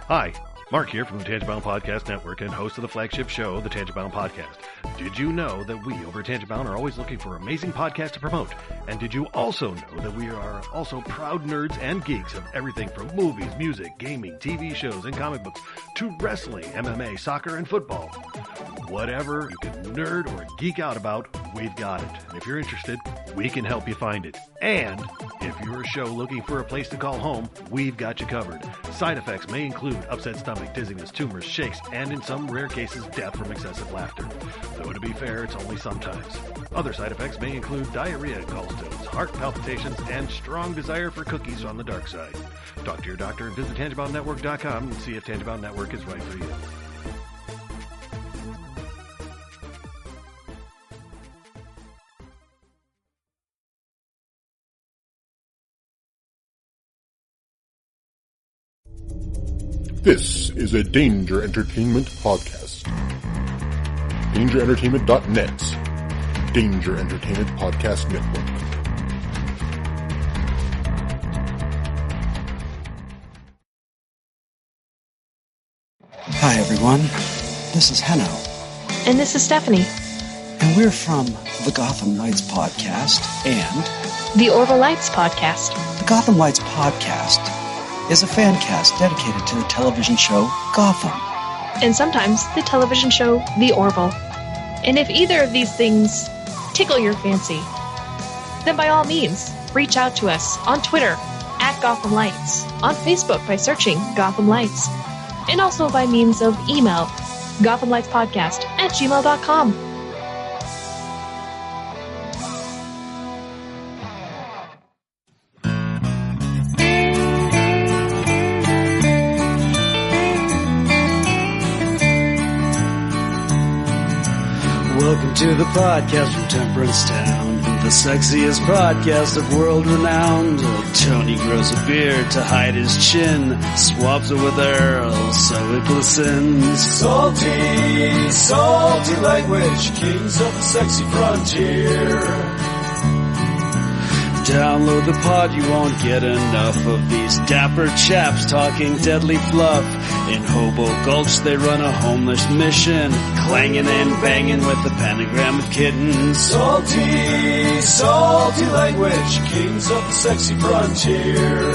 Hi, Mark here from the Tangent Bound Podcast Network and host of the flagship show, the Tangent Bound Podcast. Did you know that we over at Tangent Bound are always looking for amazing podcasts to promote? And did you also know that we are also proud nerds and geeks of everything from movies, music, gaming, TV shows, and comic books to wrestling, MMA, soccer, and football? Whatever you can nerd or geek out about, we've got it. And if you're interested, we can help you find it. And if you're a show looking for a place to call home, we've got you covered. Side effects may include upset stomach, dizziness, tumors, shakes, and in some rare cases, death from excessive laughter. Though to be fair, it's only sometimes. Other side effects may include diarrhea, gallstones, heart palpitations, and strong desire for cookies on the dark side. Talk to your doctor and visit TangentBoundNetwork.com and see if Tangent Bound Network is right for you. This is a Danger Entertainment podcast. DangerEntertainment.net. Danger Entertainment Podcast Network. Hi everyone, this is Henno. And this is Stephanie. And we're from the Gotham Lights Podcast and the Orville Lights Podcast. The Gotham Lights Podcast is a fan cast dedicated to the television show Gotham. And sometimes the television show The Orville. And if either of these things tickle your fancy, then by all means, reach out to us on Twitter at Gotham Lights, on Facebook by searching Gotham Lights, and also by means of email, gothamlightspodcast@gmail.com. Welcome to the podcast from Temperance Town, the sexiest podcast of world renowned. Tony grows a beard to hide his chin, swaps it with Earl so it glistens. Salty, salty language, kings of the sexy frontier. Download the pod, you won't get enough of these dapper chaps talking deadly fluff. In Hobo Gulch they run a homeless mission, clanging and banging with the pentagram of kittens. Salty, salty language, kings of the sexy frontier.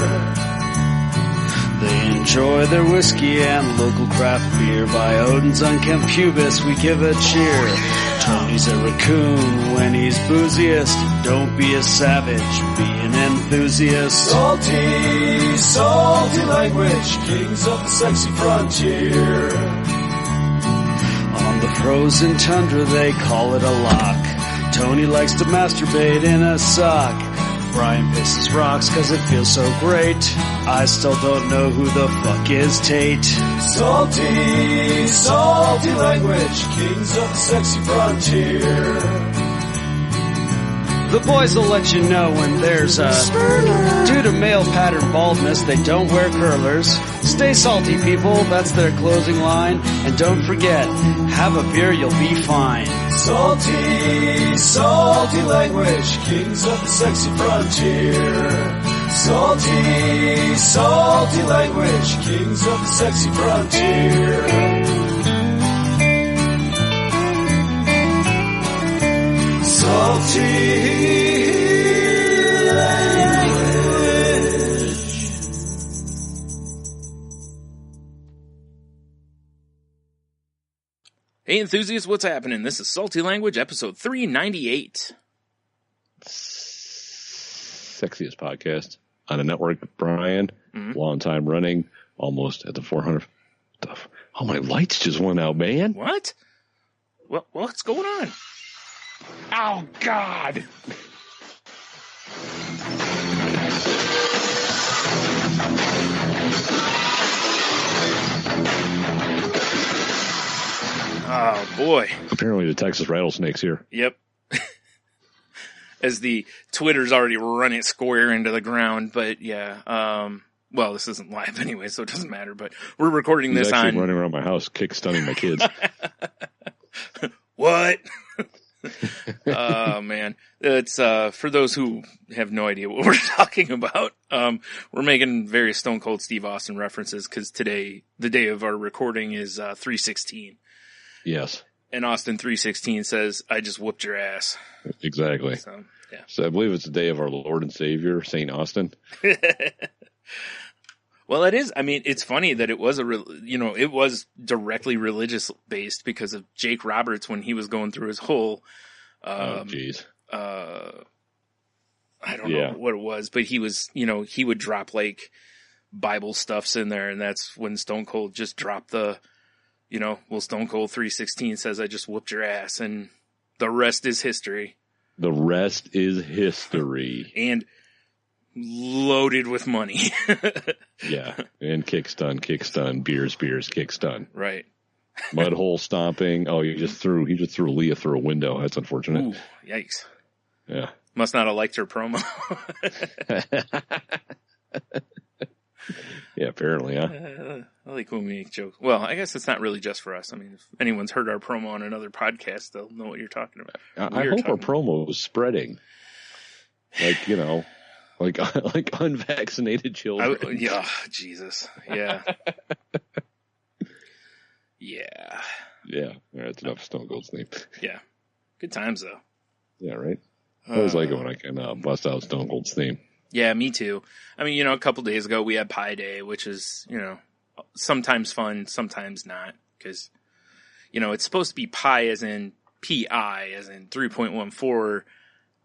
They enjoy their whiskey and local craft beer. By Odin's unkempt pubis we give a cheer. Tony's a raccoon when he's booziest. Don't be a savage, be an enthusiast. Salty, salty language, kings of the sexy frontier. On the frozen tundra they call it a lock. Tony likes to masturbate in a sock. Brian pisses rocks cause it feels so great. I still don't know who the fuck is Tate. Salty, salty language, kings of the sexy frontier. The boys will let you know when there's a due to male pattern baldness, they don't wear curlers. Stay salty, people, that's their closing line. And don't forget, have a beer, you'll be fine. Salty, salty language, kings of the sexy frontier. Salty, salty language, kings of the sexy frontier. Salty language. Hey enthusiasts, what's happening? This is Salty Language, episode 398. Sexiest podcast on the network, Brian. Long time running, almost at the 400. Oh, my lights just went out, man. What? What's going on? Oh, God. Oh, boy. Apparently the Texas rattlesnake's here. Yep. As the Twitter's already run it square into the ground, but yeah, well, this isn't live anyway, so it doesn't matter, but we're recording this He's actually on... running around my house, kick stunning my kids. What? Oh man, it's for those who have no idea what we're talking about. We're making various Stone Cold Steve Austin references because today, the day of our recording, is 3/16. Yes, and Austin 3/16 says, "I just whooped your ass." Exactly. So yeah. So I believe it's the day of our Lord and Savior, Saint Austin. Well, it is. I mean, it's funny that it was it was directly religious based because of Jake Roberts when he was going through his whole. Oh, jeez. I don't know what it was, but he was, he would drop like Bible stuffs in there, and that's when Stone Cold just dropped the, Stone Cold 3/16 says, "I just whooped your ass," and the rest is history. The rest is history. And loaded with money. Yeah, and kick stun, beers, kick stun. Right. Mud hole stomping. Oh, he just threw Leah through a window. That's unfortunate. Ooh, yikes. Yeah. Must not have liked her promo. Yeah, apparently, huh? I like when we make jokes. Well, I guess it's not really just for us. I mean, if anyone's heard our promo on another podcast, they'll know what you're talking about. I hope our promo is spreading. Like unvaccinated children. Yeah, Jesus. Yeah. Yeah. Yeah. All right, that's enough Stone Cold's name. Yeah. Good times, though. Yeah, right? I always like it when I can bust out Stone Cold's name. Yeah, me too. I mean, a couple days ago we had Pi Day, which is, sometimes fun, sometimes not. Because, it's supposed to be pi as in P-I, as in 3.14,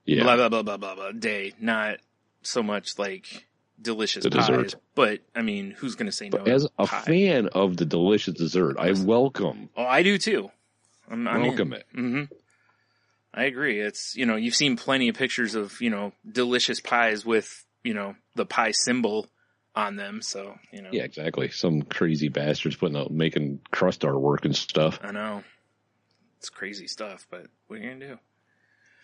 blah, blah, blah, blah, blah, blah, day, not so much like delicious pies. Dessert. But, I mean, who's going to say no? As a fan of the delicious dessert, I welcome. Oh, I do too. Welcome it. Mm-hmm. I agree. It's, you've seen plenty of pictures of, delicious pies with, the pie symbol on them. So, Yeah, exactly. Some crazy bastards making crust artwork and stuff. I know. It's crazy stuff, but what are you going to do?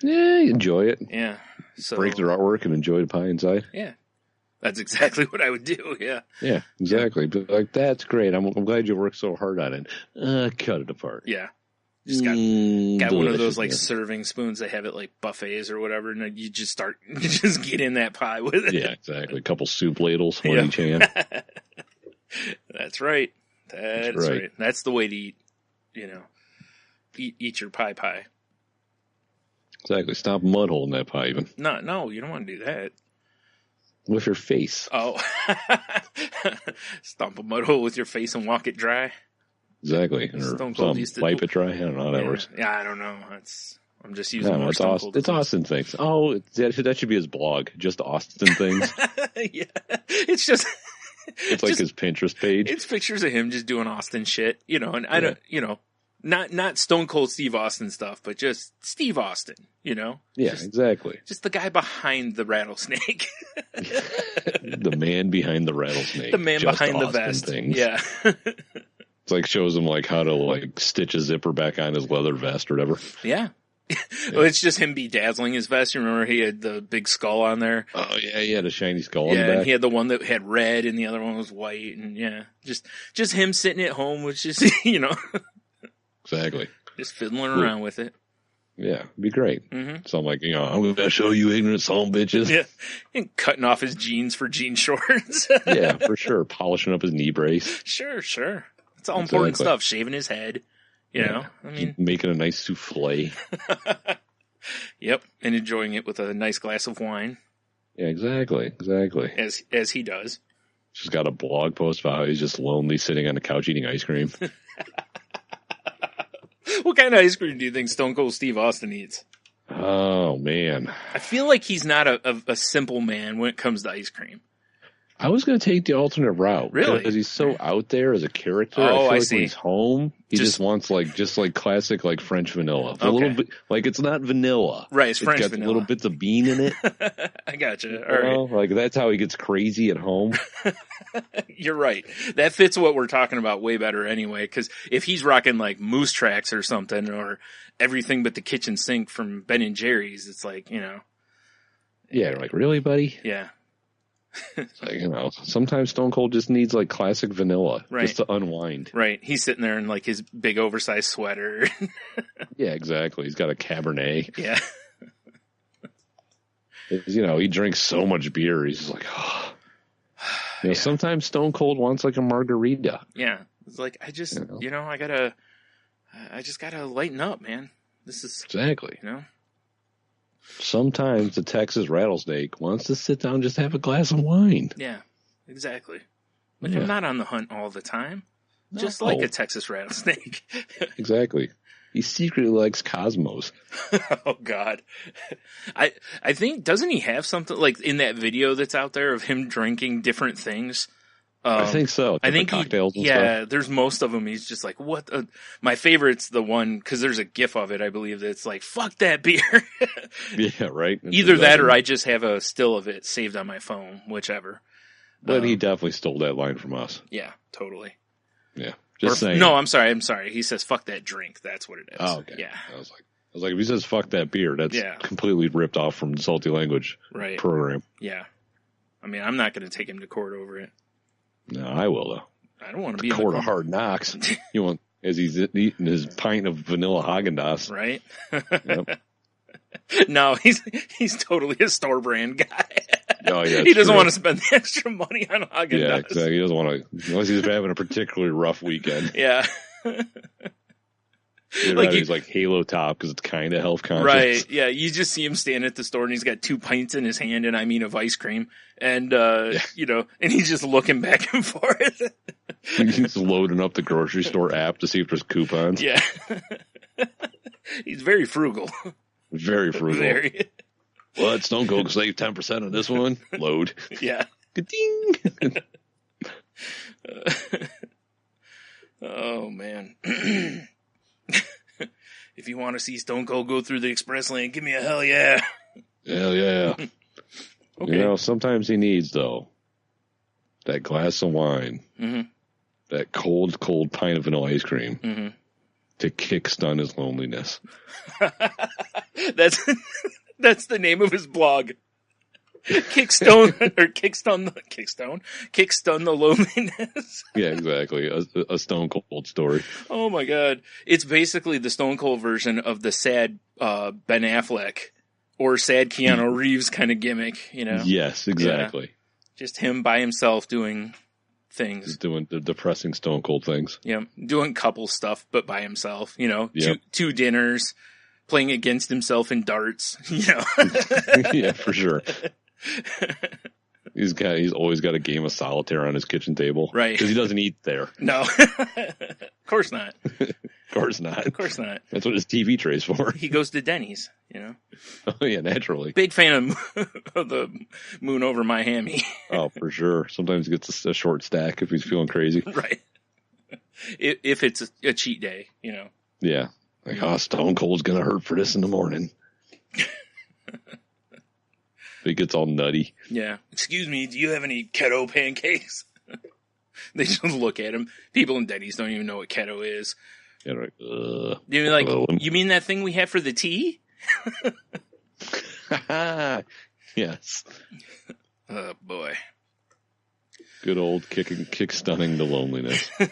Yeah, enjoy it. Yeah. So break their artwork and enjoy the pie inside. Yeah. That's exactly what I would do. Yeah. Yeah, exactly. But that's great. I'm glad you worked so hard on it. Cut it apart. Yeah. Just got one of those like serving spoons they have at like buffets or whatever, and you just get in that pie with it. Yeah, exactly. A couple soup ladles, one each hand. That's right. That's right. That's the way to eat. Eat your pie. Exactly. Stop mud holding that pie even. No, you don't want to do that. With your face. Oh. Stomp a mud hole with your face and walk it dry. Exactly. Or Stone Cold used to wipe it dry. I don't know how that works. Yeah, I don't know. I'm just using more Stone Cold. It's Austin things. Oh, that should be his blog. Just Austin things. Yeah. It's just... It's like his Pinterest page. It's pictures of him just doing Austin shit, and I don't, not Stone Cold Steve Austin stuff, but just Steve Austin, Yeah, just, exactly. Just the guy behind the rattlesnake. The man behind the rattlesnake. The man just behind Austin the vest. Things. Yeah. It's like shows him like how to like stitch a zipper back on his leather vest or whatever. Yeah. Well, it's just him bedazzling his vest. You remember he had the big skull on there? Oh yeah, he had a shiny skull on the back. back. And he had the one that had red and the other one was white, and just him sitting at home, which is Exactly. Just fiddling around with it. Yeah, it'd be great. Mm-hmm. So I'm like, I'm going to show you ignorant son bitches. Yeah, and cutting off his jeans for jean shorts. Yeah, for sure. Polishing up his knee brace. Sure. It's all important stuff. Shaving his head. You know, I mean, making a nice souffle. Yep, and enjoying it with a nice glass of wine. Yeah, exactly. As he does. She's got a blog post about how he's just lonely sitting on the couch eating ice cream. What kind of ice cream do you think Stone Cold Steve Austin eats? Oh, man. I feel like he's not a simple man when it comes to ice cream. I was going to take the alternate route. Really? Because he's so out there as a character. Oh, I see. When he's home, he just wants just classic like French vanilla. A little bit, like it's not vanilla. Right, it's French got vanilla. Little bits of bean in it. I gotcha. All right. Like that's how he gets crazy at home. You're right. That fits what we're talking about way better anyway, because if he's rocking like Moose Tracks or something, or everything but the kitchen sink from Ben and Jerry's, it's like, Yeah, like, really, buddy? Yeah. It's like, you know, sometimes Stone Cold just needs like classic vanilla just to unwind. Right. He's sitting there in like his big oversized sweater. Yeah, exactly. He's got a Cabernet. Yeah. You know, he drinks so much beer. He's just like, oh. You know, sometimes Stone Cold wants like a margarita. Yeah. It's like, I just, you know, I just gotta lighten up, man. This is exactly, you know. Sometimes the Texas rattlesnake wants to sit down and just have a glass of wine. Yeah, exactly. Like, I'm not on the hunt all the time. No. Just like a Texas rattlesnake. Exactly. He secretly likes Cosmos. Oh, God. I think, doesn't he have something, like, in that video that's out there of him drinking different things? I think so. I think cocktails and stuff. There's most of them. He's just like, what? My favorite's the one, because there's a gif of it, I believe, that's like, fuck that beer. Yeah, right. Either that or I just have a still of it saved on my phone, whichever. But he definitely stole that line from us. Yeah, totally. Yeah. Just saying. No, I'm sorry. He says, fuck that drink. That's what it is. Oh, okay. Yeah. I was like, if he says fuck that beer, that's completely ripped off from the Salty Language program. Yeah. I mean, I'm not going to take him to court over it. No, I will, though. I don't want to be court of hard knocks. You want, as he's eating his pint of vanilla Haagen-Dazs. Right? Yep. No, he's totally a store brand guy. Oh, yeah, he doesn't want to spend the extra money on Haagen-Dazs. Yeah, exactly. He doesn't want to, unless he's having a particularly rough weekend. Yeah. Like he's like Halo Top because it's kind of health conscious. Right, yeah. You just see him standing at the store and he's got 2 pints in his hand and I mean of ice cream. And, you know, and he's just looking back and forth. He's loading up the grocery store app to see if there's coupons. Yeah. He's very frugal. Very frugal. Very. What? Stone Cold save 10% on this one? Load. Yeah. Ka-ding. Oh, man. If you want to see Stone Cold go through the express lane, give me a hell yeah. Hell yeah. Okay. You know, sometimes he needs, though, that glass of wine, that cold pint of vanilla ice cream to kickstun his loneliness. That's the name of his blog. Kickstun the loneliness. Yeah, exactly. A Stone Cold story. Oh my God. It's basically the Stone Cold version of the sad, Ben Affleck or sad Keanu Reeves kind of gimmick, you know? Yes, exactly. Yeah. Just him by himself doing things. He's doing the depressing Stone Cold things. Yeah. Doing couple stuff, but by himself, you know, yep. two dinners, playing against himself in darts, you know? Yeah, for sure. He's always got a game of solitaire on his kitchen table. Right. Because he doesn't eat there. No. Of course not. Of course not. Of course not. That's what his TV tray's for. He goes to Denny's, you know? Oh, yeah, naturally. Big fan of the Moon Over Miami. Oh, for sure. Sometimes he gets a short stack if he's feeling crazy. Right. If it's a cheat day, you know? Yeah. Like, Stone Cold's going to hurt for this in the morning. He gets all nutty. Yeah. Excuse me, do you have any keto pancakes? They just look at him. People in Denny's don't even know what keto is. Yeah, like, you mean that thing we have for the tea? Yes. Oh, boy. Good old kick stunning the loneliness. Damn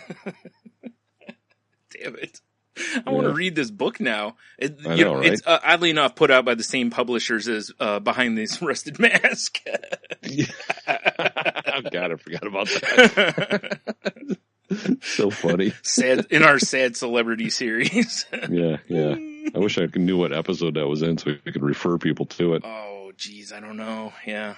it. I want to read this book now. Right? It's oddly enough put out by the same publishers as Behind This Rusted Mask. Oh God, I forgot about that. So funny. Sad in our sad celebrity series. Yeah. I wish I knew what episode that was in so we could refer people to it. Oh, geez, I don't know. Yeah.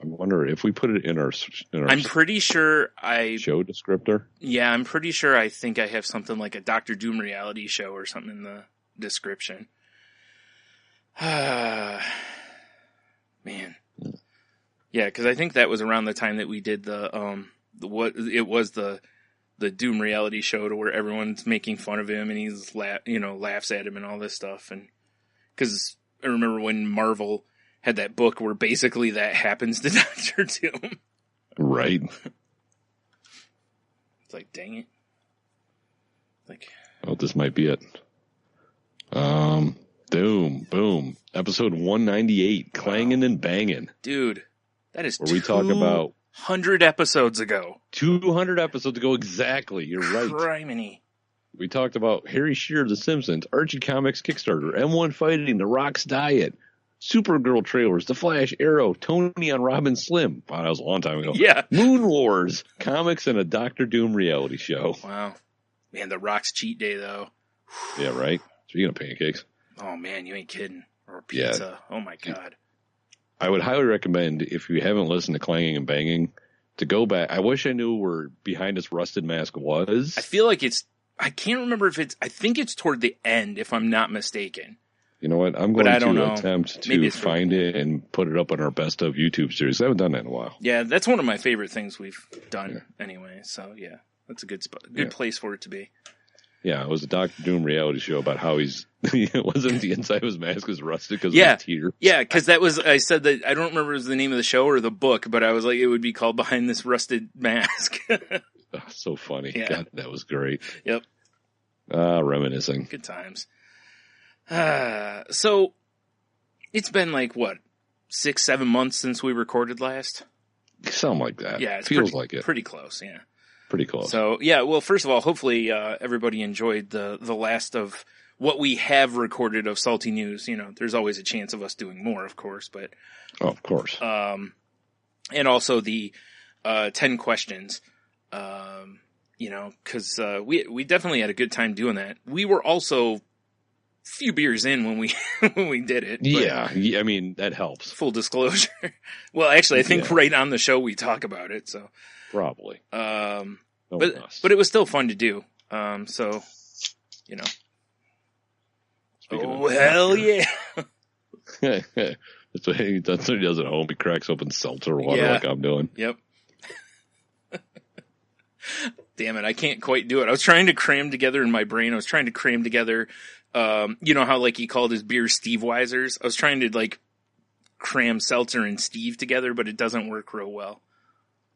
I wonder if we put it in our I'm pretty sure show descriptor. Yeah, I'm pretty sure I think I have something like a Dr. Doom reality show or something in the description. Man. Yeah, because I think that was around the time that we did the Doom reality show to where everyone's making fun of him and he's laughs at him and all this stuff. And because I remember when Marvel had that book where basically that happens to Dr. Doom. Right. It's like, dang it. Like, oh, this might be it. Doom, boom. Episode 198, clanging and banging. Dude, That is where we talk about 100 episodes ago. 200 episodes ago, exactly. You're right. Criminy. We talked about Harry Shearer, The Simpsons, Archie Comics Kickstarter, M1 Fighting, The Rock's Diet, Supergirl trailers, The Flash, Arrow, Tony on Robin Slim. Wow, that was a long time ago. Yeah. Moon Wars, comics, and a Doctor Doom reality show. Wow. Man, The Rock's cheat day, though. Yeah, right? Speaking of pancakes. Oh, man, you ain't kidding. Or pizza. Yeah. Oh, my God. I would highly recommend, if you haven't listened to Clanging and Banging, to go back. I wish I knew where Behind This Rusted Mask was. I feel like I can't remember if I think it's toward the end, if I'm not mistaken. You know what? I'm going to attempt to find it and put it up on our Best of YouTube series. I haven't done that in a while. Yeah, that's one of my favorite things we've done anyway. So, yeah, that's a good spot, good place for it to be. Yeah, it was a Doctor Doom reality show about how it wasn't the inside of his mask was rusted because of his tears. Yeah, because I said that, I don't remember if it was the name of the show or the book, but I was like, it would be called Behind This Rusted Mask. Oh, so funny. Yeah. God, that was great. Yep. Reminiscing. Good times. So, it's been like, what, 6-7 months since we recorded last? Something like that. Yeah, it feels like it. Pretty close, yeah. Pretty close. So, yeah, well, first of all, hopefully everybody enjoyed the last of what we have recorded of Salty News. You know, there's always a chance of us doing more, of course, but... Oh, of course. And also the 10 questions, you know, because we definitely had a good time doing that. We were also... few beers in when we did it. Yeah, I mean, that helps. Full disclosure. Well, actually, I think right on the show we talk about it, so. Probably. But it was still fun to do. So, you know. Oh, hell yeah. That's what he does at home. He cracks open seltzer water like I'm doing. Yep. Damn it, I can't quite do it. I was trying to cram together in my brain. I was trying to cram together, you know how like he called his beer Steve Weisers? I was trying to like cram seltzer and Steve together, but it doesn't work real well.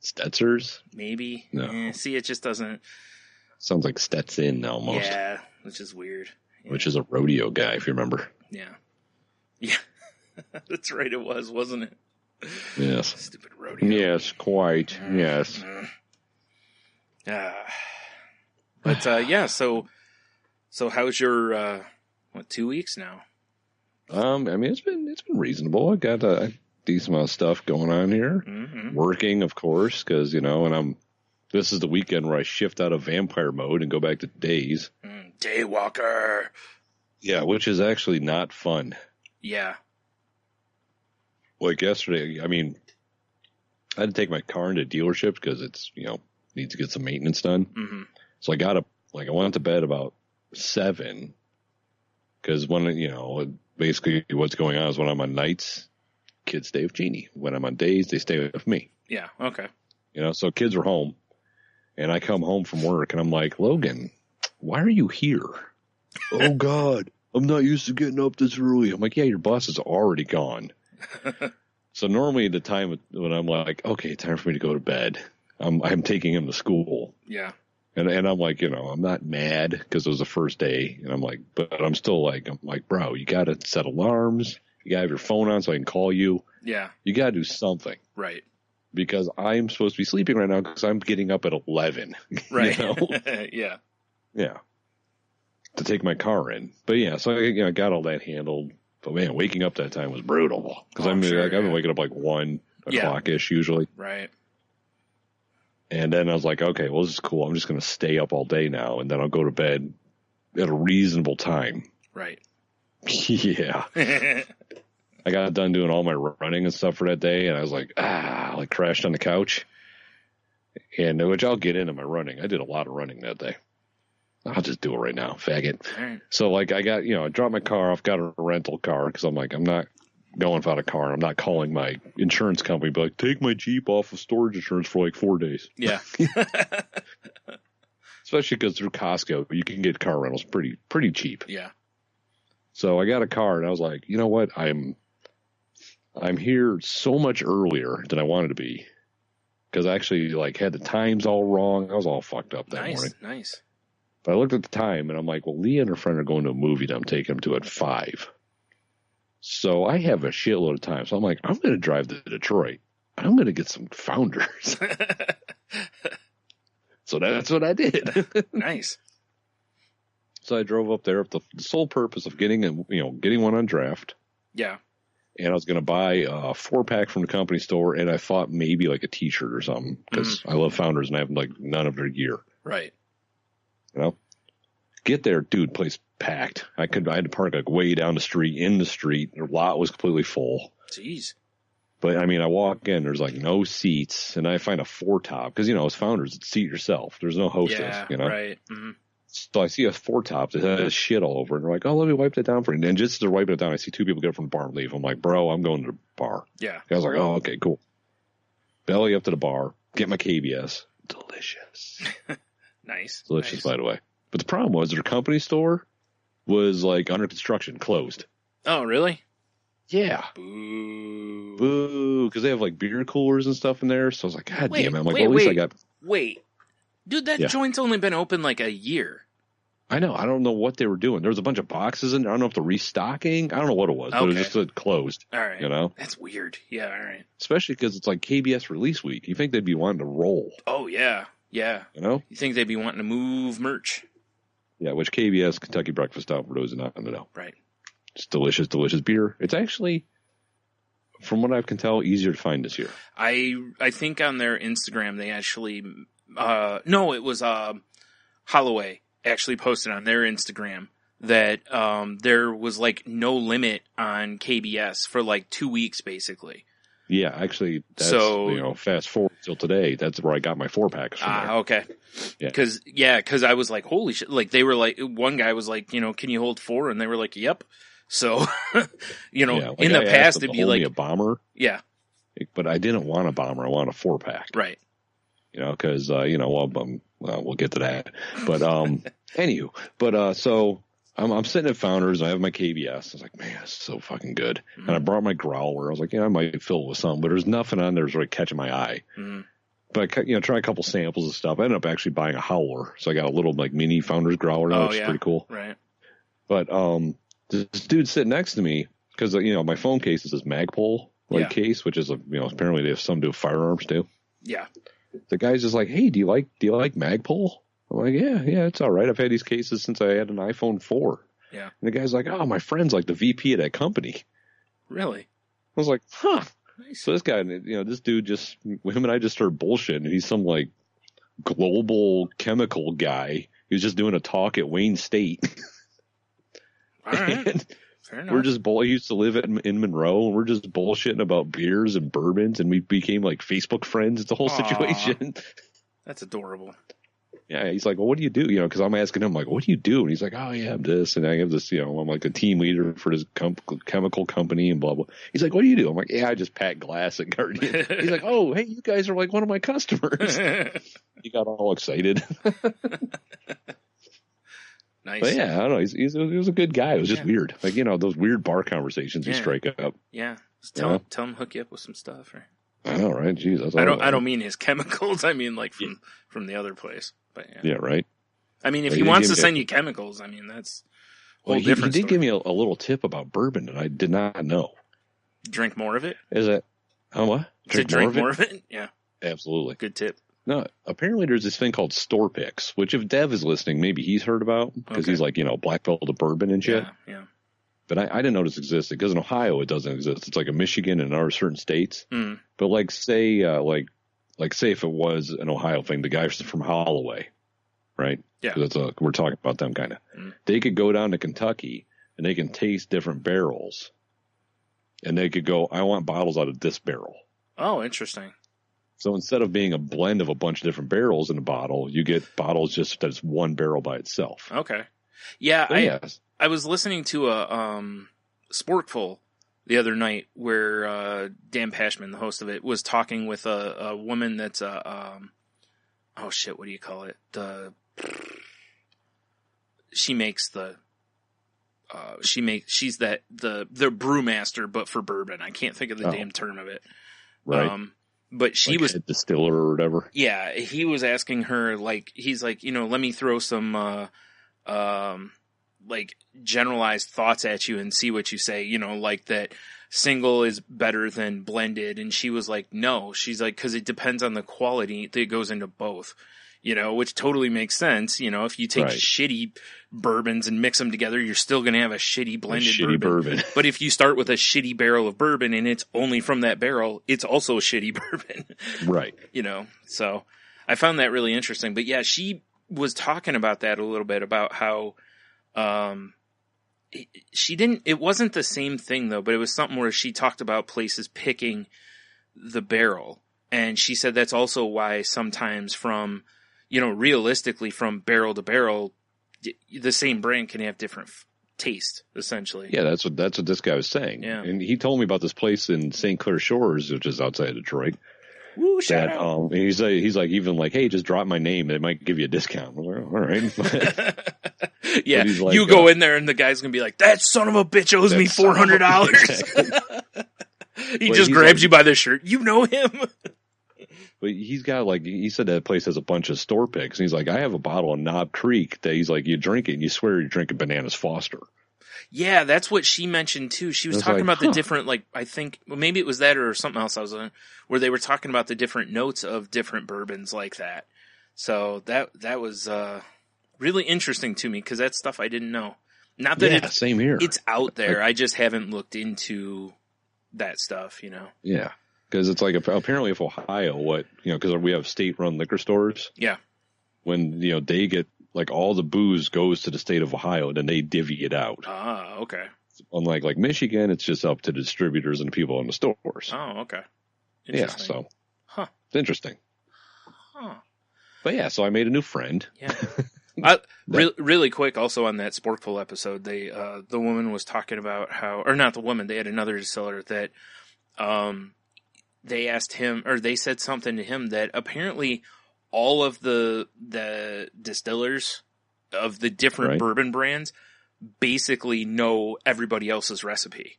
Stetzers? Maybe. No. See, it just doesn't. Sounds like Stetson almost. Yeah, which is weird. Yeah. Which is a rodeo guy, if you remember. Yeah. Yeah. That's right, it was, wasn't it? Yes. Stupid rodeo. Yes, quite. Yes. But, yeah, so how's your, 2 weeks now? I mean, it's been reasonable. I got a decent amount of stuff going on here. Mm-hmm. Working, of course, because, you know, and this is the weekend where I shift out of vampire mode and go back to days. Daywalker. Yeah, which is actually not fun. Yeah. Like yesterday, I mean, I had to take my car into dealerships because it's, you know, needs to get some maintenance done. Mm-hmm. So I went to bed about 7 because when, you know, basically what's going on is when I'm on nights, kids stay with Jeannie. When I'm on days, they stay with me. Yeah. Okay. You know, so kids are home and I come home from work and I'm like, Logan, why are you here? Oh God, I'm not used to getting up this early. I'm like, yeah, your boss is already gone. So normally the time when I'm like, okay, time for me to go to bed, I'm taking him to school. Yeah. And I'm like, you know, I'm not mad because it was the first day. And I'm like, but I'm still like, bro, you got to set alarms. You got to have your phone on so I can call you. Yeah. You got to do something. Right. Because I'm supposed to be sleeping right now because I'm getting up at 11. Right. You know? Yeah. Yeah. To take my car in. But yeah, so I got all that handled. But man, waking up that time was brutal. Because I've been waking up like 1 o'clock-ish usually. Right. And then I was like, okay, well, this is cool. I'm just going to stay up all day now, and then I'll go to bed at a reasonable time. Right. Yeah. I got done doing all my running and stuff for that day, and I was like, like crashed on the couch. And which I'll get into my running. I did a lot of running that day. I'll just do it right now, faggot. Right. So, like, I got, you know, I dropped my car off, got a rental car, because I'm like, I'm not going without a car. I'm not calling my insurance company, but like, take my Jeep off of storage insurance for like 4 days. Yeah. Especially because through Costco, you can get car rentals pretty cheap. Yeah. So I got a car and I was like, you know what? I'm here so much earlier than I wanted to be because I actually like had the times all wrong. I was all fucked up that morning. Nice. But I looked at the time and I'm like, well, Leah and her friend are going to a movie that I'm taking them to at 5. So I have a shitload of time. So I'm like, I'm going to drive to Detroit I'm going to get some Founders. So that's what I did. Nice. So I drove up there with the sole purpose of getting one on draft. Yeah. And I was going to buy a 4-pack from the company store, and I thought maybe like a T-shirt or something because I love Founders and I have like none of their gear. Right. You know, get there, dude. Place packed. I had to park like way down the street, in the street. The lot was completely full. Jeez. But I mean, I walk in, there's like no seats, and I find a 4-top because it's Founders. It's seat yourself. There's no hostess. Yeah. Right. Mm-hmm. So I see a 4-top that has shit all over it. And they're like, oh, let me wipe that down for you. And just as they're wiping it down, I see 2 people get up from the bar and leave. I'm like, bro, I'm going to the bar. Yeah. I was like, oh, okay, cool. Belly up to the bar, get my KBS. Delicious. Nice. Delicious, by the way. But the problem was their company store was like under construction, closed. Oh, really? Yeah. Boo. Boo. Because they have like beer coolers and stuff in there. So I was like, God damn it. I'm like, well, at least I got. Wait. Dude, that joint's only been open like a year. I know. I don't know what they were doing. There was a bunch of boxes in there. I don't know if they're restocking. I don't know what it was, but it was just closed. All right. You know? That's weird. Yeah, all right. Especially because it's like KBS release week. You think they'd be wanting to roll. Oh, yeah. Yeah. You know? You think they'd be wanting to move merch. Yeah, which KBS, Kentucky Breakfast Stout, for those who don't know. Right. It's delicious, delicious beer. It's actually, from what I can tell, easier to find this year. I think on their Instagram they actually... no, it was Holloway actually posted on their Instagram that there was like no limit on KBS for like 2 weeks basically. Yeah, actually, that's, fast forward till today, that's where I got my 4-packs from there. Okay. Because I was like, holy shit. Like, they were like, one guy was like, can you hold 4? And they were like, yep. So, in the past, it'd be like a bomber. Yeah. But I didn't want a bomber. I want a 4-pack. Right. Because, we'll get to that. But, anywho, so I'm sitting at Founders. I have my KBS. I was like, man, it's so fucking good. Mm-hmm. And I brought my growler. I was like, I might fill it with something, but there's nothing on there that's really catching my eye. Mm-hmm. But I try a couple samples of stuff. I ended up actually buying a howler. So I got a little like mini Founders growler, which is pretty cool. Right. But, this dude sitting next to me, because, my phone case is this Magpul case, which is apparently they have some to do with firearms too. Yeah. The guy's just like, hey, do you like Magpul? I'm like, yeah, it's all right. I've had these cases since I had an iPhone 4. Yeah. And the guy's like, oh, my friend's like the VP of that company. Really? I was like, huh. Nice. So this guy, this dude him and I just started bullshitting. He's some like global chemical guy. He was just doing a talk at Wayne State. All right. Fair enough. We're just he used to live in Monroe, and we're just bullshitting about beers and bourbons, and we became like Facebook friends. It's a whole situation. That's adorable. Yeah, he's like, well, what do you do? Because I'm asking him, like, what do you do? And he's like, oh, yeah, I'm this, and I have this, I'm like a team leader for this chemical company and blah, blah. He's like, what do you do? I'm like, yeah, I just pack glass at Guardian. He's like, oh, hey, you guys are like one of my customers. He got all excited. Nice. But yeah, I don't know. He was a good guy. It was just weird. Like, those weird bar conversations you strike up. Yeah. Just tell him hook you up with some stuff. Or... I know, right? Jeez, I don't mean his chemicals. I mean like from the other place. But yeah, right. I mean, if he wants to send you chemicals, I mean, that's a whole different He did give me a little tip about bourbon that I did not know. Drink more of it? Is it? Oh, what? Drink more of it? Yeah. Absolutely. Good tip. No, apparently there's this thing called Store Picks, which if Dev is listening, maybe he's heard about because he's like, black belt of bourbon and shit. Yeah. But I didn't know this existed because in Ohio it doesn't exist. It's like a Michigan and other certain states. Mm. But like say if it was an Ohio thing, the guys from Holloway, right? Yeah. We're talking about them kind of. Mm. They could go down to Kentucky and they can taste different barrels. And they could go, I want bottles out of this barrel. Oh, interesting. So instead of being a blend of a bunch of different barrels in a bottle, you get bottles just that's one barrel by itself. Okay. Yeah, I was listening to a Sporkful the other night where Dan Pashman, the host of it, was talking with a woman that's what do you call it? She's the brewmaster, but for bourbon. I can't think of the damn term of it. Right. But she was a distiller or whatever. Yeah, he was asking her he's like, let me throw some generalized thoughts at you and see what you say. Like that single is better than blended. And she was like, no, she's like, cause it depends on the quality that goes into both, you know, which totally makes sense. You know, if you take shitty bourbons and mix them together, you're still going to have a shitty blended bourbon. But if you start with a shitty barrel of bourbon and it's only from that barrel, it's also a shitty bourbon. Right. You know, so I found that really interesting. But yeah, she was talking about that a little bit, about how, it wasn't the same thing though, but it was something where she talked about places picking the barrel. And she said that's also why sometimes from, you know, realistically from barrel to barrel, the same brand can have different taste, essentially. Yeah, that's what this guy was saying. Yeah. And he told me about this place in St. Clair Shores, which is outside of Detroit. Woo, shout out. And he's like, even like, hey, just drop my name. They might give you a discount. I'm like, all right. Yeah, like, you go in there and the guy's going to be like, that son of a bitch owes me $400. Exactly. He just grabs you by the shirt. You know him. But he's got like, he said that place has a bunch of store picks. And he's like, I have a bottle of Knob Creek that he's like, you drink it and you swear you're drinking Bananas Foster. Yeah, that's what she mentioned too. She was talking about the different, like, I think, well, maybe it was that or something else I was on, where they were talking about the different notes of different bourbons like that. So that was really interesting to me because that's stuff I didn't know. Not that same here. It's out there. I just haven't looked into that stuff, you know? Yeah. Because it's like, apparently if Ohio, because we have state-run liquor stores. Yeah. When, you know, they get, like, all the booze goes to the state of Ohio, and then they divvy it out. Ah, okay. Unlike, like, Michigan, it's just up to the distributors and the people in the stores. Oh, okay. Yeah, so. It's interesting. But yeah, so I made a new friend. Yeah. Really quick, also on that Sporkful episode, the woman was talking about how, or not the woman, they had another distiller that, they asked him, or they said something to him that apparently all of the distillers of the different bourbon brands basically know everybody else's recipe.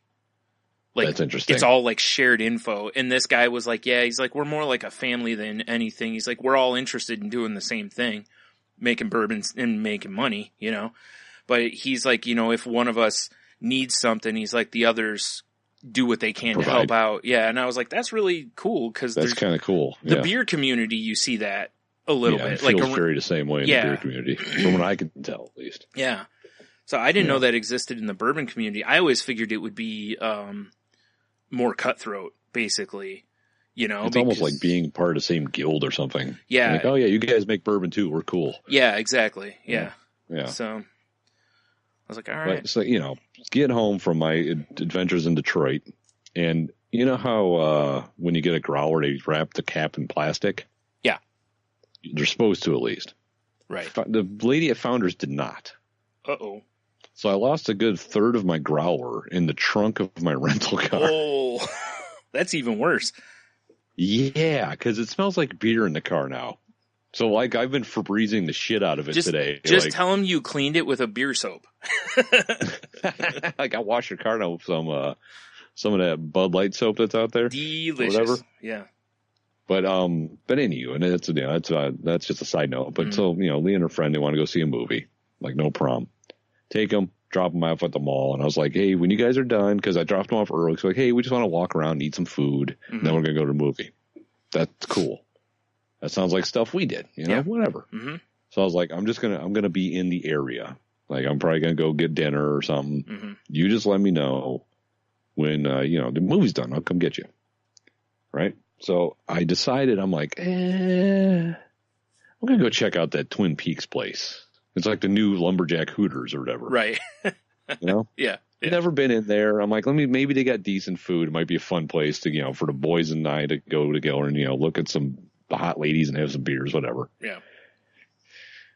Like, that's interesting. It's all like shared info. And this guy was like, yeah, he's like, we're more like a family than anything. He's like, we're all interested in doing the same thing, making bourbons and making money, you know? But he's like, you know, if one of us needs something, he's like, the others do what they can to help out. Yeah. And I was like, that's really cool. Cause that's kind of cool. The beer community, you see that a little bit. It feels very the same way in the beer community, from what I can tell, at least. Yeah. So I didn't know that existed in the bourbon community. I always figured it would be more cutthroat, basically. You know, it's almost like being part of the same guild or something. Yeah. Like, oh yeah, you guys make bourbon too. We're cool. Yeah, exactly. Yeah. So I was like, all right. So, you know, get home from my adventures in Detroit, and you know how when you get a growler, they wrap the cap in plastic? Yeah. They're supposed to, at least. Right. The lady at Founders did not. Uh-oh. So I lost a good third of my growler in the trunk of my rental car. Oh, that's even worse. Yeah, because it smells like beer in the car now. So, like, I've been Febrezing the shit out of it today. Just tell them you cleaned it with a beer soap. Like, I wash your car now with some of that Bud Light soap that's out there. Delicious. Whatever. Yeah. But anywho, and that's just a side note. But so, you know, Lee and her friend, they want to go see a movie. Like, no problem. Take them, drop them off at the mall. And I was like, hey, when you guys are done, because I dropped them off early. So like, hey, we just want to walk around and eat some food. And then we're going to go to the movie. That's cool. That sounds like stuff we did, you know, whatever. Mm-hmm. So I was like, I'm going to be in the area. Like, I'm probably going to go get dinner or something. Mm-hmm. You just let me know when, you know, the movie's done. I'll come get you. Right. So I decided, I'm like, I'm going to go check out that Twin Peaks place. It's like the new Lumberjack Hooters or whatever. Right. You know? Yeah. I've never been in there. I'm like, maybe they got decent food. It might be a fun place to, you know, for the boys and I to go together and, you know, look at the hot ladies and have some beers, whatever. Yeah.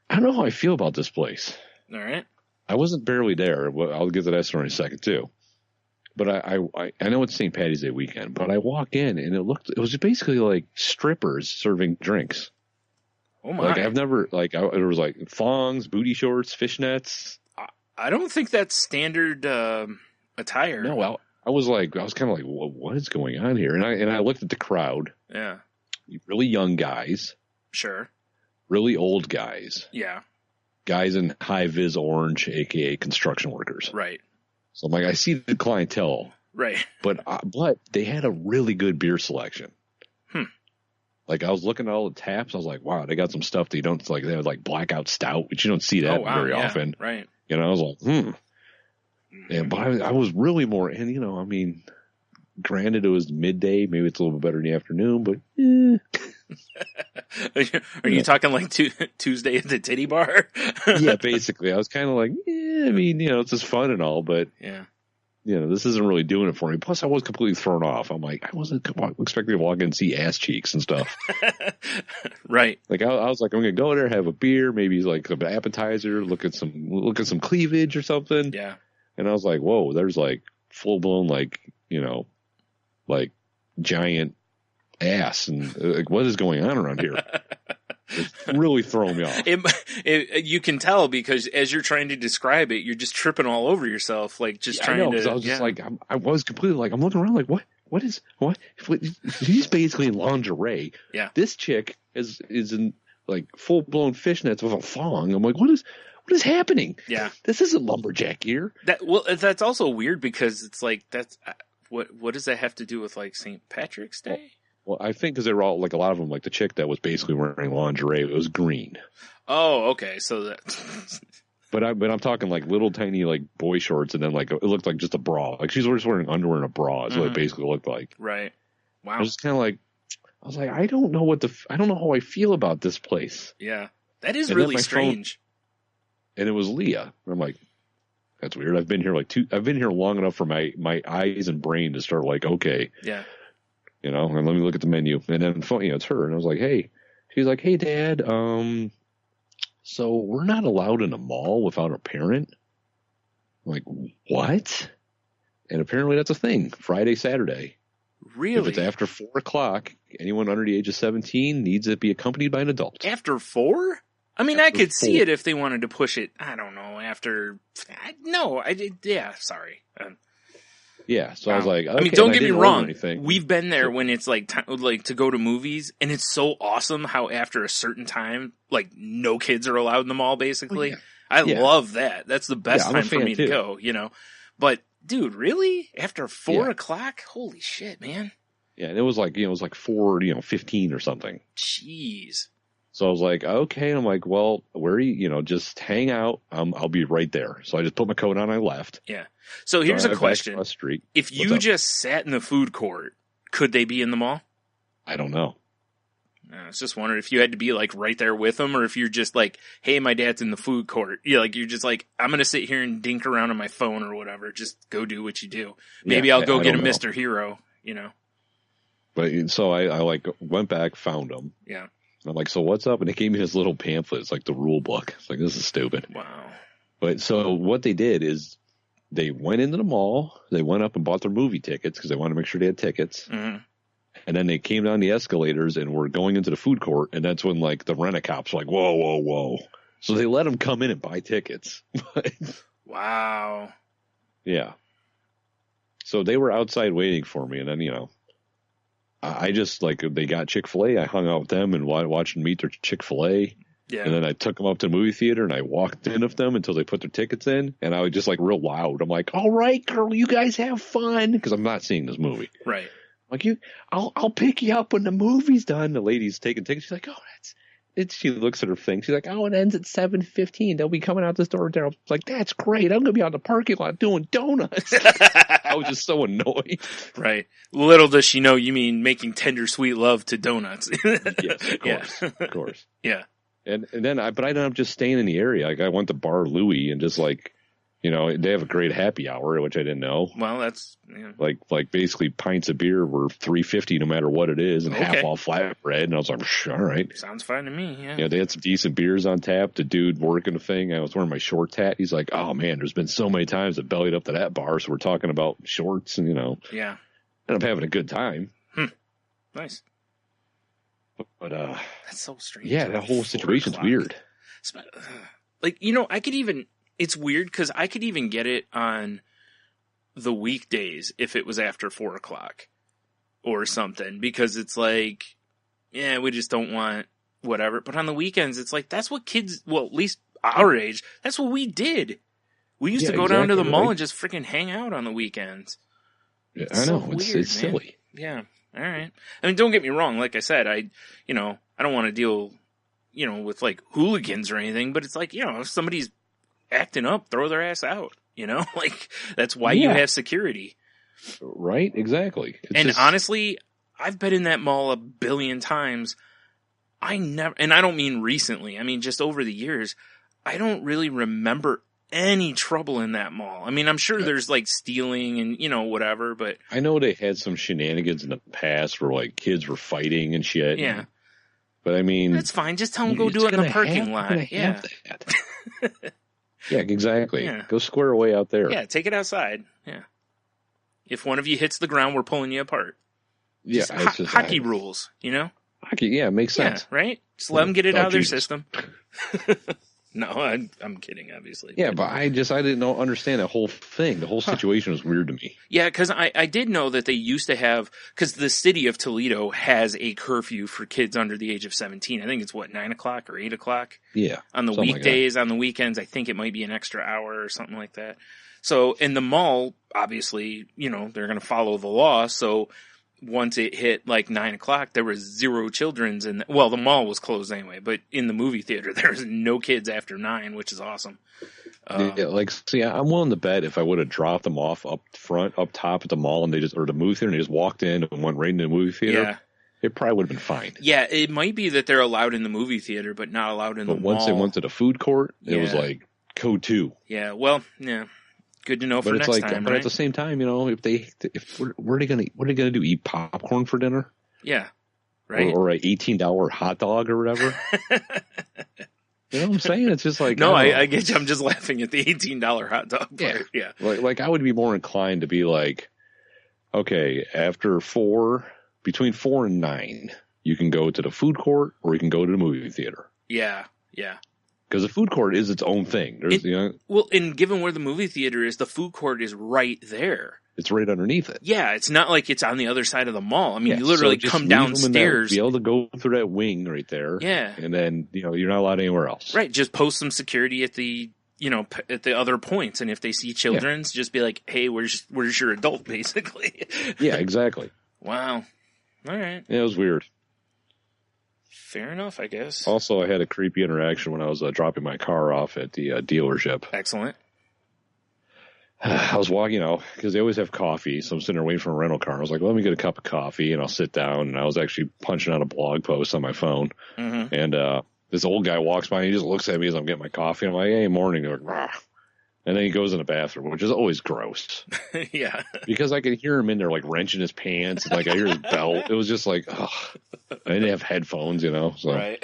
I don't know how I feel about this place. All right. I wasn't barely there. I'll get to that story in a second too. But I know it's St. Patty's Day weekend, but I walk in and it was basically like strippers serving drinks. Oh my. Like I've never, like, there was like thongs, booty shorts, fishnets. I don't think that's standard attire. No, well, I was kind of like, what is going on here? And I looked at the crowd. Yeah. Really young guys. Sure. Really old guys. Yeah. Guys in high vis orange, aka construction workers. Right. So I'm like, I see the clientele Right. But they had a really good beer selection. Like I was looking at all the taps, I was like, wow, they got some stuff that you don't like. They had like Blackout Stout, which you don't see that very often. Right. You know, I was like, And but I was really more, and you know, I mean, granted it was midday, maybe it's a little bit better in the afternoon, but Are you talking like Tuesday at the Titty Bar? yeah, basically, I was kind of like, I mean, you know, it's just fun and all, but yeah. You know, this isn't really doing it for me. Plus, I was completely thrown off. I'm like, I wasn't expecting to walk in and see ass cheeks and stuff. Right. Like, I was like, I'm going to go there, have a beer, maybe like some appetizer, look at some cleavage or something. Yeah. And I was like, whoa, there's like full blown, like, you know, like giant ass. And like, what is going on around here? It's really throwing me off. You can tell because as you're trying to describe it, you're just tripping all over yourself, like just trying to. I was just like, I was completely like, I'm looking around like, what? He's basically in lingerie. Yeah. This chick is in like full blown fishnets with a thong. I'm like, what is happening? Yeah. This isn't lumberjack gear. That's also weird because it's like that's what does that have to do with like St. Patrick's Day? Well, I think because they were all like a lot of them, like the chick that was basically wearing lingerie, it was green. Oh, okay. So that. But I'm talking like little tiny like boy shorts, and then like it looked like just a bra. Like she's just wearing underwear and a bra. Is what it basically looked like. Right. Wow. I was kind of like, I don't know I don't know how I feel about this place. Yeah, that is really strange. And it was Leah. I'm like, that's weird. I've been here long enough for my eyes and brain to start like, okay. Yeah. You know, and let me look at the menu. And then, you know, it's her. And I was like, hey. She's like, hey, Dad, so we're not allowed in a mall without a parent? I'm like, what? And apparently that's a thing. Friday, Saturday. Really? If it's after 4 o'clock, anyone under the age of 17 needs to be accompanied by an adult. After 4? I mean, I could see it if they wanted to push it, I don't know, after... sorry. Yeah, so I was like, okay, I mean, don't get me wrong. Anything. We've been there when it's like to go to movies, and it's so awesome how after a certain time, like no kids are allowed in the mall. Basically, I love that. That's the best time for me to go. You know, but dude, really, after 4 o'clock? Holy shit, man! Yeah, and it was like 4:15 or something. Jeez. So I was like, okay. And I'm like, well, where are you? You know, just hang out. I'll be right there. So I just put my coat on. I left. Yeah. So here's a question: if you just sat in the food court, could they be in the mall? I don't know. I was just wondering if you had to be like right there with them, or if you're just like, hey, my dad's in the food court. Yeah, like you're just like, I'm gonna sit here and dink around on my phone or whatever. Just go do what you do. Maybe I'll go get a Mr. Hero. You know. But so I like went back, found them. Yeah. And I'm like, so what's up? And they gave me this little pamphlet. It's like the rule book. It's like, this is stupid. Wow. But so what they did is they went into the mall. They went up and bought their movie tickets because they wanted to make sure they had tickets. Mm-hmm. And then they came down the escalators and were going into the food court. And that's when like the rent-a-cops were like, whoa, whoa, whoa. So they let them come in and buy tickets. Wow. Yeah. So they were outside waiting for me. And then, you know, I just like they got Chick-fil-A. I hung out with them and watched them eat their Chick-fil-A. Yeah. And then I took them up to the movie theater and I walked in with them until they put their tickets in. And I was just like real loud. I'm like, all right, girl, you guys have fun. Because I'm not seeing this movie. Right. Like I'll pick you up when the movie's done. The lady's taking tickets. She's like, oh, she looks at her thing. She's like, oh, it ends at 7:15. They'll be coming out this door. I was like, that's great. I'm going to be on the parking lot doing donuts. I was just so annoyed. Right. Little does she know you mean making tender sweet love to donuts. Yes, of course. Yeah. Of course. Yeah. And then I ended up just staying in the area. Like I went to Bar Louie and just like, you know, they have a great happy hour, which I didn't know. Well, that's like basically pints of beer were $3.50 no matter what it is, and half off flatbread. And I was like, all right, sounds fine to me. Yeah. Yeah, they had some decent beers on tap. The dude working the thing, I was wearing my short hat. He's like, oh man, there's been so many times I bellied up to that bar, so we're talking about shorts, and you know, yeah, and I'm having a good time. Nice. But that's so strange. Yeah, that whole situation's weird. Like, you know, it's weird because I could even get it on the weekdays if it was after 4 o'clock or something, because it's like, yeah, we just don't want whatever. But on the weekends, it's like, that's what kids, well, at least our age, that's what we did. We used to go down to the mall and just freaking hang out on the weekends. I know. So It's weird, silly. Yeah. All right. I mean, don't get me wrong. Like I said, I don't want to deal, with like hooligans or anything, but it's like, if somebody's acting up, throw their ass out, like that's why you have security. Right? Exactly. Honestly, I've been in that mall a billion times. And I don't mean recently, I mean just over the years, I don't really remember any trouble in that mall. I mean, I'm sure there's like stealing and, whatever, but I know they had some shenanigans in the past where like kids were fighting and shit. Yeah. But I mean, that's fine. Just tell them go do it in the parking lot. Yeah. Yeah, exactly. Yeah. Go square away out there. Yeah. Take it outside. Yeah. If one of you hits the ground, we're pulling you apart. Yeah. Hockey rules, Hockey. Yeah. Makes sense. Yeah. Right. Just let them get it out of their system. No, I'm kidding, obviously. Yeah, but I didn't understand that whole thing. The whole situation was weird to me. Yeah, because I did know that they used to have, because the city of Toledo has a curfew for kids under the age of 17. I think it's 9 o'clock or 8 o'clock? Yeah. On the weekdays, on the weekends, I think it might be an extra hour or something like that. So in the mall, obviously, they're going to follow the law. So once it hit like 9 o'clock, there was 0 children's the mall was closed anyway, but in the movie theater, there's no kids after 9, which is awesome. I'm willing to bet if I would have dropped them off up top at the mall and or the movie theater and they just walked in and went right into the movie theater, it probably would have been fine. Yeah, it might be that they're allowed in the movie theater, but not allowed in the mall. But once they went to the food court, it was like code 2. Yeah, well, yeah. Good to know for next time, but right? at the same time, what are they gonna do? Eat popcorn for dinner? Yeah, right. Or an $18 hot dog or whatever. You know what I'm saying? It's just like I get you. I'm just laughing at the $18 hot dog part. Yeah. Like I would be more inclined to be like, okay, after between 4 and 9, you can go to the food court or you can go to the movie theater. Yeah. Yeah. Because the food court is its own thing. Well, and given where the movie theater is, the food court is right there. It's right underneath it. Yeah, it's not like it's on the other side of the mall. I mean, you literally come downstairs. Be able to go through that wing right there. Yeah. And then, you're not allowed anywhere else. Right, just post some security at the, at the other points. And if they see children's, just be like, hey, where's your adult, basically. Yeah, exactly. Wow. All right. Yeah, it was weird. Fair enough, I guess. Also, I had a creepy interaction when I was dropping my car off at the dealership. Excellent. I was walking, because they always have coffee, so I'm sitting there waiting for a rental car. I was like, let me get a cup of coffee, and I'll sit down. And I was actually punching out a blog post on my phone. Mm-hmm. And this old guy walks by, and he just looks at me as I'm getting my coffee. And I'm like, hey, morning. They're like, rah. And then he goes in the bathroom, which is always gross. Yeah. Because I could hear him in there, like, wrenching his pants. And, like, I hear his belt. It was just like, ugh. I didn't have headphones, So. Right.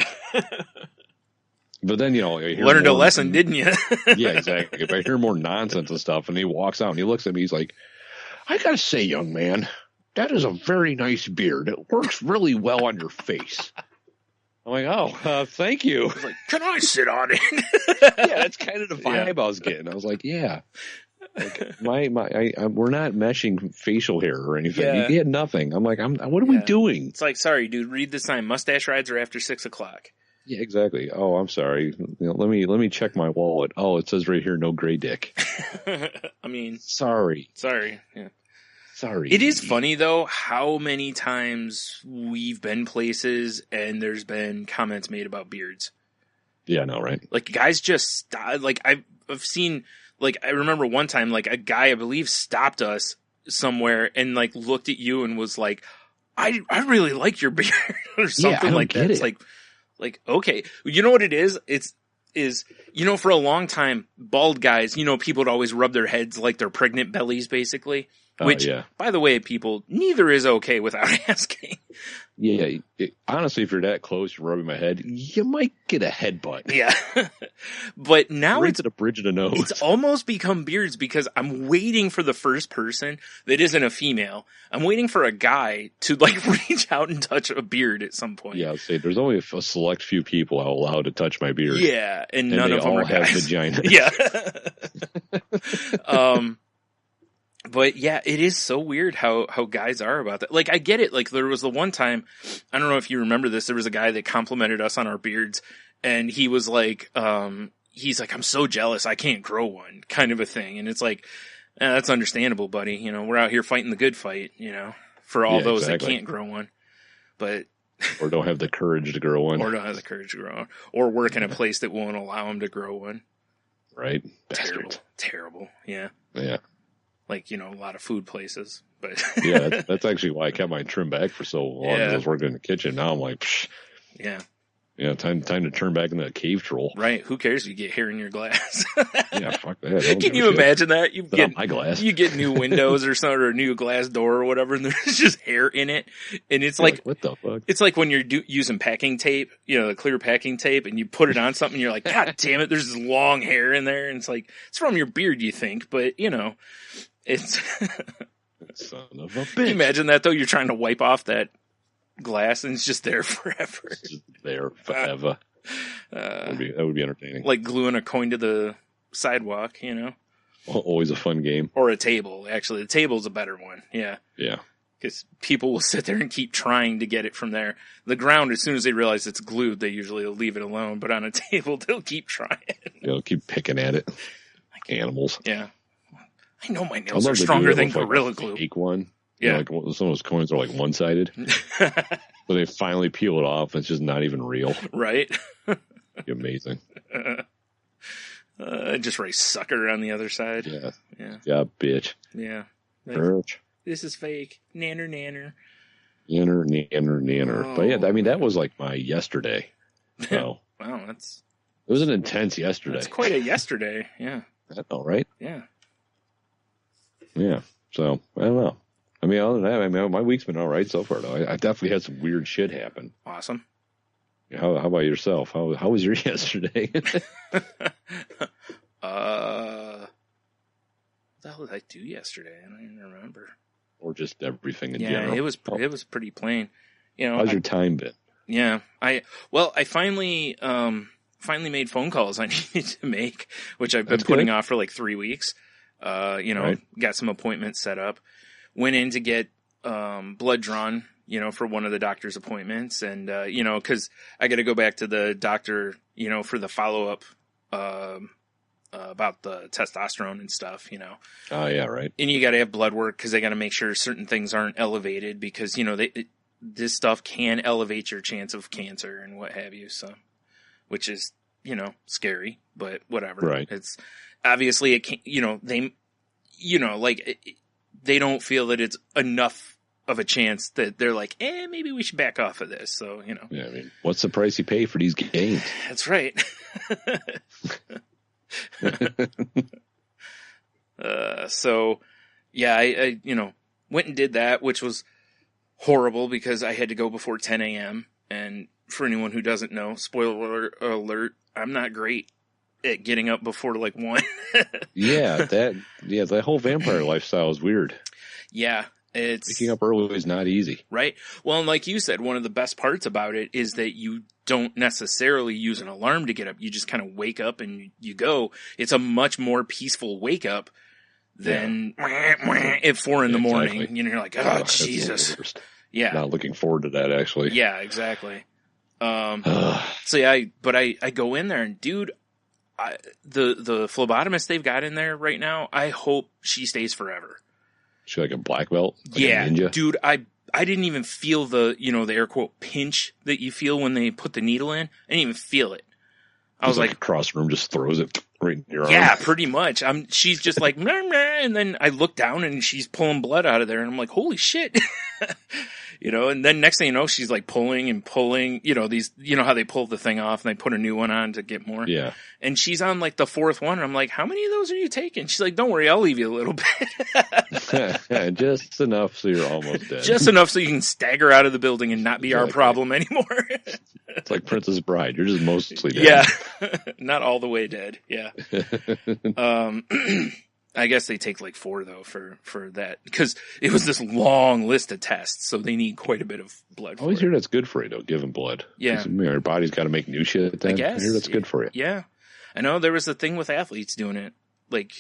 But then, I hear learned a lesson, didn't you? Yeah, exactly. If I hear more nonsense and stuff, and he walks out and he looks at me, he's like, I gotta say, young man, that is a very nice beard. It works really well on your face. I'm like, oh, thank you. Like, can I sit on it? Yeah, that's kind of the vibe I was getting. I was like, yeah. Like, we're not meshing facial hair or anything. Yeah. He had nothing. I'm like, what are we doing? It's like, sorry, dude, read the sign. Mustache rides are after 6 o'clock. Yeah, exactly. Oh, I'm sorry. Let me check my wallet. Oh, it says right here, no gray dick. I mean, sorry. Yeah. Sorry. It is funny though how many times we've been places and there's been comments made about beards. Yeah, I know, right? Like guys just like I've seen. Like, I remember one time, like, a guy, I believe, stopped us somewhere and, like, looked at you and was like, I really like your beard or something like that. It's like, okay. You know what it is? Is, for a long time, bald guys, people would always rub their heads like their pregnant bellies, basically. Which, by the way, people, neither is okay without asking. Yeah. Honestly, if you're that close, you're rubbing my head, you might get a headbutt. Yeah. But now right to the bridge of the nose. It's almost become beards because I'm waiting for the first person that isn't a female. I'm waiting for a guy to like reach out and touch a beard at some point. Yeah, I'll say there's only a select few people allowed to touch my beard. Yeah, and none of them are have guys. Vagina. Yeah. But yeah, it is so weird how guys are about that. Like, I get it. Like, there was the one time, I don't know if you remember this, there was a guy that complimented us on our beards, and he was like, he's like, I'm so jealous, I can't grow one, kind of a thing. And it's like, Yeah, that's understandable, buddy. You know, we're out here fighting the good fight, you know, for all those that can't grow one. But or don't have the courage to grow one. Or don't have the courage to grow one. Or work in a place that won't allow them to grow one. Right. Terrible. Yeah. Yeah. Like, you know, a lot of food places. But yeah, that's actually why I kept my trim back for so long. I was working in the kitchen. Now I'm like, psh. Yeah. Yeah, time to turn back into a cave troll. Right. Who cares if you get hair in your glass? Yeah, fuck that. Can you imagine that? You get my glass. You get new windows or something, or a new glass door or whatever, and there's just hair in it. And it's like, what the fuck? It's like when you're using packing tape, you know, the clear packing tape, and you put it on something, and you're like, God damn it, there's this long hair in there. And it's like, it's from your beard, you think, but, you know, it's... Son of a bitch. Can you imagine that, though? You're trying to wipe off that glass, and it's just there forever. It's just there forever. That would be entertaining. Like gluing a coin to the sidewalk, you know? Always a fun game. Or a table. Actually, the table's a better one. Yeah. Yeah. Because people will sit there and keep trying to get it from there. The ground, as soon as they realize it's glued, they usually leave it alone. But on a table, they'll keep trying. They'll keep picking at it. Like animals. Yeah. I know my nails are stronger than Gorilla Glue. Fake one. Yeah. You know, like some of those coins are like one-sided. So they finally peel it off. And it's just not even real. Right. Amazing. Just write sucker on the other side. Yeah. Yeah. Yeah, bitch. Yeah. Bitch. This is fake. Nanner. Nanner. Oh. But yeah, I mean, that was like my yesterday. So. Wow, it was an intense yesterday. That's quite a yesterday. Yeah. I know, right? Yeah. Yeah. So, I don't know. I mean, other than that, my week's been all right so far, though. I definitely had some weird shit happen. Awesome. How about yourself? How was your yesterday? What the hell did I do yesterday? I don't even remember. Or just everything in general? Yeah, it was pretty plain. You know, how's your time been? Yeah, I finally made phone calls I needed to make, which I've been putting off for like 3 weeks. You know, got some appointments set up. Went in to get blood drawn, you know, for one of the doctor's appointments, and you know, because I got to go back to the doctor, you know, for the follow up about the testosterone and stuff, you know. Oh yeah, right. And you got to have blood work because they got to make sure certain things aren't elevated because you know this stuff can elevate your chance of cancer and what have you. So, which is you know scary, but whatever. Right. It's obviously it can't. You know they, you know like. They don't feel that it's enough of a chance that they're like, maybe we should back off of this. So, you know. Yeah, I mean, what's the price you pay for these gains? That's right. So, yeah, I, you know, went and did that, which was horrible because I had to go before 10 a.m. And for anyone who doesn't know, spoiler alert, I'm not great at getting up before like 1. that whole vampire lifestyle is weird. Yeah, waking up early is not easy. Right. Well, and like you said, one of the best parts about it is that you don't necessarily use an alarm to get up. You just kind of wake up and you go. It's a much more peaceful wake up than at 4 in the morning. Exactly. You know, you're like, oh, Jesus. Yeah. Not looking forward to that, actually. Yeah, exactly. So yeah, I go in there and dude, the phlebotomist they've got in there right now, I hope she stays forever. She like a black belt? Like yeah, a ninja? Dude, I didn't even feel the, you know, the air quote pinch that you feel when they put the needle in. I didn't even feel it. I was like across the room just throws it right in your arm. Yeah, pretty much. She's just like, meh, meh, and then I look down and she's pulling blood out of there and I'm like, holy shit. You know, and then next thing you know, she's like pulling, you know, you know how they pull the thing off and they put a new one on to get more. Yeah. And she's on like the 4th one. And I'm like, how many of those are you taking? She's like, don't worry, I'll leave you a little bit. Just enough so you're almost dead. Just enough so you can stagger out of the building and not be our problem anymore. It's like Princess Bride. You're just mostly dead. Yeah. Not all the way dead. Yeah. I guess they take like 4 though for that because it was this long list of tests, so they need quite a bit of blood. I always hear that's good for you though, giving blood. Yeah, your body's got to make new shit. Then. I guess I hear that's good for you. Yeah, I know there was a thing with athletes doing it, like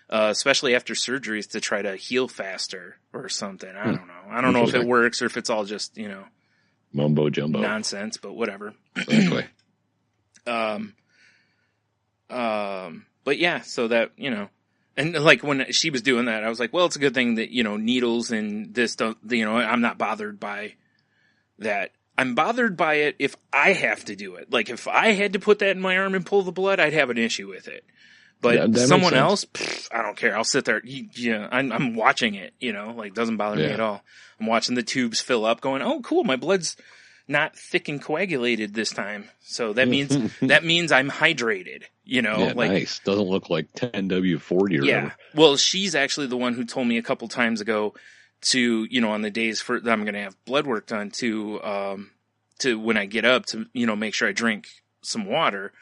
especially after surgeries to try to heal faster or something. I don't know. I don't know if it works or if it's all just you know mumbo jumbo nonsense, but whatever. Exactly. But yeah, so that you know. And like when she was doing that, I was like, well, it's a good thing that, needles and this don't, I'm not bothered by that. I'm bothered by it if I have to do it. Like if I had to put that in my arm and pull the blood, I'd have an issue with it. But someone else, I don't care. I'll sit there. I'm watching it, like doesn't bother me at all. I'm watching the tubes fill up going, oh, cool. My blood's not thick and coagulated this time. So that means, I'm hydrated, nice. Doesn't look like 10W40 or whatever. Well, she's actually the one who told me a couple times ago to, on the days that I'm going to have blood work done to when I get up to, make sure I drink some water.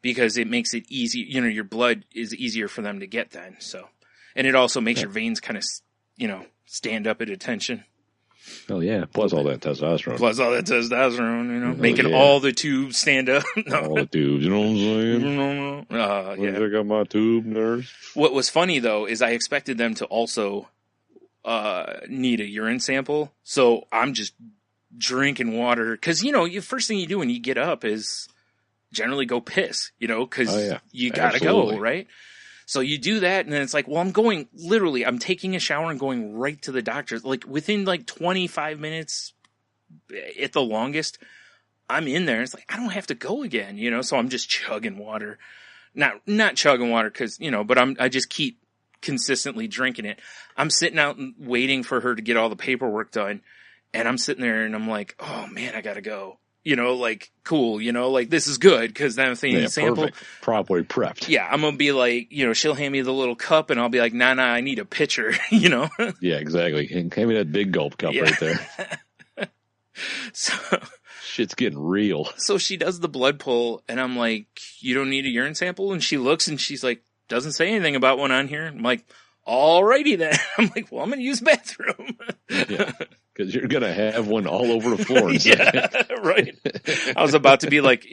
Because it makes it easy, your blood is easier for them to get then. So, and it also makes your veins kind of, stand up at attention. Oh yeah. Plus all that testosterone. Making all the tubes stand up. All the tubes, you know what I'm saying? Check out my tube, nurse. What was funny though, is I expected them to also, need a urine sample. So I'm just drinking water. Cause first thing you do when you get up is, generally go piss, cause you gotta go, right? So you do that and then it's like, well, I'm taking a shower and going right to the doctor. Like within 25 minutes at the longest, I'm in there. It's like, I don't have to go again, so I'm just chugging water, not chugging water cause, but I just keep consistently drinking it. I'm sitting out and waiting for her to get all the paperwork done. And I'm sitting there and I'm like, oh man, I gotta go. Cool, this is good, because then I'm thinking sample. Perfect. Properly prepped. Yeah, I'm going to be like, she'll hand me the little cup and I'll be like, nah, I need a pitcher, Yeah, exactly. Hand me that big gulp cup right there. So shit's getting real. So she does the blood pull and I'm like, you don't need a urine sample? And she looks and she's like, doesn't say anything about one on here. I'm like, alrighty then. I'm like, well, I'm going to use the bathroom. Yeah. Because you're going to have one all over the floor. Right. I was about to be like,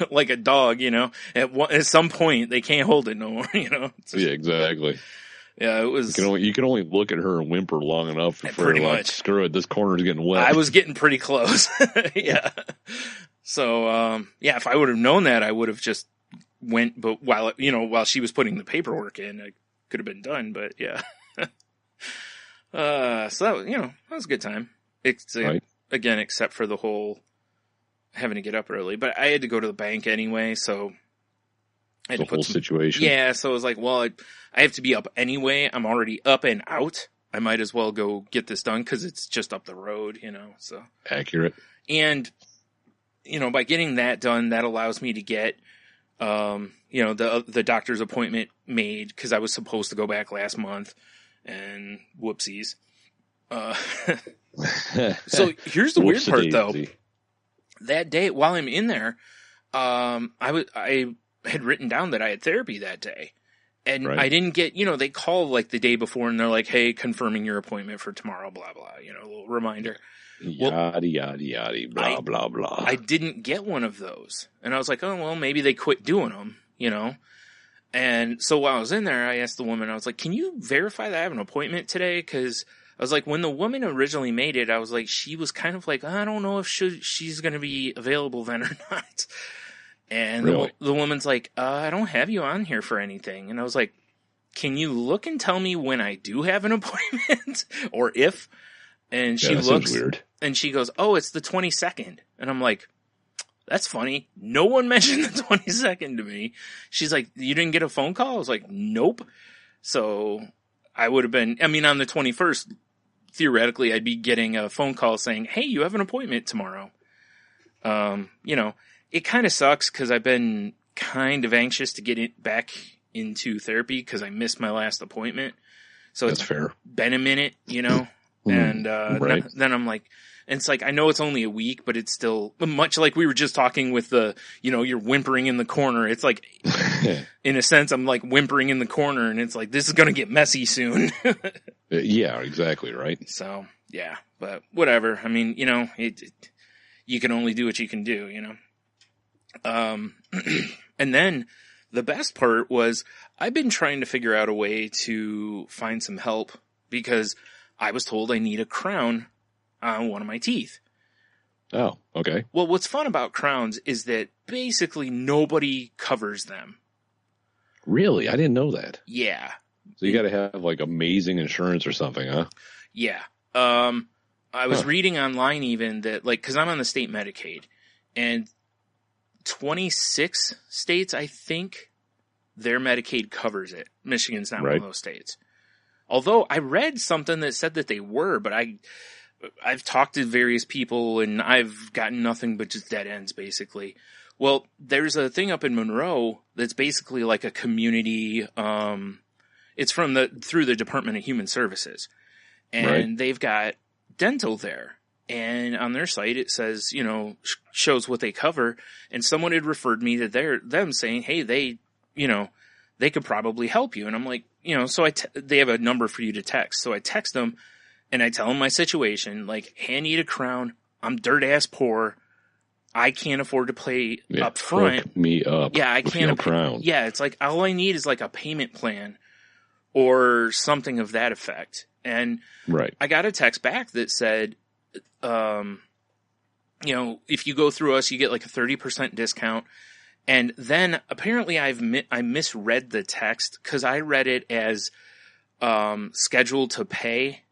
like a dog, at some point they can't hold it no more, Yeah, exactly. Yeah, it was. You can only look at her and whimper long enough for like, screw it, this corner's getting wet. I was getting pretty close. Yeah. So, if I would have known that, I would have just went, but while she was putting the paperwork in, it could have been done, but yeah. So that was, that was a good time. Right. Again, except for the whole having to get up early, but I had to go to the bank anyway, so I had the whole situation. Yeah, so I was like, well, I have to be up anyway. I'm already up and out. I might as well go get this done because it's just up the road, so. Accurate. And, by getting that done, that allows me to get, the doctor's appointment made because I was supposed to go back last month. And whoopsies. So here's the weird part though. That day, while I'm in there, I had written down that I had therapy that day. And I didn't get, they call like the day before and they're like, hey, confirming your appointment for tomorrow, blah, blah, a little reminder. Yada, yada, yada, blah, blah, blah. I didn't get one of those. And I was like, oh, well, maybe they quit doing them, And so while I was in there, I asked the woman, I was like, can you verify that I have an appointment today? Cause I was like, when the woman originally made it, I was like, she was kind of like, I don't know if she's going to be available then or not. And really? the woman's like, I don't have you on here for anything. And I was like, can you look and tell me when I do have an appointment or if? And she looks weird. And she goes, oh, it's the 22nd. And I'm like, that's funny. No one mentioned the 22nd to me. She's like, you didn't get a phone call? I was like, nope. So I would have been, on the 21st, theoretically, I'd be getting a phone call saying, hey, you have an appointment tomorrow. It kind of sucks because I've been kind of anxious to get it back into therapy because I missed my last appointment. So that's fair. Been a minute, and right. Then I'm like, and it's like, I know it's only a week, but it's still much like we were just talking with the, you're whimpering in the corner. It's like, in a sense, I'm like whimpering in the corner and it's like, this is going to get messy soon. Yeah, exactly. Right. So yeah, but whatever. You can only do what you can do, and then the best part was I've been trying to figure out a way to find some help because I was told I need a crown on one of my teeth. Oh, okay. Well, what's fun about crowns is that basically nobody covers them. Really? I didn't know that. Yeah. So you got to have like amazing insurance or something, huh? Yeah. I was reading online even that, like, cause I'm on the state Medicaid, and 26 states, I think, their Medicaid covers it. Michigan's not one of those states. Although I read something that said that they were, but I've talked to various people and I've gotten nothing but just dead ends, basically. Well, there's a thing up in Monroe that's basically like a community, it's through the Department of Human Services. And they've got dental there. And on their site, it says, you know, shows what they cover. And someone had referred me to them saying, hey, they could probably help you. And I'm like, you know, so they have a number for you to text. So I text them and I tell them my situation, like, hey, I need a crown. I'm dirt ass poor. I can't afford to pay up front. Hook me up. Yeah, I can't. Crown. Yeah, it's like all I need is like a payment plan or something of that effect. And I got a text back that said, you know, if you go through us, you get like a 30% discount. And then apparently I misread the text because I read it as scheduled to pay,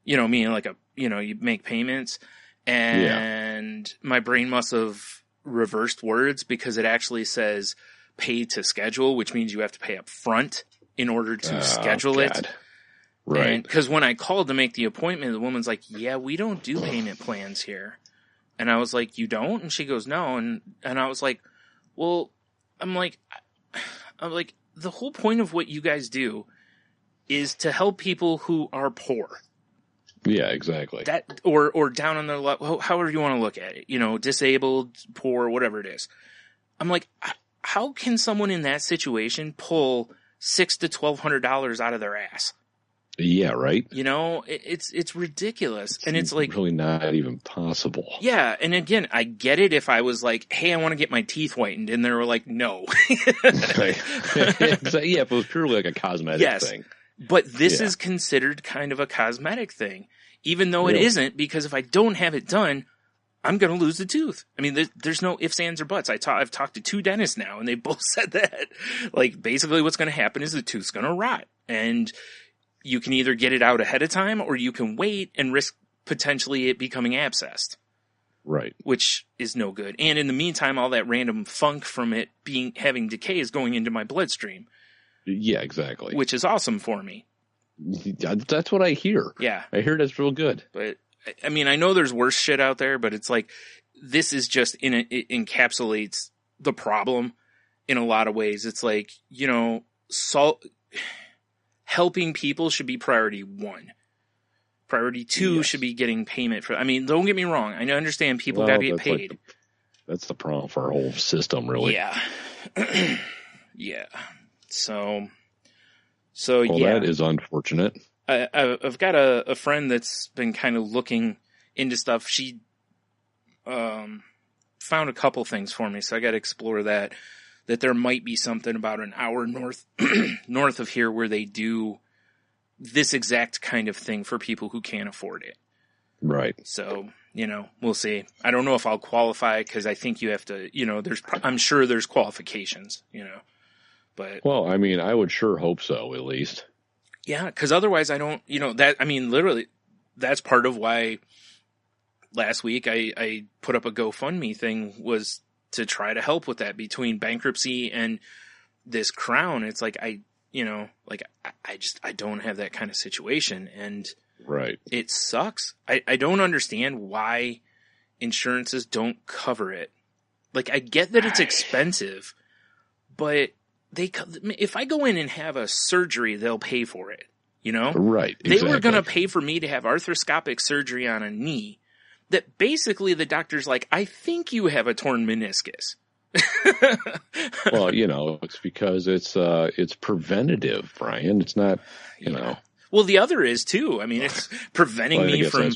you know, meaning like you make payments. And my brain must have reversed words because it actually says pay to schedule, which means you have to pay up front in order to schedule it. Right. Because when I called to make the appointment, the woman's like, yeah, we don't do payment plans here. And I was like, you don't? And she goes, no. And I was like, well, I'm like, the whole point of what you guys do is to help people who are poor. Yeah, exactly. That or down on their level, however you want to look at it, you know, disabled, poor, whatever it is. I'm like, how can someone in that situation pull $600 to $1,200 out of their ass? Yeah, right. You know, it's ridiculous, and it's like really not even possible. Yeah, and again, I get it if I was like, "Hey, I want to get my teeth whitened," and they were like, "No." Yeah, if it was purely like a cosmetic thing. But this is considered kind of a cosmetic thing, even though it isn't, because if I don't have it done, I'm going to lose the tooth. I mean, there's no ifs, ands, or buts. I've talked to 2 dentists now, and they both said that. Like, basically what's going to happen is the tooth's going to rot. And you can either get it out ahead of time, or you can wait and risk potentially it becoming abscessed. Right. Which is no good. And in the meantime, all that random funk from it having decay is going into my bloodstream. Yeah, exactly. Which is awesome for me. That's what I hear. Yeah. I hear that's real good. But, I mean, I know there's worse shit out there, but it's like, this is just, it encapsulates the problem in a lot of ways. It's like, you know, helping people should be priority 1. Priority 2 should be getting payment for, I mean, don't get me wrong. I understand people got to get paid. That's the problem for our whole system, really. Yeah. Yeah. So that is unfortunate. I've got a friend that's been kind of looking into stuff. She found a couple things for me, so I got to explore that there might be something about an hour north north of here where they do this exact kind of thing for people who can't afford it. Right. So, you know, we'll see. I don't know if I'll qualify because I think you have to, you know, I'm sure there's qualifications, you know. But, well, I mean, I would sure hope so, at least. Yeah, because otherwise I don't, you know, that, I mean, literally, that's part of why last week I put up a GoFundMe thing, was to try to help with that between bankruptcy and this crown. It's like, I don't have that kind of situation. And it sucks. I don't understand why insurances don't cover it. Like, I get that it's expensive, but if I go in and have a surgery, they'll pay for it, you know? Right. Exactly. They were going to pay for me to have arthroscopic surgery on a knee that basically the doctor's like, I think you have a torn meniscus. Well, you know, it's because it's preventative, Brian. It's not, you know. Well, the other is too. I mean, it's preventing me from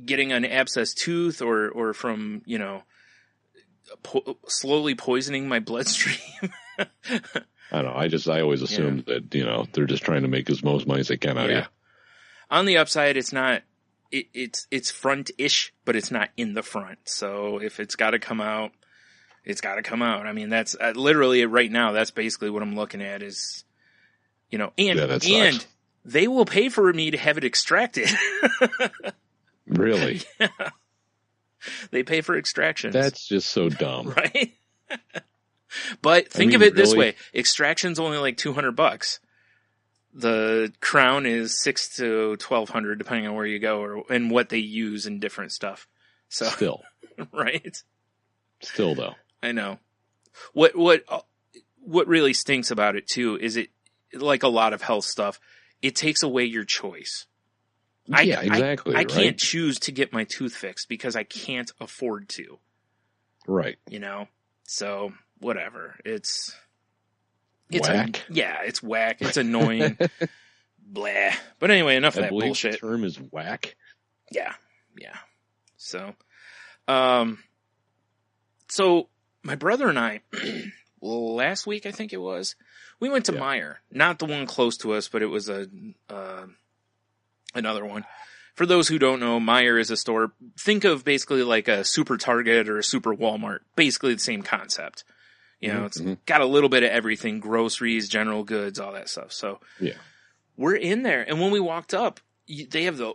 getting an abscessed tooth or from, you know, slowly poisoning my bloodstream. I don't know. I always assumed that, you know, they're just trying to make as most money as they can out of you. On the upside, it's not, it's front-ish, but it's not in the front. So if it's got to come out, it's got to come out. I mean, that's literally right now. That's basically what I'm looking at is, You know, Yeah, that sucks. and they will pay for me to have it extracted. Really? Yeah. They pay for extractions. That's just so dumb. Right? But think of mean, it this really? way. Extraction's only like $200. The crown is $600 to $1,200 depending on where you go and what they use in different stuff. So, Still. right? Still, though. I know. What really stinks about it too is it, like a lot of health stuff, it takes away your choice. Yeah, exactly. I right? can't choose to get my tooth fixed because I can't afford to. Right. You know? So, whatever. It's Whack. it's whack. It's annoying. Blah. But anyway, enough of I that believe bullshit. the term is whack. Yeah. So, so my brother and I, last week I think it was, we went to Meijer. Not the one close to us, but it was another one. For those who don't know, Meijer is a store. Think of basically like a super Target or a super Walmart. Basically the same concept. You know, it's got a little bit of everything, groceries, general goods, all that stuff. So we're in there. And when we walked up, they have the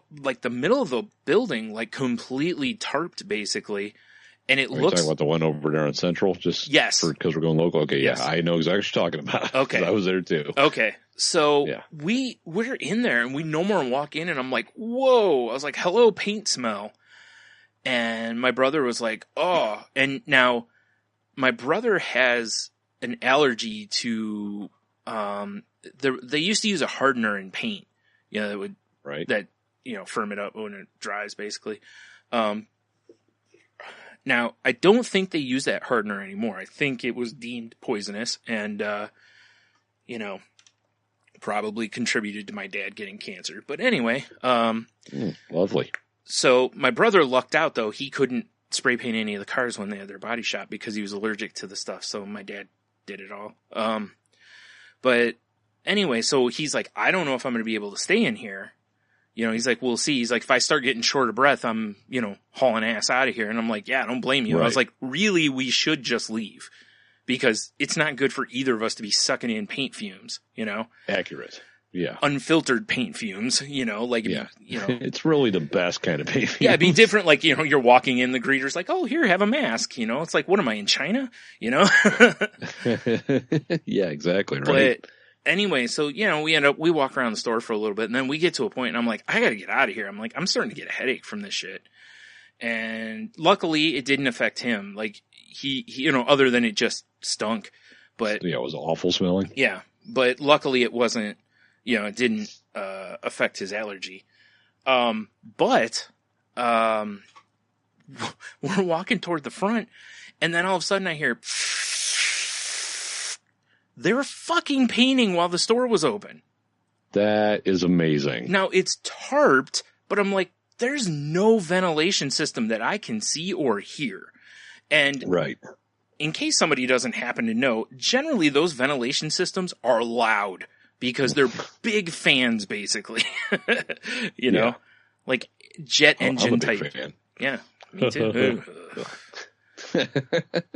middle of the building, like completely tarped basically. And it Are you looks talking about the one over there on Central? Just Yes. because we're going local. Okay, Yes. yeah, I know exactly what you're talking about. Okay. 'Cause I was there too. Okay. So Yeah. we're in there and we no more walk in and I'm like, whoa. I was like, hello, paint smell. And my brother was like, oh. And now my brother has an allergy to, they used to use a hardener in paint. You know, that would, Right. firm it up when it dries basically. Now, I don't think they use that hardener anymore. I think it was deemed poisonous and, probably contributed to my dad getting cancer. But anyway, Lovely. so my brother lucked out though. He couldn't spray paint any of the cars when they had their body shop because he was allergic to the stuff. So my dad did it all. But anyway, so he's like, I don't know if I'm going to be able to stay in here. You know, he's like, we'll see. He's like, if I start getting short of breath, I'm, hauling ass out of here. And I'm like, yeah, I don't blame you. Right. I was like, really, we should just leave because it's not good for either of us to be sucking in paint fumes, Accurate. Yeah. unfiltered paint fumes, It's really the best kind of paint. Yeah, it'd be different. Like, you're walking in, the greeter's like, oh, here, have a mask. It's like, what am I in China? Yeah, exactly. Right. But anyway, so, we walk around the store for a little bit and then we get to a point and I'm like, I got to get out of here. I'm like, I'm starting to get a headache from this shit. And luckily it didn't affect him. Like he other than it just stunk, but yeah, it was awful smelling. yeah, but luckily it wasn't, it didn't, affect his allergy. But we're walking toward the front and then all of a sudden I hear, they were fucking painting while the store was open. That is amazing. Now it's tarped, but I'm like, there's no ventilation system that I can see or hear. And Right. in case somebody doesn't happen to know, generally those ventilation systems are loud because they're big fans, basically. Yeah. Like jet engine I'm a big type. fan. Yeah, me too.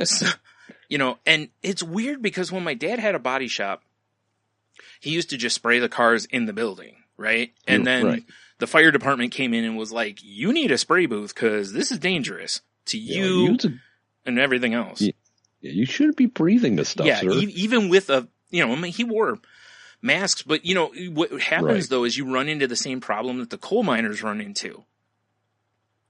So, and it's weird because when my dad had a body shop, he used to just spray the cars in the building, right? And then Right. the fire department came in and was like, you need a spray booth because this is dangerous to you and everything else. Yeah, you shouldn't be breathing this stuff, Yeah, sir. even with he wore masks, but what happens Right. though is you run into the same problem that the coal miners run into.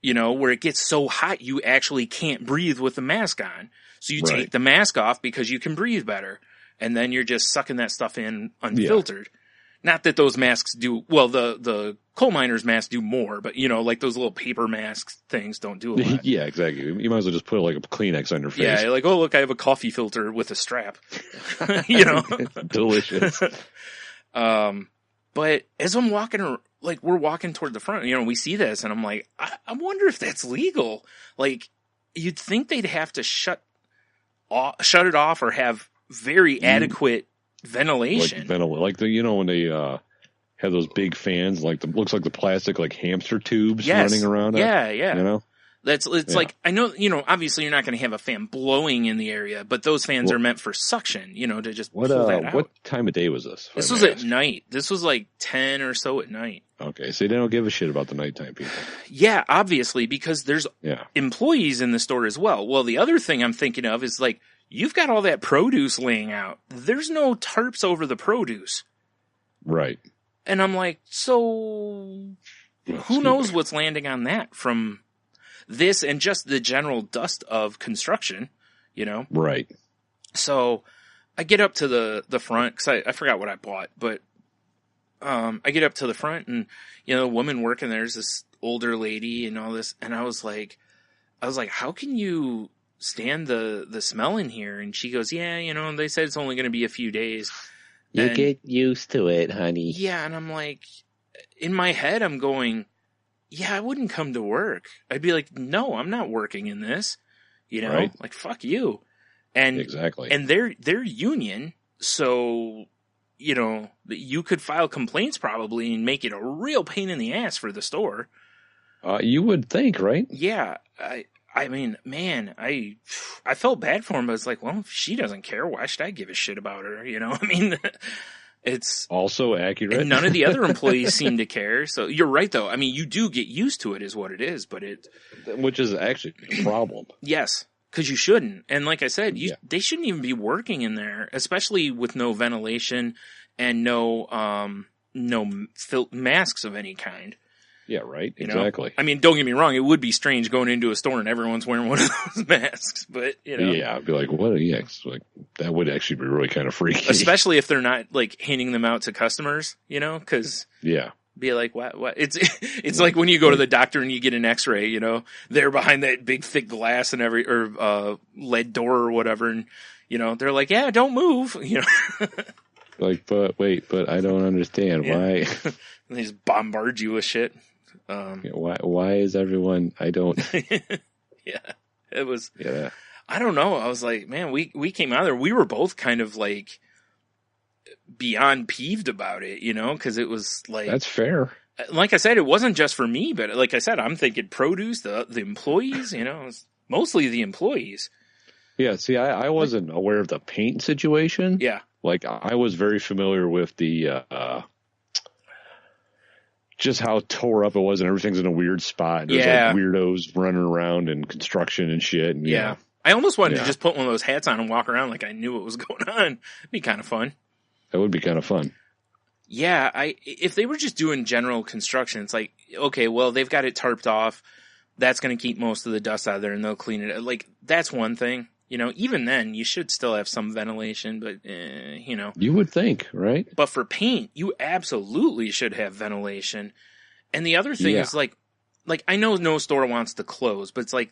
Where it gets so hot you actually can't breathe with the mask on. So you Right. take the mask off because you can breathe better, and then you're just sucking that stuff in unfiltered. Not that those masks do well. The coal miners' masks do more, but like those little paper masks things don't do a lot. Yeah, exactly. You might as well just put like a Kleenex on your face. Yeah, like, oh look, I have a coffee filter with a strap. Delicious. But as I'm walking, like we're walking toward the front, we see this, and I'm like, I wonder if that's legal. Like, you'd think they'd have to shut it off or have very adequate ventilation. Like when they have those big fans, looks like the plastic like hamster tubes Yes. running around. Yeah, yeah. It's like, I know, obviously you're not going to have a fan blowing in the area, but those fans are meant for suction, to just pull that out. What time of day was this? This was at night. This was like 10 or so at night. Okay, so they don't give a shit about the nighttime people. Yeah, obviously, because there's employees in the store as well. Well, the other thing I'm thinking of is like, you've got all that produce laying out. There's no tarps over the produce. Right. And I'm like, so who knows what's landing on that from this and just the general dust of construction, Right. So I get up to the front because I forgot what I bought, but I get up to the front and, the woman working there's this older lady and all this. And I was like, how can you stand the smell in here? And she goes, yeah, they said it's only going to be a few days. You get used to it, honey. Yeah. And I'm like, in my head, I'm going, yeah, I wouldn't come to work. I'd be like, no, I'm not working in this, Right. Like, fuck you. And exactly. And they're union. So, you could file complaints probably and make it a real pain in the ass for the store. You would think, right? Yeah. I mean, man, I felt bad for him, but it's like, well, if she doesn't care, why should I give a shit about her? I mean, it's also accurate. And none of the other employees seem to care. So you're right, though. I mean, you do get used to it is what it is, but which is actually a problem. Yes. Because you shouldn't. And like I said, they shouldn't even be working in there, especially with no ventilation and no masks of any kind. Yeah, right. Exactly. I mean, don't get me wrong. It would be strange going into a store and everyone's wearing one of those masks, but Yeah, I'd be like, what? Yeah, like that would actually be really kind of freaky. Especially if they're not like handing them out to customers, because be like, what? It's like when you go to the doctor and you get an X-ray, they're behind that big thick glass and lead door or whatever, and they're like, yeah, don't move, Like, but I don't understand why. And they just bombard you with shit. Why is everyone? I don't. Yeah, it was. Yeah, I don't know. I was like, man, we came out of there. We were both kind of like beyond peeved about it, because it was like that's fair. Like I said, it wasn't just for me, but like I said, I'm thinking produce, the employees, it was mostly the employees. Yeah, see, I wasn't aware of the paint situation. Yeah. Like, I was very familiar with the, just how tore up it was and everything's in a weird spot. There's like weirdos running around and construction and shit. And, yeah. I almost wanted to just put one of those hats on and walk around like I knew what was going on. It'd be kind of fun. That would be kind of fun. Yeah, if they were just doing general construction, it's like, okay, well, they've got it tarped off. That's going to keep most of the dust out of there and they'll clean it. Like, that's one thing. Even then, you should still have some ventilation, but, You would think, right? But for paint, you absolutely should have ventilation. And the other thing is, like, I know no store wants to close, but it's like,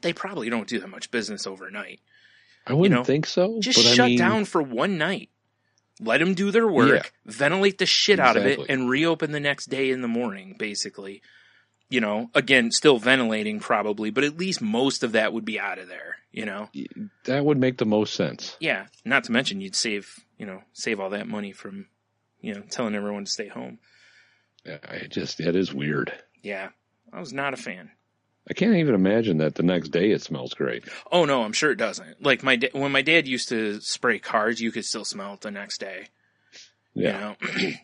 they probably don't do that much business overnight. I wouldn't think so. Just shut down for one night. Let them do their work, ventilate the shit out of it, and reopen the next day in the morning, basically. Again, still ventilating probably, but at least most of that would be out of there, That would make the most sense. Yeah. Not to mention you'd save all that money from, telling everyone to stay home. Yeah, that is weird. Yeah. I was not a fan. I can't even imagine that the next day it smells great. Oh, no, I'm sure it doesn't. Like when my dad used to spray cars, you could still smell it the next day. Yeah.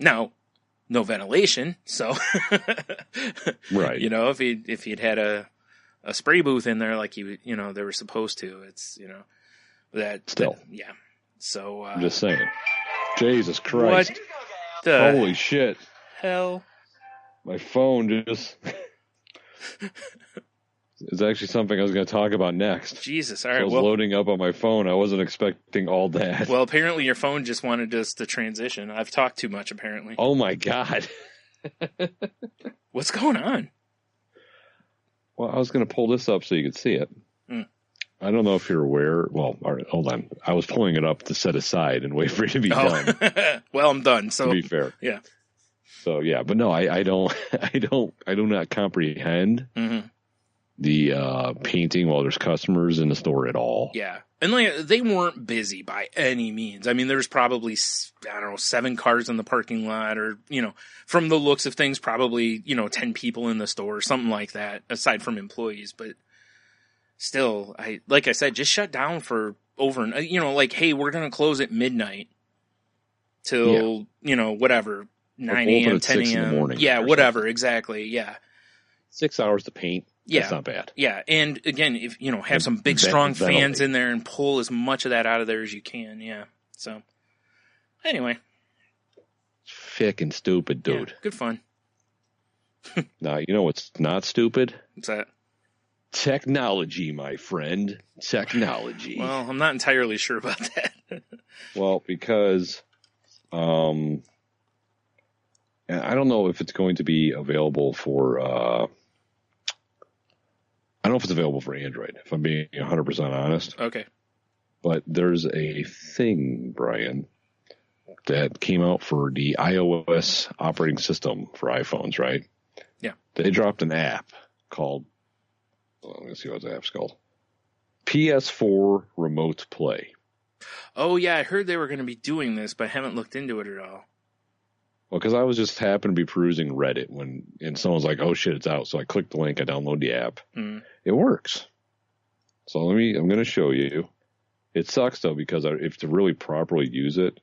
Now, no ventilation, so right. If he'd had a spray booth in there like they were supposed to, it's that still yeah. So I'm just saying, Jesus Christ, what the holy shit, hell, my phone just is actually something I was going to talk about next. Jesus, all right. So I was loading up on my phone. I wasn't expecting all that. Well, apparently your phone just wanted us to transition. I've talked too much, apparently. Oh, my God. What's going on? Well, I was going to pull this up so you could see it. I don't know if you're aware. Well, all right, hold on. I was pulling it up to set aside and wait for it to be done. Well, I'm done. So to be fair. Yeah. So, yeah. But no, I do not comprehend the painting while there's customers in the store at all. Yeah. And like, they weren't busy by any means. I mean, there's probably, 7 cars in the parking lot, or, from the looks of things, probably, 10 people in the store or something like that, aside from employees. But still, like I said, just shut down for over, like, hey, we're going to close at midnight till, whatever, 9 a.m., 10 a.m. Yeah, whatever, exactly. Yeah. 6 hours to paint. Yeah. That's not bad. Yeah. And again, if, have some big, strong fans in there and pull as much of that out of there as you can. Yeah. So anyway. Fickin' stupid, dude. Yeah, good fun. Now, you know what's not stupid? What's that? Technology, my friend. Technology. Well, I'm not entirely sure about that. Well, because and I don't know if it's going to be available for I don't know if it's available for Android, if I'm being 100% honest. Okay. But there's a thing, Brian, that came out for the iOS operating system for iPhones, right? Yeah. They dropped an app called, let me see what the app's called. PS4 Remote Play. Oh, yeah, I heard they were going to be doing this, but I haven't looked into it at all. Well, because I was just happened to be perusing Reddit and someone's like, oh shit, it's out. So I clicked the link, I download the app. Mm. It works. So I'm going to show you. It sucks though, because if to really properly use it,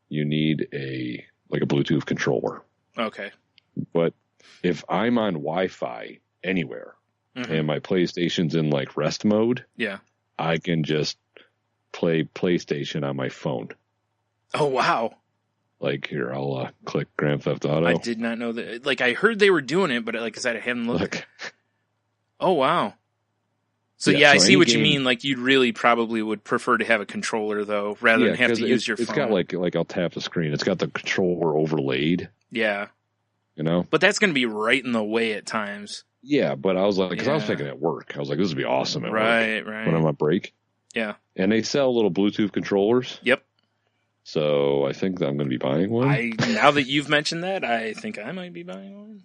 you need a Bluetooth controller. Okay. But if I'm on Wi-Fi anywhere and my PlayStation's in like rest mode, yeah, I can just play PlayStation on my phone. Oh, wow. Like, here, I'll click Grand Theft Auto. I did not know that. Like, I heard they were doing it, but like I said, I haven't looked. Look. Oh, wow. So, yeah, I see what you mean. Like, you'd really probably would prefer to have a controller, though, rather than have to use your phone. It's got, like, I'll tap the screen. It's got the controller overlaid. Yeah. You know? But that's going to be right in the way at times. Yeah, but I was like, because I was thinking at work. I was like, this would be awesome at work. Right. When I'm on break. Yeah. And they sell little Bluetooth controllers. Yep. So I think that I'm going to be buying one. Now that you've mentioned that, I think I might be buying one.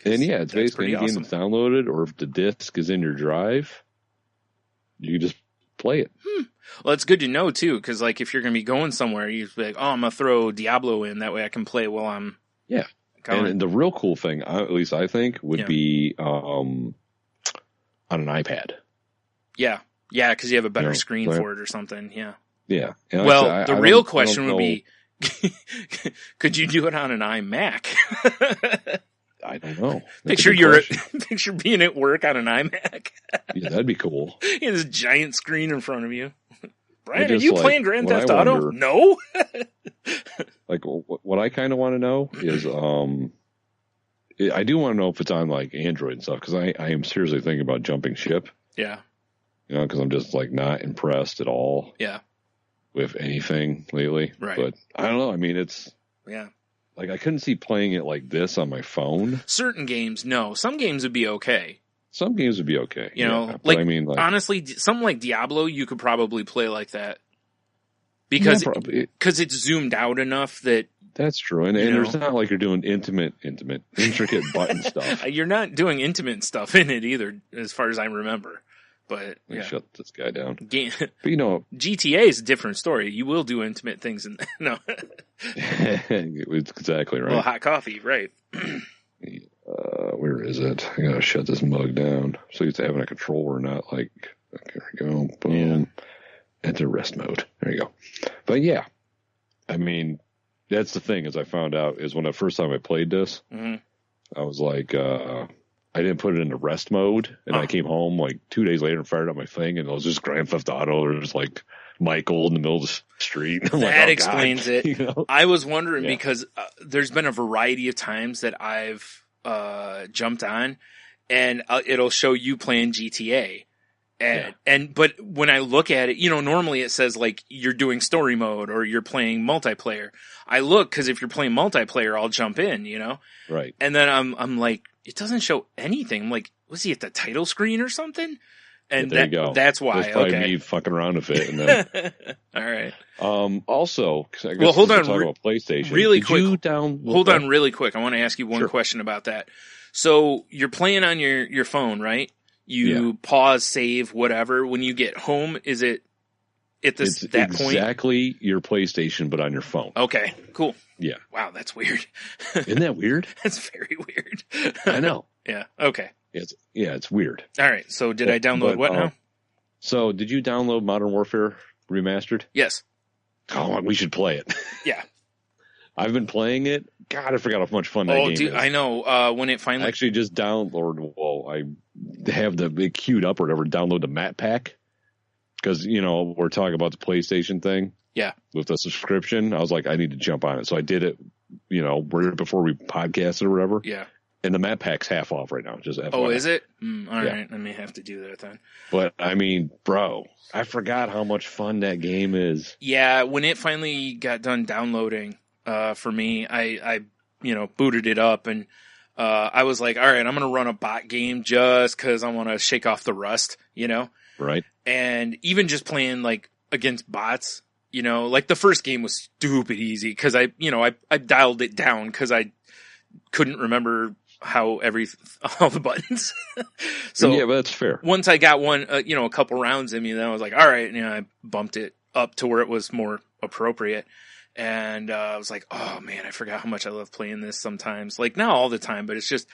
And yeah, it's basically any game that's downloaded, or if the disc is in your drive, you just play it. Well, it's good to know too, because like if you're going to be going somewhere, you be like, oh, I'm going to throw Diablo in, that way I can play while I'm going. And the real cool thing, at least I think, would be on an iPad. Yeah, because you have a better screen for it or something. Yeah. Yeah. And well, the real question would be, could you do it on an iMac? I don't know. Picture being at work on an iMac. Yeah, that'd be cool. You have this giant screen in front of you. Brian, are you playing Grand Theft Auto? No. Like, what I kind of want to know is, I do want to know if it's on like Android and stuff, because I am seriously thinking about jumping ship. Yeah. Because I'm just like not impressed at all. Yeah. With anything lately. Right. But I don't know. I mean, it's. Yeah. Like, I couldn't see playing it like this on my phone. Certain games, no. Some games would be okay. Some games would be okay. You know, like, I mean, like, honestly, something like Diablo, you could probably play like that. Because it's zoomed out enough that. That's true. And there's not like you're doing intricate button stuff. You're not doing intimate stuff in it either, as far as I remember. But yeah. Shut this guy down. But GTA is a different story. You will do intimate things in no. Exactly right. Well, hot coffee, right? Where is it? I gotta shut this mug down. So it's having a controller, not like. There we go. Boom. Yeah. Enter rest mode. There you go. But yeah, I mean, that's the thing. As I found out, is when the first time I played this, I was like. I didn't put it into rest mode, and I came home like 2 days later and fired up my thing, and it was just Grand Theft Auto. There was like Michael in the middle of the street. That explains it. You know? I was wondering because there's been a variety of times that I've jumped on, and it'll show you playing GTA. But when I look at it, normally it says like you're doing story mode or you're playing multiplayer. I look because if you're playing multiplayer, I'll jump in, Right. And then I'm like, it doesn't show anything. I'm like, was he at the title screen or something? And there you go. That's why. That's probably me fucking around with it. And then, all right. Also, I guess hold on. Talk about PlayStation. Really quick. Hold on, really quick. I want to ask you one question about that. So you're playing on your phone, right? You pause, save, whatever. When you get home, is it at that point? Exactly your PlayStation, but on your phone. Okay, cool. Yeah. Wow, that's weird. Isn't that weird? That's very weird. I know. Yeah. Okay. It's weird. All right. So did I download what now? So did you download Modern Warfare Remastered? Yes. Oh, we should play it. Yeah. I've been playing it. God, I forgot how much fun that game is. I know. When it finally... I actually just downloaded, I have the big queued up or whatever, download the map pack. Because, we're talking about the PlayStation thing. Yeah. With the subscription. I was like, I need to jump on it. So I did it, right before we podcasted or whatever. Yeah. And the map pack's half off right now. Just FYI. Oh, is it? All right. I may have to do that then. But, I mean, bro, I forgot how much fun that game is. Yeah. When it finally got done downloading, for me, I booted it up and, I was like, all right, I'm going to run a bot game just cause I want to shake off the rust, Right. And even just playing like against bots, like the first game was stupid easy cause I dialed it down cause I couldn't remember how all the buttons. So yeah, but that's fair. Once I got one, a couple rounds in me, then I was like, all right, I bumped it up to where it was more appropriate. And I was like, oh man, I forgot how much I love playing this sometimes. Like not all the time, but it's just,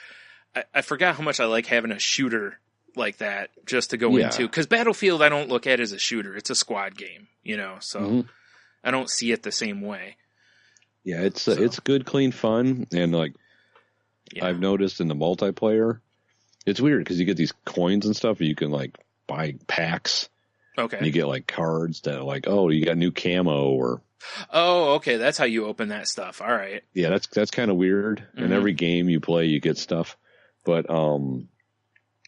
I forgot how much I like having a shooter like that just to go into. Cause Battlefield I don't look at as a shooter. It's a squad game, so I don't see it the same way. Yeah, it's good, clean fun. And I've noticed in the multiplayer, it's weird because you get these coins and stuff and you can buy packs. Okay. And you get cards that are you got new camo or. Oh, okay. That's how you open that stuff. All right. Yeah, that's kind of weird. Mm-hmm. In every game you play, you get stuff. But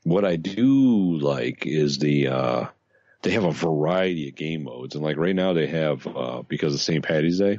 what I do like is they have a variety of game modes. And right now they have, because of St. Patty's Day,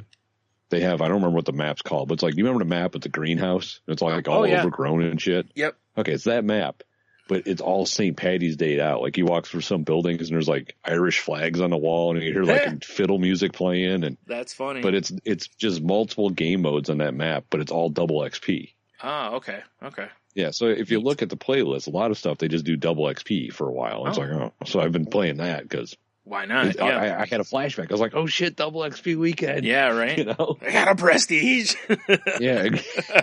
they have, I don't remember what the map's called, but it's you remember the map with the greenhouse? It's all overgrown and shit. Yep. Okay, it's that map. But it's all St. Patty's Day out. You walk through some buildings and there's Irish flags on the wall and you hear fiddle music playing and that's funny. But it's just multiple game modes on that map, but it's all double XP. Ah, okay. Okay. Yeah, so if you look at the playlist, a lot of stuff they just do double XP for a while. It's so I've been playing that because why not? Yeah. I had a flashback. I was like, oh shit, double XP weekend. Yeah, right. I got a prestige. Yeah,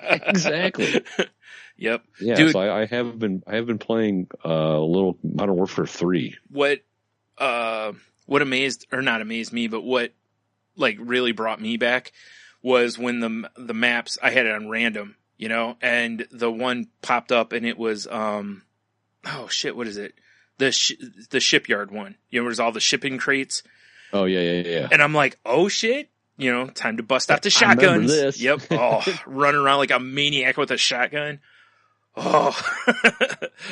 exactly. Yep. Yeah, dude, so I have been playing a little Modern Warfare 3. What amazed or not amazed me, but what really brought me back was when the maps I had it on random, and the one popped up and it was oh shit, what is it? The shipyard one. There's all the shipping crates. Oh yeah. And I'm like, oh shit. Time to bust out the shotguns. This. Yep. Oh, running around like a maniac with a shotgun. Oh.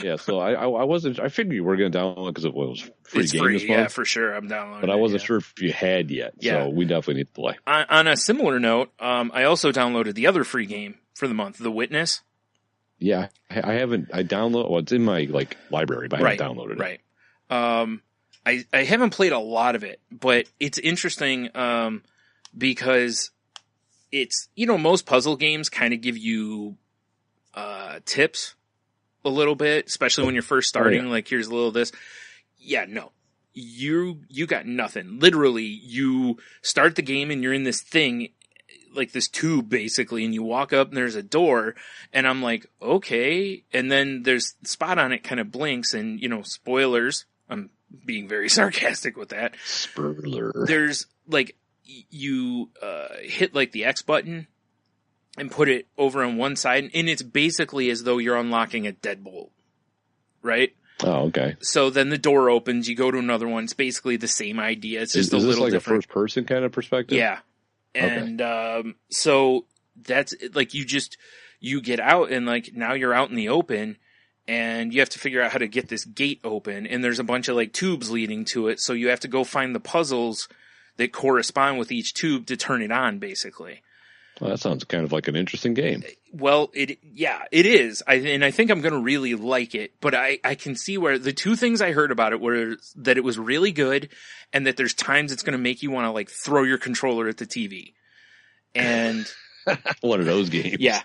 Yeah, so I wasn't. I figured you were going to download because it was free. It's game free, this month. yeah, for sure. I'm downloading, but I wasn't sure if you had yet. Yeah. So we definitely need to play. On a similar note, I also downloaded the other free game for the month, The Witness. Yeah, I haven't. I download. Well, it's in my library, but I haven't downloaded it. Right. I haven't played a lot of it, but it's interesting because it's most puzzle games kind of give you tips a little bit, especially when you're first starting. Here's a little of this. Yeah, no, you got nothing. Literally, you start the game and you're in this thing, this tube basically, and you walk up and there's a door, and I'm like, okay, and then there's the spot on it kind of blinks, and spoilers. I'm being very sarcastic with that. Spoiler. There's you hit the X button and put it over on one side, and it's basically as though you're unlocking a deadbolt, right? Oh, okay. So then the door opens, you go to another one. It's basically the same idea. It's just a little different. Is this a first person kind of perspective? Yeah. And so that's you get out and now you're out in the open and you have to figure out how to get this gate open, and there's a bunch of tubes leading to it. So you have to go find the puzzles that correspond with each tube to turn it on, basically. Well, that sounds kind of like an interesting game. Well, it is. I think I'm going to really like it, but I can see where the two things I heard about it were that it was really good and that there's times it's going to make you want to throw your controller at the TV. And one of those games. Yeah.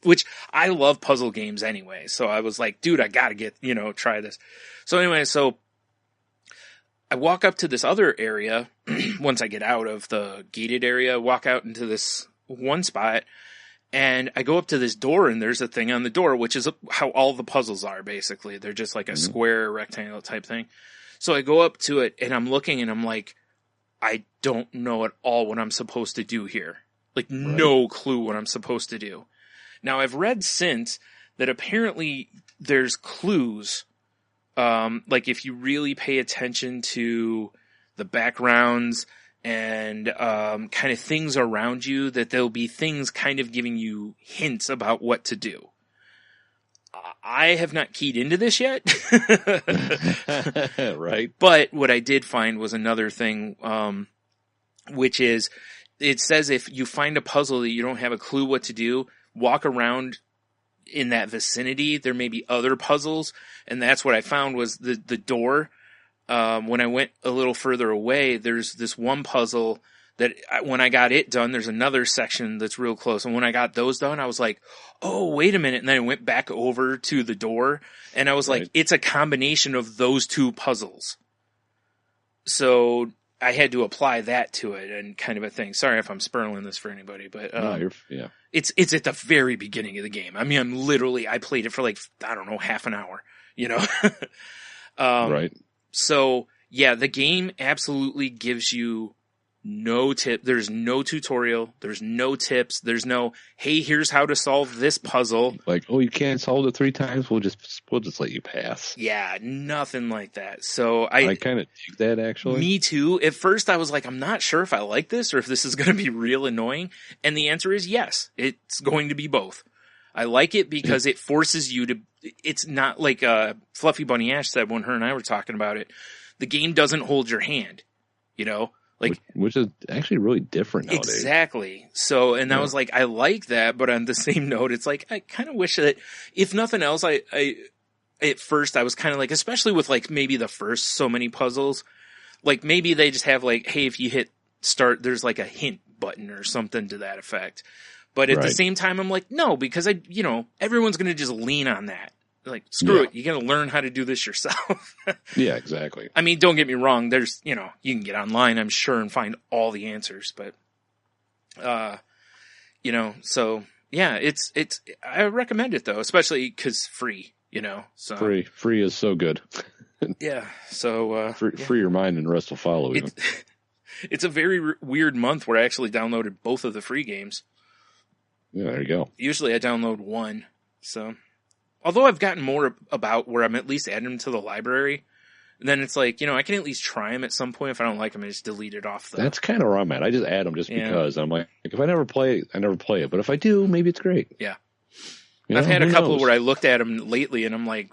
Which I love puzzle games anyway. So I was like, dude, I gotta get, try this. So anyway, so I walk up to this other area once I get out of the gated area, walk out into this one spot, and I go up to this door, and there's a thing on the door, which is how all the puzzles are, basically. They're just like a square, rectangle type thing. So I go up to it, and I'm looking, and I'm like, I don't know at all what I'm supposed to do here. Like, no clue what I'm supposed to do. Now, I've read since that apparently there's clues, like if you really pay attention to the backgrounds and kind of things around you, that there'll be things kind of giving you hints about what to do. I have not keyed into this yet. Right. But what I did find was another thing, which is, it says if you find a puzzle that you don't have a clue what to do, walk around in that vicinity. There may be other puzzles. And that's what I found was the door. When I went a little further away, there's this one puzzle that when I got it done, there's another section that's real close. And when I got those done, I was like, oh, wait a minute. And then I went back over to the door, and I was like, it's a combination of those two puzzles. So I had to apply that to it and kind of a thing. Sorry if I'm spurling this for anybody, but it's at the very beginning of the game. I mean, I played it for like, I don't know, half an hour, Right. So yeah, the game absolutely gives you no tip. There's no tutorial. There's no tips. There's no, hey, here's how to solve this puzzle. Like, oh, you can't solve it 3 times. We'll just let you pass. Yeah, nothing like that. So I kind of dig that, actually. Me too. At first I was like, I'm not sure if I like this or if this is going to be real annoying. And the answer is yes. It's going to be both. I like it because it forces you to, it's not like Fluffy Bunny Ash said when her and I were talking about it. The game doesn't hold your hand, Like, which is actually really different nowadays. Exactly. So, and I was like, I like that, but on the same note, it's like, I kind of wish that, if nothing else, I at first I was kind of like, especially with like maybe the first so many puzzles, like maybe they just have like, hey, if you hit start, there's like a hint button or something to that effect. But at the same time, I'm like, no, because everyone's going to just lean on that. Like, screw it. You got to learn how to do this yourself. Yeah, exactly. I mean, don't get me wrong. There's, you can get online, I'm sure, and find all the answers. But, so yeah, I recommend it though, especially because free, so. Free is so good. Yeah. So, free your mind and the rest will follow you. It's a very weird month where I actually downloaded both of the free games. Yeah, there you go. Usually I download one. So, although I've gotten more about where I'm at least adding them to the library, then it's like, I can at least try them at some point. If I don't like them, I just delete it off. That's kind of where I'm at. I just add them just because I'm like, if I never play it, I never play it. But if I do, maybe it's great. Yeah. I've had a couple where I looked at them lately and I'm like,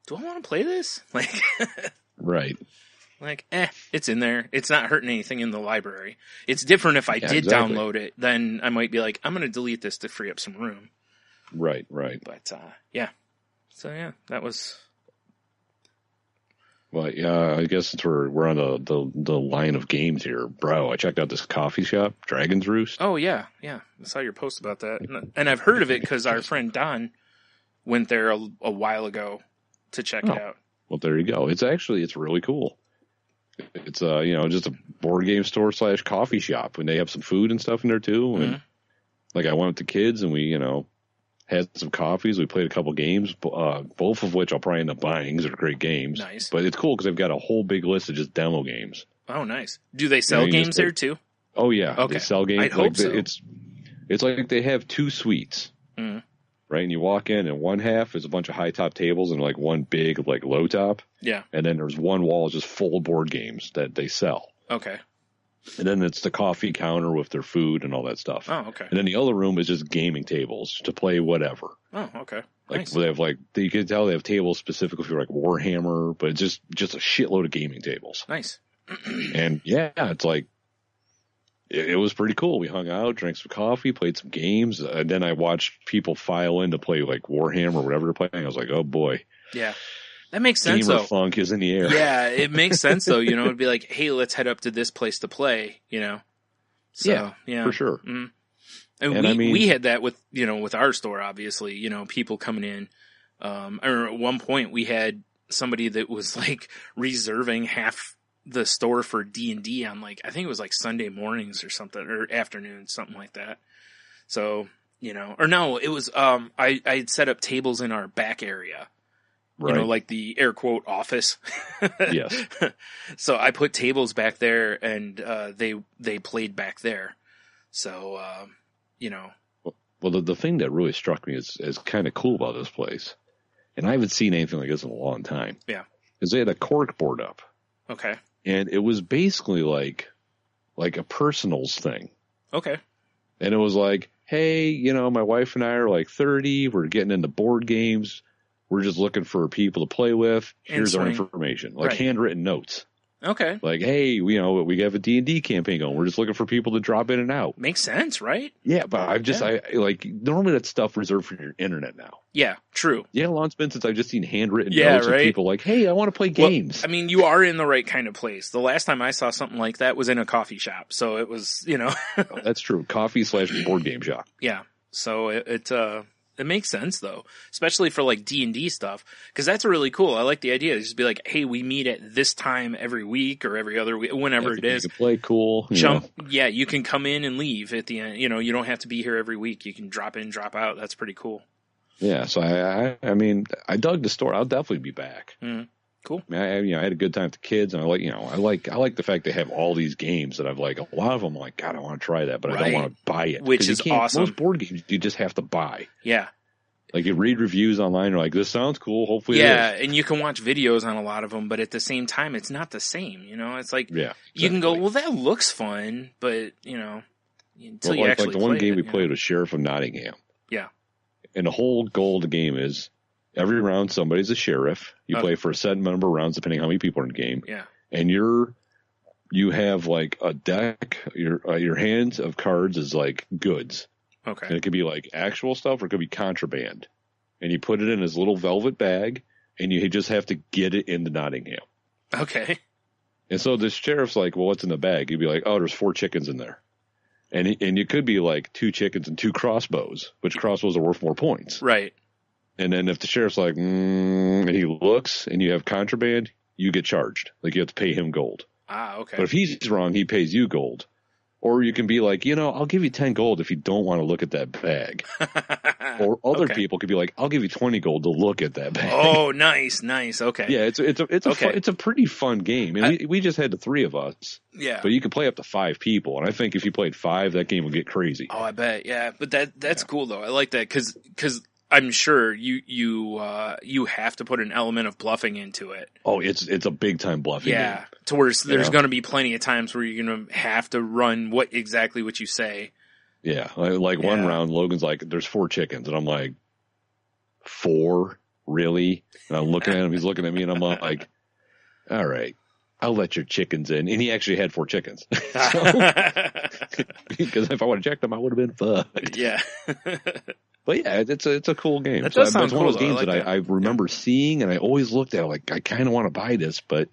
do I want to play this? Like, right. Like, it's in there. It's not hurting anything in the library. It's different if I did download it, then I might be like, I'm going to delete this to free up some room. Right. But, yeah. So, yeah, that was... Well, yeah, I guess since we're on the line of games here, bro, I checked out this coffee shop, Dragon's Roost. Oh, yeah. I saw your post about that. And I've heard of it because our friend Don went there a while ago to check it out. Well, there you go. It's really cool. It's just a board game store / coffee shop, and they have some food and stuff in there too. And like I went with the kids, and we had some coffees. We played a couple games, both of which I'll probably end up buying because they're great games. Nice, but it's cool because they've got a whole big list of just demo games. Oh, nice. Do they sell games there too? Oh yeah, okay. They sell games. I'd hope so. It's like they have 2 suites. Right, and you walk in, and one half is a bunch of high top tables and like one big like low top. Yeah. And then there's one wall just full of board games that they sell. Okay. And then it's the coffee counter with their food and all that stuff. Oh, okay. And then the other room is just gaming tables to play whatever. Oh, okay. Like nice. they have you can tell they have tables specifically for like Warhammer, but it's just a shitload of gaming tables. Nice. And yeah, it's like it was pretty cool. We hung out, drank some coffee, played some games, and then I watched people file in to play like Warhammer or whatever they're playing. I was like, oh boy. Yeah. That makes sense, Gamer though. funk is in the air. Yeah, it makes sense, though. It'd be like, hey, let's head up to this place to play, So, yeah, for sure. And we had that with, with our store, obviously, people coming in. I remember at one point we had somebody that was like reserving half the store for D&D on I think it was like Sunday mornings or something, or afternoons, something like that. So, or no, it was, I had set up tables in our back area, right. Like the air quote office. Yes. So I put tables back there and, they played back there. So, Well, the thing that really struck me is kind of cool about this place, and I haven't seen anything like this in a long time. Yeah. Is they had a cork board up. Okay. And it was basically like a personals thing. Okay. And it was like, hey, my wife and I are like 30. We're getting into board games. We're just looking for people to play with. Here's our information. Like handwritten notes. Okay. Like, hey, we have a D&D campaign going. We're just looking for people to drop in and out. Makes sense, right? Yeah, but normally that stuff reserved for your internet now. Yeah, true. Yeah, long been since I've just seen handwritten notes of people like, hey, I want to play games. Well, you are in the right kind of place. The last time I saw something like that was in a coffee shop. So it was, That's true. Coffee/board game shop. Yeah. So it makes sense though, especially for D&D stuff, because that's really cool. I like the idea. Just be like, hey, we meet at this time every week or every other week, whenever it is. You can play cool. Yeah, you can come in and leave at the end. You don't have to be here every week. You can drop in, drop out. That's pretty cool. Yeah, so I dug the store. I'll definitely be back. Cool. I had a good time with the kids, and I like the fact they have all these games that I've a lot of them. I'm like, God, I want to try that, but I don't want to buy it, which is awesome. Most board games you just have to buy. Yeah. You read reviews online, you're like, this sounds cool. Hopefully, yeah, and you can watch videos on a lot of them, but at the same time, it's not the same. It's like, you can go, well, that looks fun, but until you actually the one game we played was Sheriff of Nottingham. Yeah. And the whole goal of the game is every round somebody's a sheriff. You play for a set number of rounds depending on how many people are in the game. Yeah. And you have a deck. Your hands of cards is goods. Okay. And it could be actual stuff or it could be contraband. And you put it in this little velvet bag and you just have to get it into Nottingham. Okay. And so the sheriff's like, well, what's in the bag? You'd be like, oh, there's 4 chickens in there. And you could be 2 chickens and 2 crossbows, which crossbows are worth more points. Right. And then if the sheriff's like, and he looks and you have contraband, you get charged. You have to pay him gold. Ah, okay. But if he's wrong, he pays you gold. Or you can be like, I'll give you 10 gold if you don't want to look at that bag. Or other people could be like, I'll give you 20 gold to look at that bag. Oh, nice. Okay. Yeah, it's a pretty fun game. And we just had the 3 of us. Yeah. But you could play up to 5 people. And I think if you played 5, that game would get crazy. Oh, I bet. Yeah. But that's cool though. I like that because I'm sure you have to put an element of bluffing into it. Oh, it's a big time bluffing game. To where there's going to be plenty of times where you're going to have to run exactly what you say. Yeah. One round, Logan's like, there's 4 chickens. And I'm like, 4? Really? And I'm looking at him, he's looking at me, and I'm like, all right, I'll let your chickens in. And he actually had 4 chickens. Because if I would have checked them, I would have been fucked. Yeah. But yeah, it's a cool game. That does sound it's cool, one of those games that I remember seeing, and I always looked at it I kind of want to buy this, but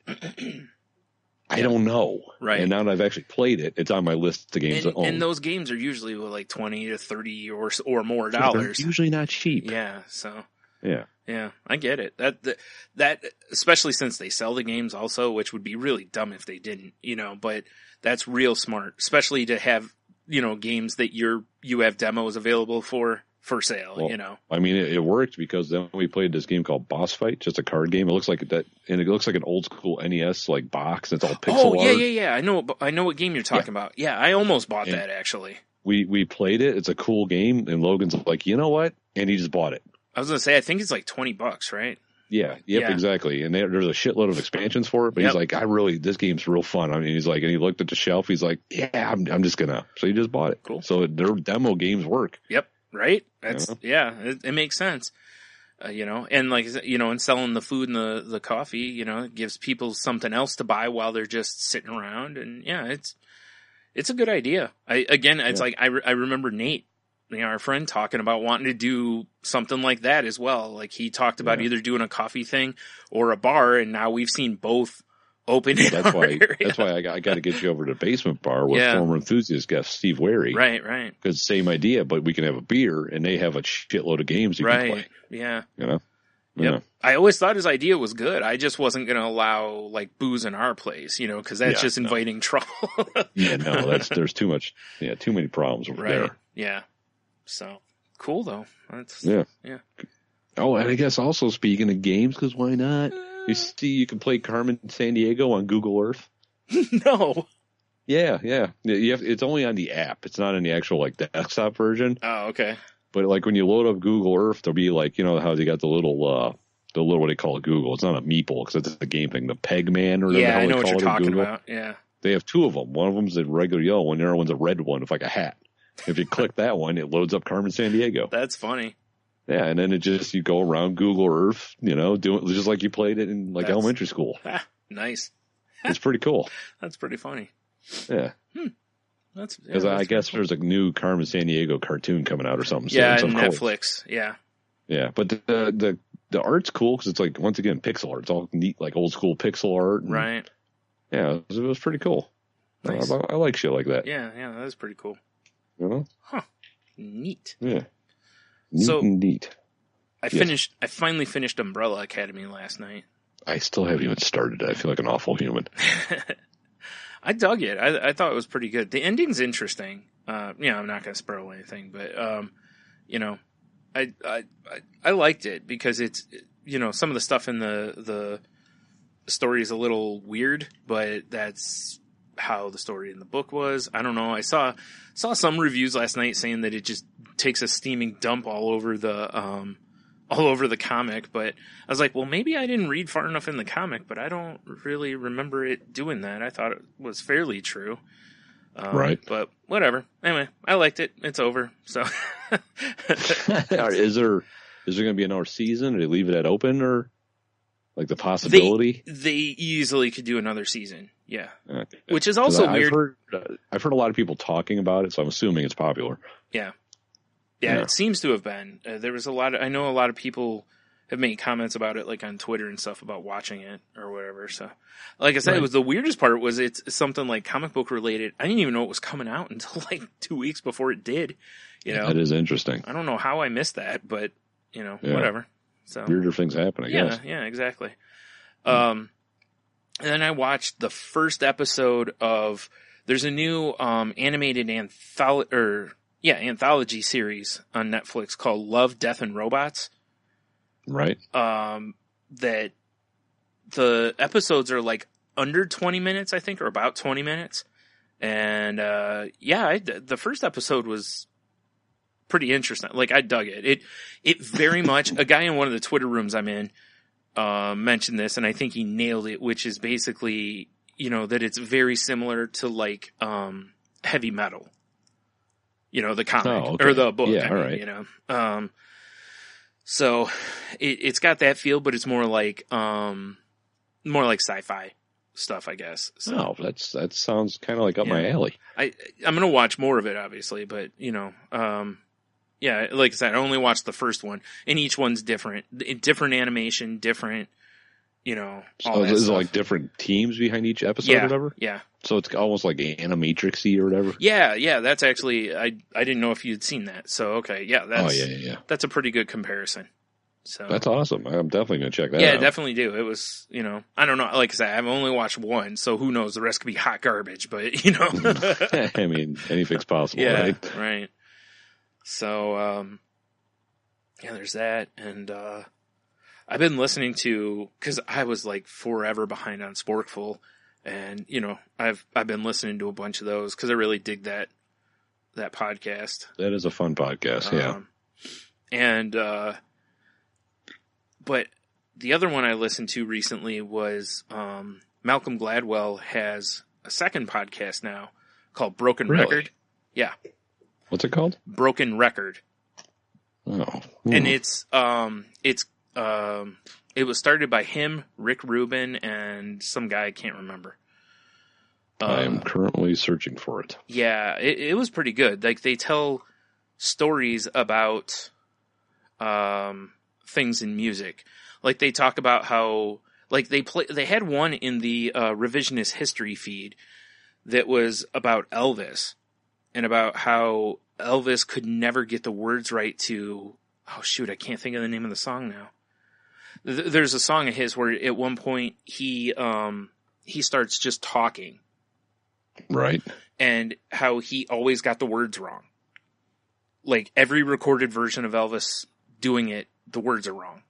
I don't know. Right. And now that I've actually played it, it's on my list of games to own. And those games are usually $20 to $30 or more dollars. They're usually not cheap. Yeah. So. Yeah. Yeah, I get it. That especially since they sell the games also, which would be really dumb if they didn't, but that's real smart, especially to have, games that you have demos available for sale, I mean, it worked because then we played this game called Boss Fight, just a card game. It looks like that, and it looks like an old school NES box. It's all pixel art. Yeah. I know what game you're talking about. Yeah, I almost bought that actually. We played it. It's a cool game, and Logan's like, you know what? And he just bought it. I was gonna say, I think it's $20, right? Yeah. Exactly. And there's a shitload of expansions for it, but he's like, this game's real fun. I mean, he's like, and he looked at the shelf. He's like, yeah, I'm just gonna. So he just bought it. Cool. So their demo games work. Yep. Right. That's it makes sense. And and selling the food and the coffee, it gives people something else to buy while they're just sitting around. And it's a good idea. I remember Nate, our friend, talking about wanting to do something like that as well. He talked about either doing a coffee thing or a bar, and now we've seen both open it. That's why I got to get you over to Basement Bar with former enthusiast guest Steve Wary. Right. Because same idea, but we can have a beer, and they have a shitload of games you can play. Yeah. You know? Yep. Yeah. I always thought his idea was good. I just wasn't going to allow like booze in our place, because that's just inviting trouble. Yeah, no, there's too many problems over there. Yeah. So cool though. Yeah. Yeah. Oh, and I guess also speaking of games, because why not? You see, you can play Carmen Sandiego on Google Earth. No. Yeah. It's only on the app. It's not in the actual like desktop version. Oh, okay. But like when you load up Google Earth, there'll be like, how they got the little what they call it Google. It's not a meeple because it's a game thing. The Pegman or whatever. Yeah, I know what you're talking about. Yeah. They have two of them. One of them's a regular yellow one. The other one's a red one with like a hat. If you click that one, it loads up Carmen Sandiego. That's funny. Yeah, and then you go around Google Earth, doing just like you played it in elementary school. Nice. It's pretty cool. That's pretty funny. Yeah. Because I guess there's a new Carmen Sandiego cartoon coming out or something. Yeah, soon, Netflix. Yeah. Yeah, but the art's cool because it's like, once again, pixel art. It's all neat, like old school pixel art. And, right. Yeah, it was pretty cool. Nice. I like shit like that. Yeah, that is pretty cool. Huh. Neat. Yeah. Neat. I finally finished Umbrella Academy last night. I still haven't even started it. I feel like an awful human. I dug it. I thought it was pretty good. The ending's interesting. I'm not going to spoil anything, but I liked it because it's some of the stuff in the story is a little weird, but that's how the story in the book was. I don't know. I saw some reviews last night saying that it just takes a steaming dump all over the comic, but I was like, well, maybe I didn't read far enough in the comic, but I don't really remember it doing that. I thought it was fairly true. Right. But whatever. Anyway, I liked it. It's over. So is there going to be another season? Or they leave it open or like the possibility? They easily could do another season. Yeah. Okay. Which is also weird. I've heard a lot of people talking about it, so I'm assuming it's popular. Yeah. Yeah, it seems to have been. There was I know a lot of people have made comments about it, like on Twitter and stuff, about watching it or whatever. So, like I said, It was the weirdest part was it's something like comic book related. I didn't even know it was coming out until like 2 weeks before it did. That is interesting. I don't know how I missed that, but whatever. So weirder things happen, I guess. Yeah, exactly. And then I watched the first episode of. There's a new animated anthology series on Netflix called Love, Death, and Robots. Right. That the episodes are like under 20 minutes, I think, or about 20 minutes. And, the first episode was pretty interesting. Like, I dug it. It very much, a guy in one of the Twitter rooms I'm in, mentioned this, and I think he nailed it, which is basically, that it's very similar to like, heavy metal. The comic or the book. Yeah, all right. So it's got that feel, but it's more like sci-fi stuff, I guess. So that sounds kind of like up my alley. I'm going to watch more of it, obviously, but like I said, I only watched the first one, and each one's different animation, different, all so that is stuff. It like different teams behind each episode or whatever? Yeah. So it's almost like Animatrix-y or whatever? Yeah, that's actually, I didn't know if you'd seen that. So, okay, yeah. That's a pretty good comparison. So that's awesome. I'm definitely going to check that out. Yeah, definitely do. It was, I don't know, like I said, I've only watched one, so who knows, the rest could be hot garbage, but, I mean, anything's possible, right? Right. So, there's that, and, I've been listening to, cause I was like forever behind on Sporkful, and, I've been listening to a bunch of those, cause I really dig that podcast. That is a fun podcast, yeah. And, but the other one I listened to recently was, Malcolm Gladwell has a second podcast now called Broken Record. Yeah. What's it called? Broken Record. Oh. And it was started by him, Rick Rubin, and some guy I can't remember. I am currently searching for it. Yeah, it was pretty good. Like, they tell stories about things in music. Like, they talk about how, Like they had one in the revisionist history feed that was about Elvis and about how Elvis could never get the words right to, oh shoot, I can't think of the name of the song now. There's a song of his where at one point he starts just talking. Right. And how he always got the words wrong. Like every recorded version of Elvis doing it, the words are wrong.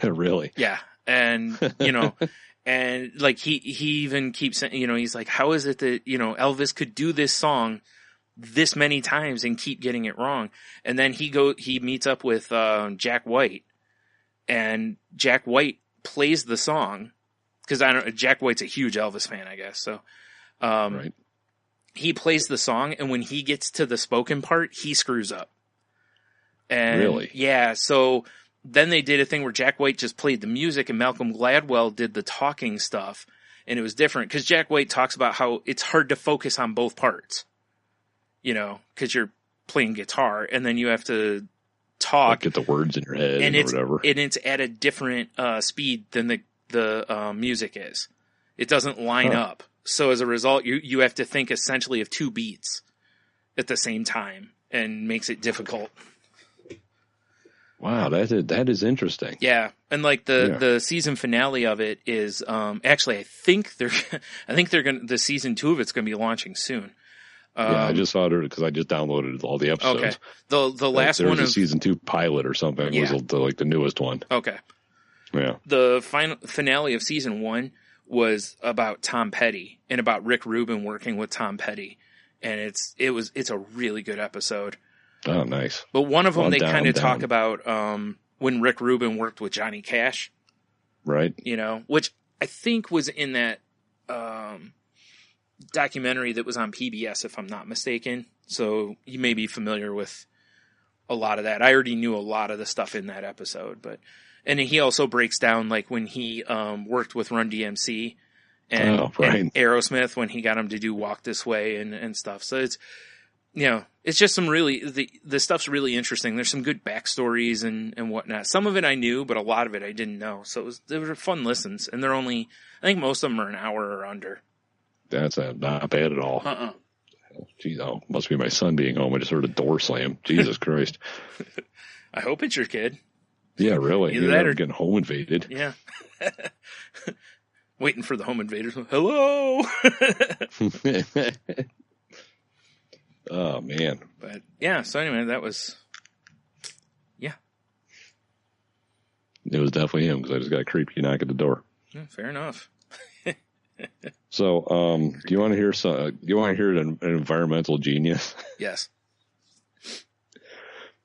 Really? Yeah. And, and like he even keeps saying, he's like, how is it that, Elvis could do this song this many times and keep getting it wrong? And then he meets up with Jack White, and Jack White plays the song because Jack White's a huge Elvis fan, I guess. So, right. He plays the song, and when he gets to the spoken part, he screws up. And really? Yeah. So then they did a thing where Jack White just played the music and Malcolm Gladwell did the talking stuff, and it was different because Jack White talks about how it's hard to focus on both parts, because you're playing guitar and then you have to talk, like get the words in your head and whatever. And it's at a different speed than the music is. It doesn't line up. So as a result, you have to think essentially of two beats at the same time, and makes it difficult. Wow, that is interesting. Yeah, and like the season finale of it is actually I think they're gonna, the season 2 of it's gonna be launching soon. I just saw it because I just downloaded all the episodes. Okay, the last one of season 2 pilot or something was like the newest one. Okay, yeah. The final finale of season 1 was about Tom Petty and about Rick Rubin working with Tom Petty, and it's a really good episode. Oh, nice. But one of them they kind of talk about when Rick Rubin worked with Johnny Cash, right? Which I think was in that documentary that was on PBS, if I'm not mistaken. So you may be familiar with a lot of that. I already knew a lot of the stuff in that episode, and he also breaks down like when he worked with Run DMC and Aerosmith when he got him to do Walk This Way and stuff. So it's, it's just some really, the stuff's really interesting. There's some good backstories and whatnot. Some of it I knew, but a lot of it I didn't know. So they were fun listens, and they're only, I think most of them are an hour or under. That's not bad at all. Geez, must be my son being home. I just heard a door slam. Jesus Christ. I hope it's your kid. Yeah, really. Either that or getting home invaded. Yeah. Waiting for the home invaders. Hello. Oh, man. But yeah, so anyway, that was, It was definitely him because I just got a creepy knock at the door. Yeah, fair enough. So, do you want to hear an environmental genius? Yes.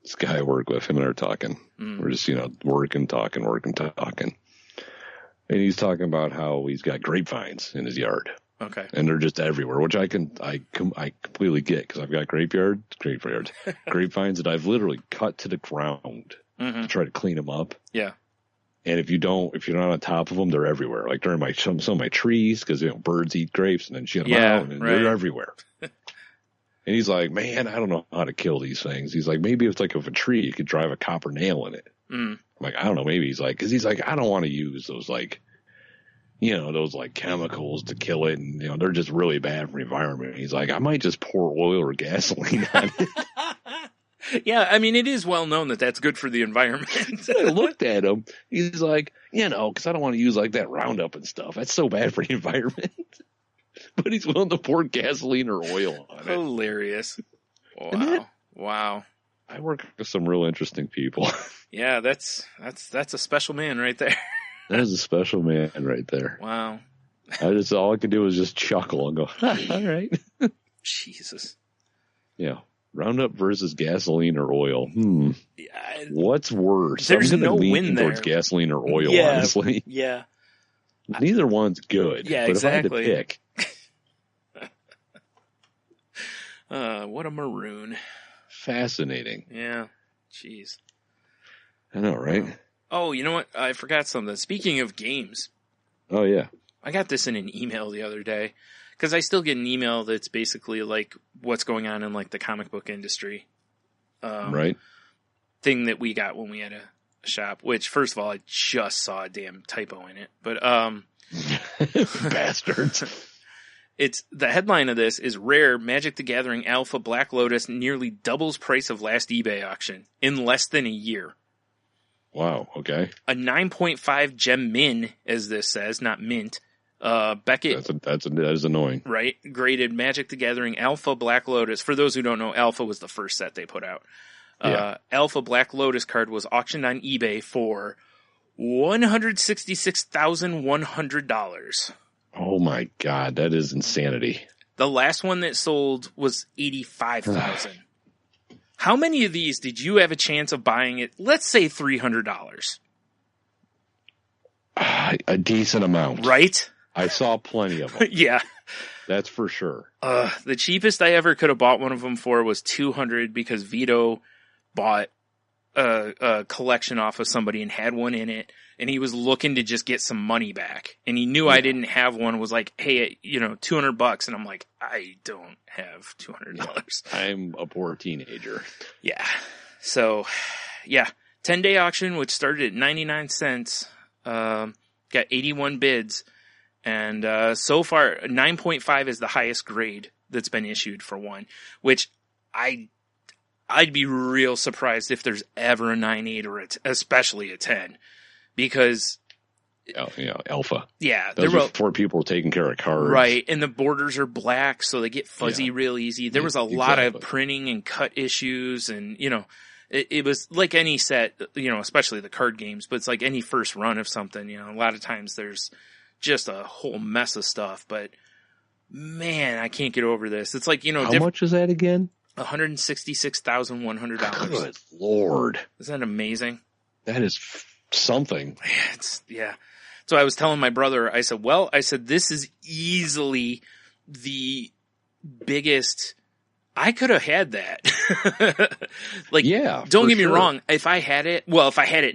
This guy I work with, him and I are talking. We're just, working, talking. And he's talking about how he's got grapevines in his yard. Okay. And they're just everywhere, which I completely get because I've got grapevines that I've literally cut to the ground to try to clean them up. Yeah. And if you're not on top of them, they're everywhere. Like during some of my trees, because birds eat grapes and then shit them out, and they're everywhere. And he's like, man, I don't know how to kill these things. He's like, maybe if a tree, you could drive a copper nail in it. I'm like, I don't know, maybe. He's like, I don't want to use those those chemicals to kill it, and they're just really bad for the environment. He's like, I might just pour oil or gasoline on it. Yeah, I mean, it is well known that that's good for the environment. I looked at him. He's like, because I don't want to use like that Roundup and stuff. That's so bad for the environment. But he's willing to pour gasoline or oil on it. Hilarious. Wow. I work with some real interesting people. Yeah, that's a special man right there. That is a special man right there. Wow. All I could do was just chuckle and go, all right. Jesus. Yeah. Roundup versus gasoline or oil. Yeah, what's worse? There's no win there. Towards gasoline or oil, yeah, honestly. Yeah. Neither one's good. Yeah, but exactly. If I had to pick. What a maroon. Fascinating. Yeah. Jeez. I know, right? Oh, you know what? I forgot something. Speaking of games. Oh, yeah. I got this in an email the other day. Because I still get an email that's basically like what's going on in like the comic book industry. Right. Thing that we got when we had shop, which first of all, I just saw a damn typo in it, but, bastards. It's the headline of this is rare Magic the Gathering Alpha Black Lotus nearly doubles price of last eBay auction in less than a year. Wow. Okay. A 9.5 gem min, as this says, not mint. Beckett. That is annoying. Right. Graded Magic the Gathering Alpha Black Lotus. For those who don't know, Alpha was the first set they put out. Alpha Black Lotus card was auctioned on eBay for $166,100. Oh my God, that is insanity. The last one that sold was $85,000. How many of these did you have a chance of buying it? Let's say $300. A decent amount. Right? I saw plenty of them. Yeah. That's for sure. The cheapest I ever could have bought one of them for was $200 because Vito bought a collection off of somebody and had one in it, and he was looking to just get some money back, and he knew I didn't have one, was like, hey, $200, and I'm like, I don't have $200. I'm a poor teenager. Yeah. So, yeah, 10-day auction, which started at 99 cents, got 81 bids, and so far 9.5 is the highest grade that's been issued for one, which I'd be real surprised if there's ever a 9.8 or especially a 10, because alpha. Yeah, those are for people taking care of cards, right? And the borders are black, so they get fuzzy real easy. There was a lot of printing and cut issues, and it was like any set, especially the card games. But it's like any first run of something. A lot of times there's just a whole mess of stuff. But man, I can't get over this. It's like how much is that again? $166,100. Good Lord. Isn't that amazing? That is something. Yeah. So I was telling my brother, I said, this is easily the biggest. I could have had that. Don't get me wrong. If I had it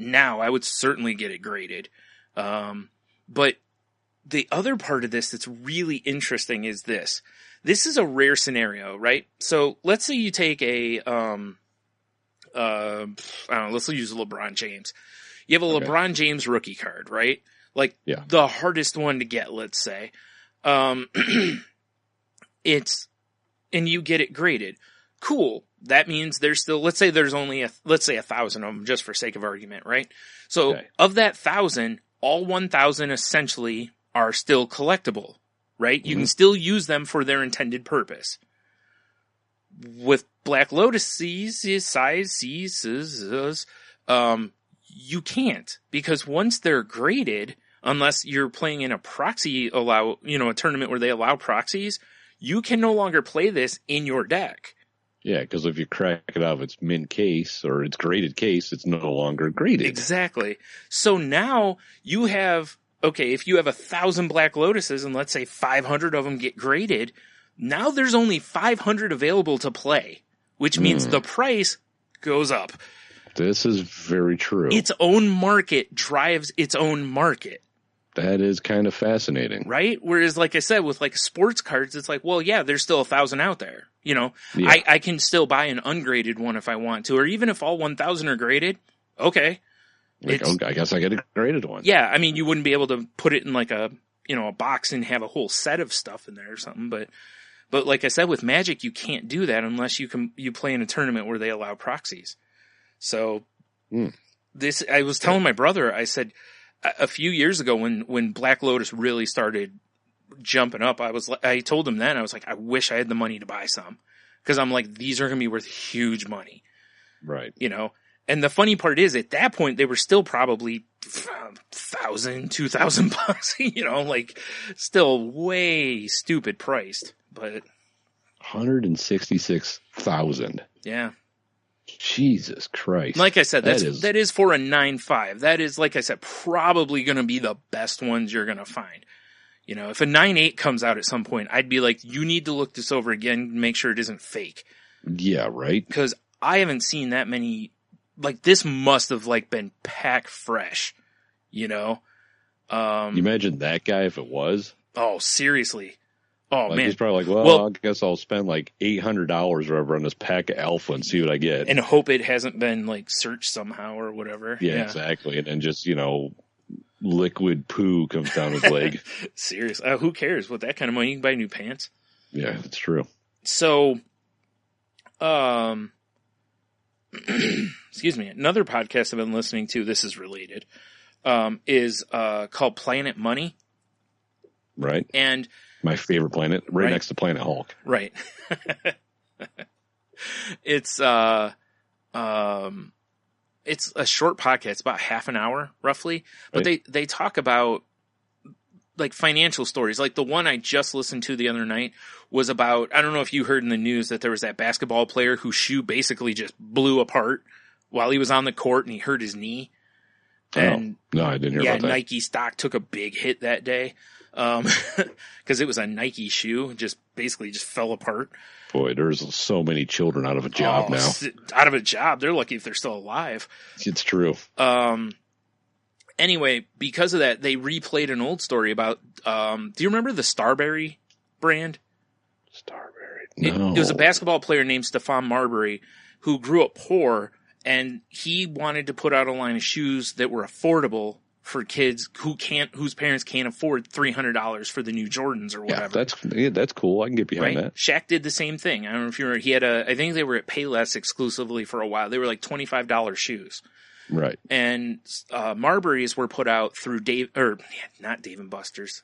now, I would certainly get it graded. But the other part of this that's really interesting is this. This is a rare scenario, right? So let's say you take let's use LeBron James. You have a LeBron James rookie card, right? The hardest one to get, let's say. And you get it graded. Cool. That means there's still, let's say there's only 1,000 of them, just for sake of argument, right? So of that 1,000, all 1,000 essentially are still collectible. Right? You can still use them for their intended purpose. With Black Lotus you can't. Because once they're graded, unless you're playing in a proxy a tournament where they allow proxies, you can no longer play this in your deck. Yeah, because if you crack it out of its mint case or its graded case, it's no longer graded. Exactly. So now you have... Okay, if you have 1,000 Black Lotuses and let's say 500 of them get graded, now there's only 500 available to play, which means the price goes up. This is very true. Its own market drives its own market. That is kind of fascinating. Right? Whereas, like I said, with sports cards, it's like, well, yeah, there's still 1,000 out there. I can still buy an ungraded one if I want to, or even if all 1,000 are graded, okay. I guess I get a graded one. Yeah, I mean, you wouldn't be able to put it in a box and have a whole set of stuff in there or something. But like I said, with Magic, you can't do that unless you play in a tournament where they allow proxies. So I was telling my brother, I said a few years ago when Black Lotus really started jumping up, I told him then, I was like, I wish I had the money to buy some, because I'm like, these are going to be worth huge money. Right. And the funny part is, at that point, they were still probably $1,000, $2,000, still way stupid priced. But 166,000. Yeah. Jesus Christ. Like I said, that is for a 9.5. That is, like I said, probably going to be the best ones you're going to find. If a 9.8 comes out at some point, I'd be like, you need to look this over again, make sure it isn't fake. Yeah, right. Because I haven't seen that many. This must have been pack fresh, You imagine that guy if it was? Oh, seriously. Oh, like, man. He's probably like, well, I guess I'll spend like $800 or whatever on this pack of alpha and see what I get. And hope it hasn't been like searched somehow or whatever. Yeah, exactly. And then just, liquid poo comes down his leg. Seriously. Who cares? With that kind of money, you can buy new pants. Yeah, that's true. So, excuse me, another podcast I've been listening to, this is related, is called Planet Money. Right. And my favorite planet, right next to Planet Hulk. Right. It's a short podcast. It's about half an hour roughly, but they talk about like financial stories. Like the one I just listened to the other night was about, I don't know if you heard in the news that there was that basketball player whose shoe basically just blew apart while he was on the court and he hurt his knee. And no, I didn't hear about that. Nike stock took a big hit that day. Cause it was a Nike shoe, just basically just fell apart. Boy, there's so many children out of a job now. Out of a job. They're lucky if they're still alive. It's true. Anyway, because of that, they replayed an old story about, do you remember the Starberry brand? Starberry? No. It was a basketball player named Stephon Marbury who grew up poor, and he wanted to put out a line of shoes that were affordable for kids whose parents can't afford $300 for the new Jordans or whatever. Yeah, that's cool. I can get behind that. Shaq did the same thing. I don't know if you remember. He had I think they were at Payless exclusively for a while. They were like $25 shoes. Right. And Marbury's were put out through not Dave and Buster's.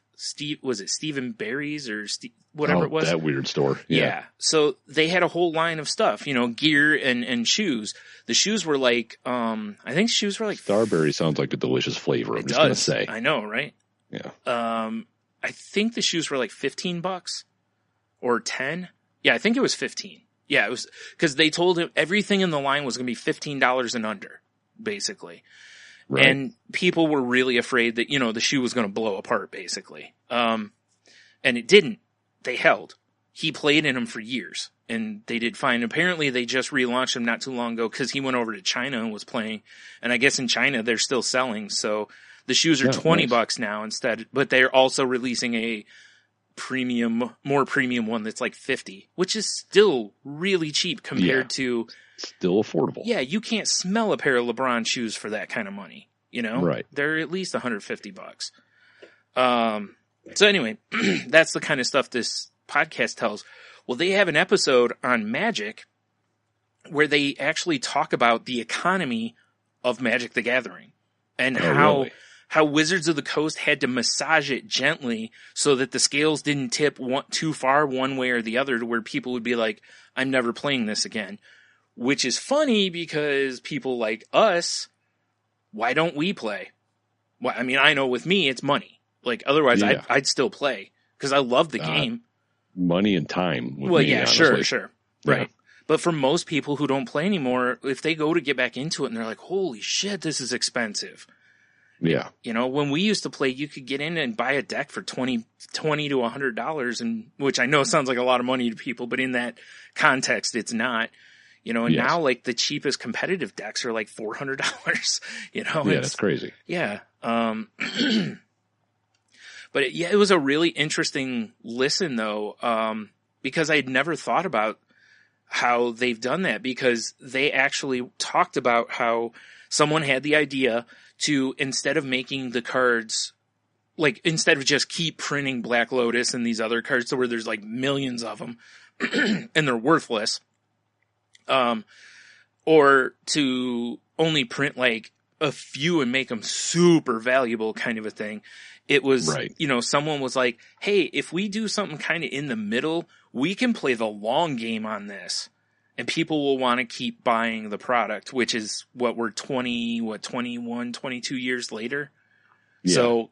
Was it Stephen Barry's or whatever it was? That weird store. Yeah. So they had a whole line of stuff, gear and shoes. The shoes were like, I think shoes were like Starberry sounds like a delicious flavor. I'm just going to say. I know, right? Yeah. I think the shoes were like $15 or 10. Yeah, I think it was 15. Yeah, it was because they told him everything in the line was going to be $15 and under, basically. Right. And people were really afraid that, the shoe was going to blow apart, basically. And it didn't. They held. He played in them for years, and they did fine. Apparently, they just relaunched him not too long ago because he went over to China and was playing. And I guess in China, they're still selling. So the shoes are $20 now instead, but they're also releasing a more premium one that's like $50, which is still really cheap compared to... Still affordable. Yeah, you can't smell a pair of LeBron shoes for that kind of money. Right? They're at least $150. So anyway, that's the kind of stuff this podcast tells. Well, they have an episode on Magic where they actually talk about the economy of Magic the Gathering and how Wizards of the Coast had to massage it gently so that the scales didn't tip too far one way or the other to where people would be like, I'm never playing this again. Which is funny because people like us, why don't we play? Well, I mean, I know with me, it's money. Like, otherwise, I'd still play because I love the game. Money and time. Sure. Yeah. Right. But for most people who don't play anymore, if they go to get back into it and they're like, holy shit, this is expensive. Yeah. When we used to play, you could get in and buy a deck for $20 to $100, and which I know sounds like a lot of money to people, but in that context, it's not. Now like the cheapest competitive decks are like $400. Yeah, that's crazy. Yeah. But it was a really interesting listen though, because I had never thought about how they've done that, because they actually talked about how someone had the idea to, instead of making the cards, like instead of just keep printing Black Lotus and these other cards where there's like millions of them and they're worthless, or to only print like a few and make them super valuable kind of a thing. It was, someone was like, hey, if we do something kind of in the middle, we can play the long game on this and people will want to keep buying the product, which is what we're 21, 22 years later. Yeah. So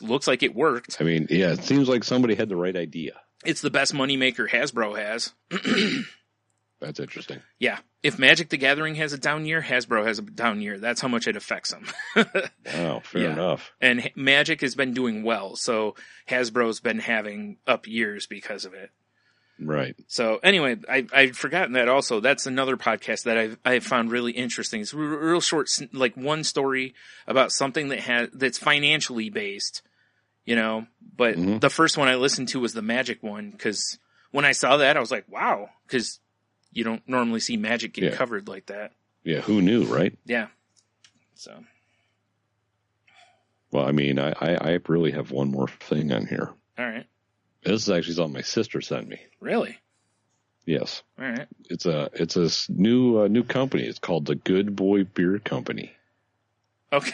looks like it worked. I mean, yeah, it seems like somebody had the right idea. It's the best moneymaker Hasbro has. That's interesting. Yeah. If Magic the Gathering has a down year, Hasbro has a down year. That's how much it affects them. Wow, fair enough. And Magic has been doing well, so Hasbro's been having up years because of it. Right. So anyway, I'd forgotten that also. That's another podcast that I've found really interesting. It's real short, like one story about something that's financially based, But the first one I listened to was the Magic one, because when I saw that, I was like, wow, because you don't normally see Magic get covered like that. Yeah, who knew, right? Yeah. So. Well, I mean, I really have one more thing on here. All right. This is actually something my sister sent me. Really? Yes. All right. It's a new company. It's called the Good Boy Beer Company. Okay.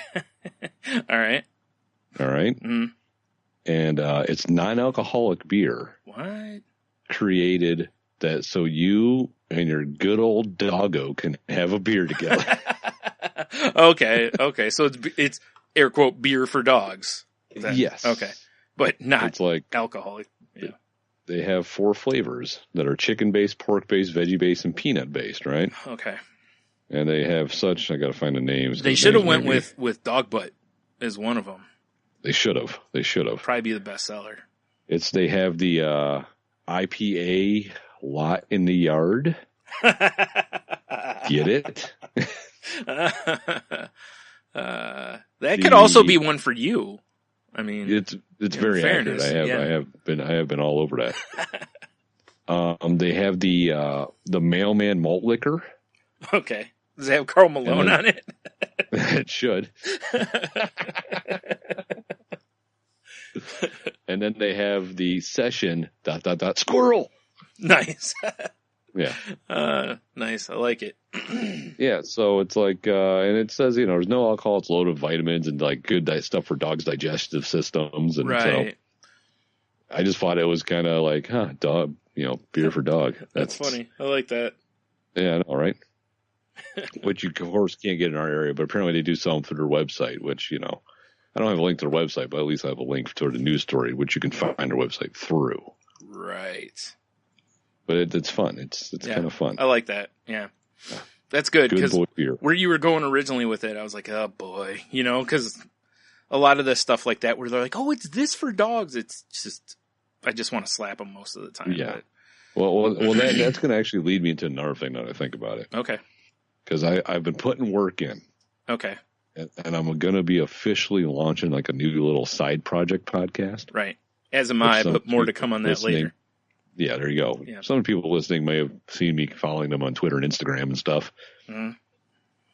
All right. All right. Mm. And it's non-alcoholic beer. What? Created that so you and your good old doggo can have a beer together. Okay. So it's air quote beer for dogs. Yes. Okay. But not it's like alcoholic. Yeah. They have 4 flavors that are chicken-based, pork-based, veggie-based, and peanut-based, right? Okay. And they have such, I got to find the names. They should have went with dog butt as one of them. They should have. Probably be the best seller. They have the IPA lot in the yard. Get it? That could also be one for you. I mean, it's very accurate. I have been all over that. They have the Mailman malt liquor. Okay. Does it have Karl Malone on it? It should. And then they have the Session ... squirrel. Nice. Yeah. Nice. I like it. Yeah. So it's like, and it says, there's no alcohol. It's loaded with vitamins and like good stuff for dogs' digestive systems. And right. So I just thought it was kind of like, dog, beer for dog. That's funny. I like that. Yeah. All right. Which you, of course, can't get in our area, but apparently they do sell them through their website, which, I don't have a link to their website, but at least I have a link to the news story, which you can find their website through. Right. But it's fun. It's kind of fun. I like that. Yeah. That's good. Good boy beer. Where you were going originally with it, I was like, oh boy, because a lot of the stuff like that where they're like, oh, it's this for dogs. It's just, I just want to slap them most of the time. Yeah. But. Well, that's going to actually lead me into another thing that I think about it. Okay. Because I've been putting work in. Okay. And I'm going to be officially launching like a new little side project podcast. Right. As am I, but more to come on that later. Yeah, there you go. Yeah. Some people listening may have seen me following them on Twitter and Instagram and stuff. Mm-hmm.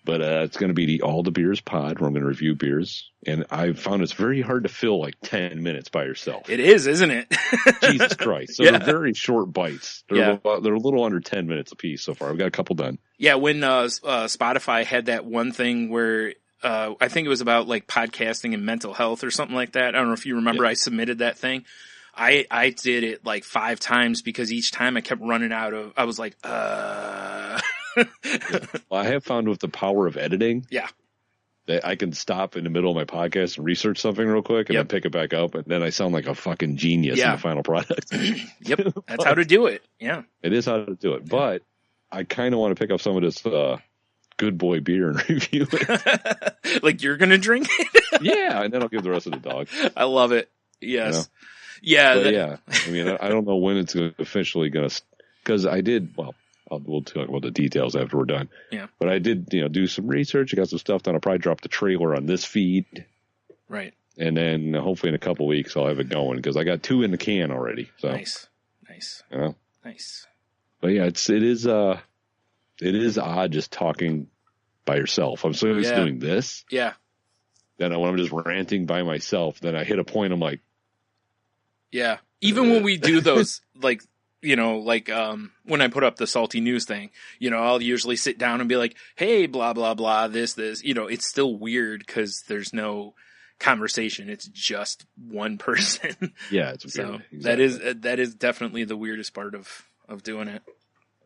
But it's going to be the All the Beers pod where I'm going to review beers. And I've found it's very hard to fill like 10 minutes by yourself. It is, isn't it? Jesus Christ. So they're very short bites. They're a little under 10 minutes a piece so far. I've got a couple done. Yeah, when Spotify had that one thing where I think it was about like podcasting and mental health or something like that. I don't know if you remember, I submitted that thing. I did it like 5 times because each time I kept running out of, I was like, Well, I have found with the power of editing. Yeah. That I can stop in the middle of my podcast and research something real quick and then pick it back up. And then I sound like a fucking genius in the final product. Yep. That's how to do it. Yeah. It is how to do it. But I kind of want to pick up some of this good boy beer and review it. Like you're going to drink it? Yeah. And then I'll give the rest of the dog. I love it. Yes. Yeah. I mean, I don't know when it's officially going to, because I did, we'll talk about the details after we're done. Yeah. But I did, do some research. I got some stuff done. I'll probably drop the trailer on this feed. Right. And then hopefully in a couple weeks I'll have it going because I got 2 in the can already. So nice. Nice. But yeah, it is odd just talking by yourself. I'm so used to doing this. Yeah. Then when I'm just ranting by myself, then I hit a point. I'm like, yeah. Even when we do those, like, when I put up the salty news thing, I'll usually sit down and be like, hey, blah, blah, blah, this, it's still weird because there's no conversation. It's just one person. Yeah. It's so weird. Exactly. that is definitely the weirdest part of doing it.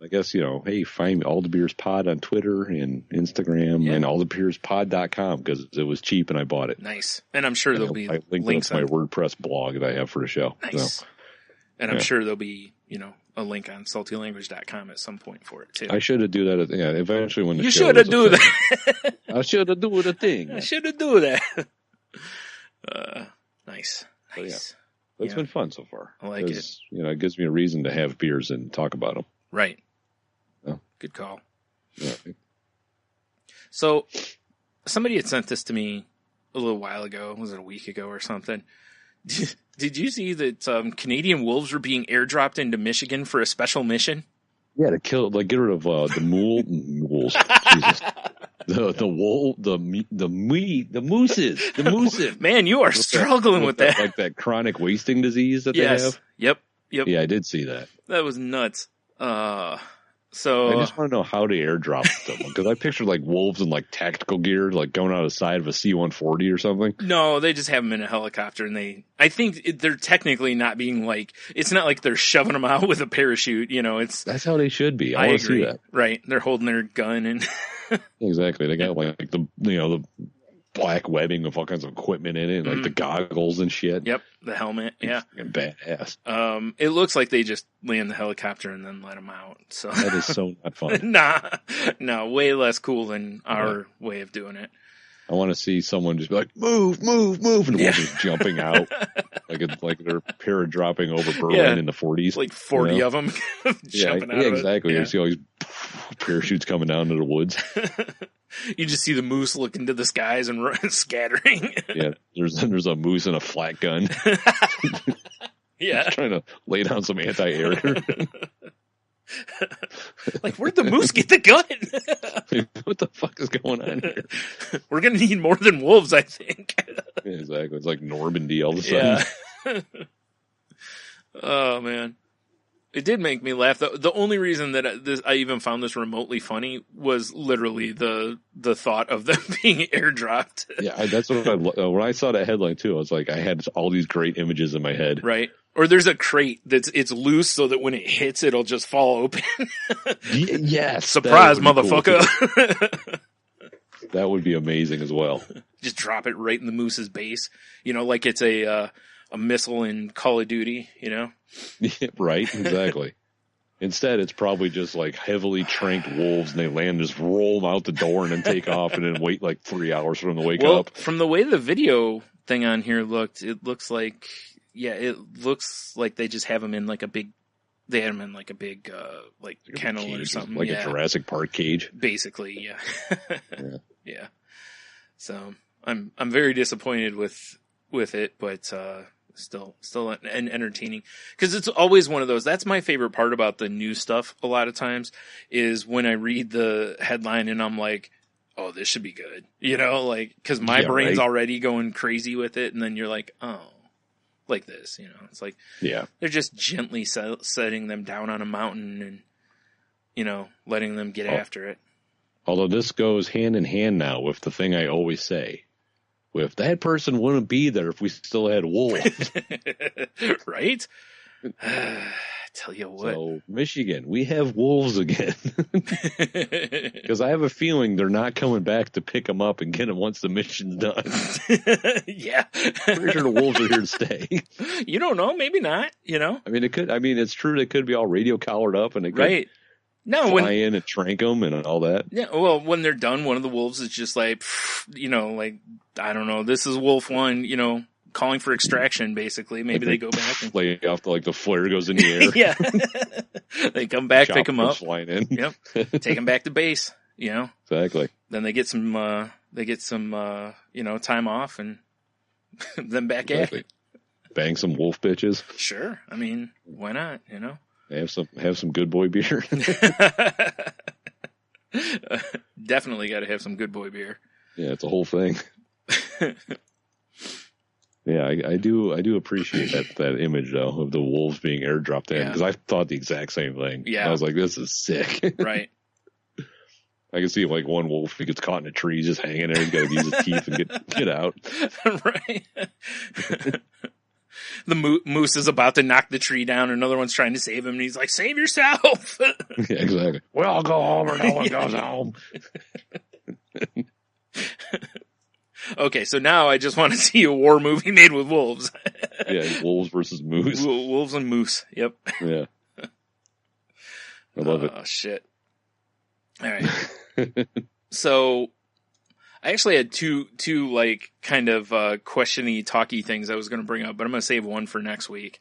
I guess, hey, find All the Beers Pod on Twitter and Instagram and allthebeerspod.com because it was cheap and I bought it. Nice. And I'm sure there'll be I links to my WordPress blog that I have for the show. Nice. So, and I'm sure there'll be, a link on saltylanguage.com at some point for it too. I should have do that. Eventually when the you show should have do that. I should have do the thing. I should have do that. Nice. But it's been fun so far. I like it. It gives me a reason to have beers and talk about them. Right. Oh. Good call. Yeah. So somebody had sent this to me a little while ago. Was it a week ago or something? Did you see that Canadian wolves were being airdropped into Michigan for a special mission? Yeah, to kill, like, get rid of the mules. Jesus. The mooses. Man, you are struggling with that. Like that chronic wasting disease that they have. Yep. Yeah, I did see that. That was nuts. So I just want to know how to airdrop them, because I pictured like wolves in like tactical gear, like going out of the side of a C-140 or something. No, they just have them in a helicopter, and I think they're technically not being like, it's not like they're shoving them out with a parachute, you know, that's how they should be. I agree. See that. Right. They're holding their gun and exactly. They got like the black webbing of all kinds of equipment in it, like the goggles and shit. Yep, the helmet. Yeah, badass. It looks like they just land the helicopter and then let them out. So that is so not fun. No, way less cool than our way of doing it. I want to see someone just be like, move, and the wolf is jumping out like they're para-dropping over Berlin in the 40s. Like 40 of them jumping out of it. Exactly. You see all these parachutes coming down into the woods. You just see the moose looking to the skies and scattering. Yeah, there's a moose and a flat gun. Yeah, trying to lay down some anti-air. Like, where'd the moose get the gun? What the fuck is going on here? We're gonna need more than wolves, I think. Yeah, exactly. It's like Normandy all of a sudden. Yeah. Oh man. It did make me laugh. The only reason that I even found this remotely funny was literally the thought of them being airdropped. Yeah, that's what when I saw that headline too, I was like, I had all these great images in my head. Right. Or there's a crate it's loose so that when it hits, it'll just fall open. Yes. Surprise, motherfucker. Cool. That would be amazing as well. Just drop it right in the moose's base. You know, like it's a missile in Call of Duty, you know? Yeah, right, exactly. Instead, it's probably just like heavily tranked wolves, and they land, just roll them out the door, and then take off, and then wait like 3 hours for them to wake up. From the way the video thing on here looked, it looks like they just have them in like a big. They had them in like a big like kennel cage, or something, like a Jurassic Park cage. Basically, yeah. Yeah. So I'm very disappointed with it, but still an entertaining, because it's always one of those. That's my favorite part about the new stuff. A lot of times is when I read the headline and I'm like, oh, this should be good, you know, like, because my brain's already going crazy with it, and then you're like, oh, like this, you know, it's like, they're just gently setting them down on a mountain and, you know, letting them get after it. Although this goes hand in hand now with the thing I always say. If that person wouldn't be there if we still had wolves. Right? Tell you what. So, Michigan, we have wolves again. Because I have a feeling they're not coming back to pick them up and get them once the mission's done. Yeah. Pretty sure the wolves are here to stay. You don't know. Maybe not, you know? I mean, it's true they could be all radio collared up and they could fly in and trank them and all that. Yeah, well, when they're done, one of the wolves is just like, you know, like, I don't know, this is Wolf 1, you know, calling for extraction, basically. Maybe they go back and lay off, the flare goes in the air. Yeah. They come back, pick them up. Flying in. Yep. Take them back to base, you know? Exactly. Then they get some, you know, time off and then back at it. Bang some wolf bitches. Sure. I mean, why not, you know? Have some good boy beer. Definitely got to have some good boy beer. Yeah, it's a whole thing. Yeah, I do appreciate that image though of the wolves being airdropped in, because I thought the exact same thing. Yeah, I was like, this is sick. Right. I can see like one wolf, he gets caught in a tree, just hanging there. He's got to use his teeth and get out. Right. The moose is about to knock the tree down. Another one's trying to save him, and he's like, "Save yourself!" Yeah, exactly. We all go home, or no one goes home. Okay, so now I just want to see a war movie made with wolves. Yeah, wolves versus moose. Wolves and moose. Yep. Yeah. I love it. Oh shit! All right. So, I actually had two like kind of questiony, talky things I was going to bring up, but I'm going to save one for next week.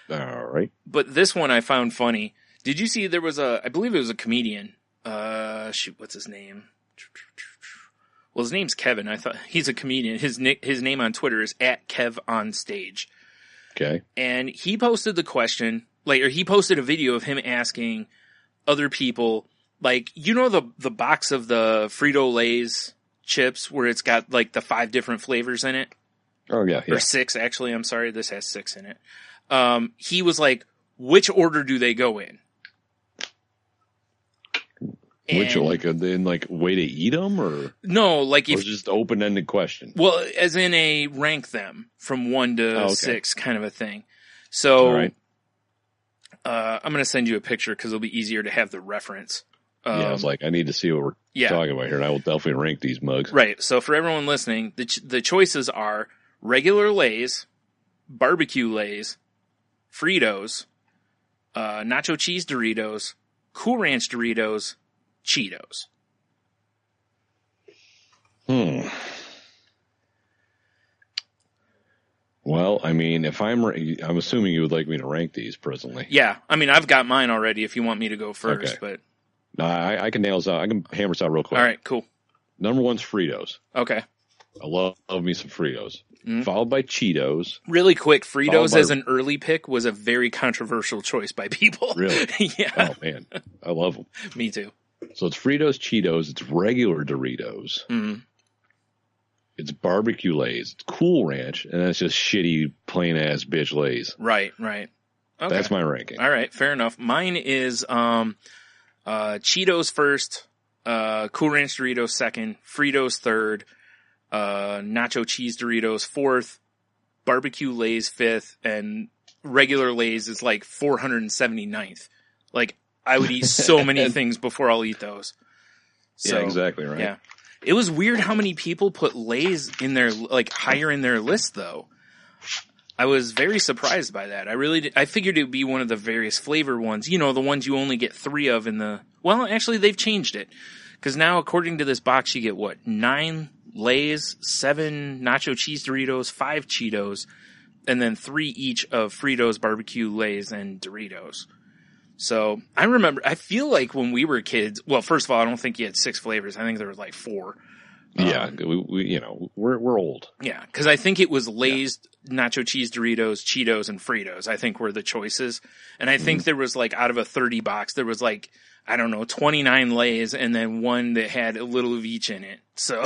All right. But this one I found funny. Did you see there was I believe it was a comedian. What's his name? Well, his name's Kevin. I thought he's a comedian. His name on Twitter is @KevOnStage. Okay. And he posted the question, like, or he posted a video of him asking other people, like, you know, the box of the Frito-Lay's chips where it's got like the 5 different flavors in it? Oh yeah. Or 6, actually. I'm sorry. This has 6 in it. He was like, which order do they go in? Which, like, then, like, way to eat them, or no, like, if just open-ended question. Well, as in a rank them from 1 to 6 kind of a thing. So, all right. I'm going to send you a picture because it'll be easier to have the reference. I was like, I need to see what we're talking about here, and I will definitely rank these mugs. Right. So for everyone listening, the choices are regular Lay's, barbecue Lay's, Fritos, nacho cheese Doritos, Cool Ranch Doritos, Cheetos. Well, I mean, if I'm assuming you would like me to rank these presently. Yeah, I mean, I've got mine already. If you want me to go first, but no, I can nail this out. I can hammer this out real quick. All right, cool. Number 1's Fritos. Okay. I love me some Fritos. Followed by Cheetos. Really quick, Fritos as an early pick was a very controversial choice by people. Really? Yeah. Oh man, I love them. Me too. So it's Fritos, Cheetos, it's regular Doritos. Mm-hmm. It's barbecue Lay's, it's Cool Ranch, and that's just shitty, plain-ass bitch Lay's. Right, right. Okay. That's my ranking. All right, fair enough. Mine is Cheetos first, Cool Ranch Doritos second, Fritos third, Nacho Cheese Doritos fourth, Barbecue Lay's fifth, and regular Lay's is like 479th. Like, I would eat so many things before I'll eat those. So, yeah, exactly right. Yeah. It was weird how many people put Lay's in their, like, higher in their list, though. I was very surprised by that. I figured it would be one of the various flavor ones. You know, the ones you only get 3 of in the... Well, actually, they've changed it. Because now, according to this box, you get, 9 Lay's, 7 Nacho Cheese Doritos, 5 Cheetos, and then 3 each of Fritos, Barbecue, Lay's, and Doritos. So, I feel like when we were kids... Well, first of all, I don't think you had 6 flavors. I think there was like 4. Yeah, we're old. Yeah, because I think it was Lay's, Nacho Cheese Doritos, Cheetos, and Fritos, I think were the choices. And I think there was like, out of a 30 box, there was like, I don't know, 29 Lay's and then one that had a little of each in it. So.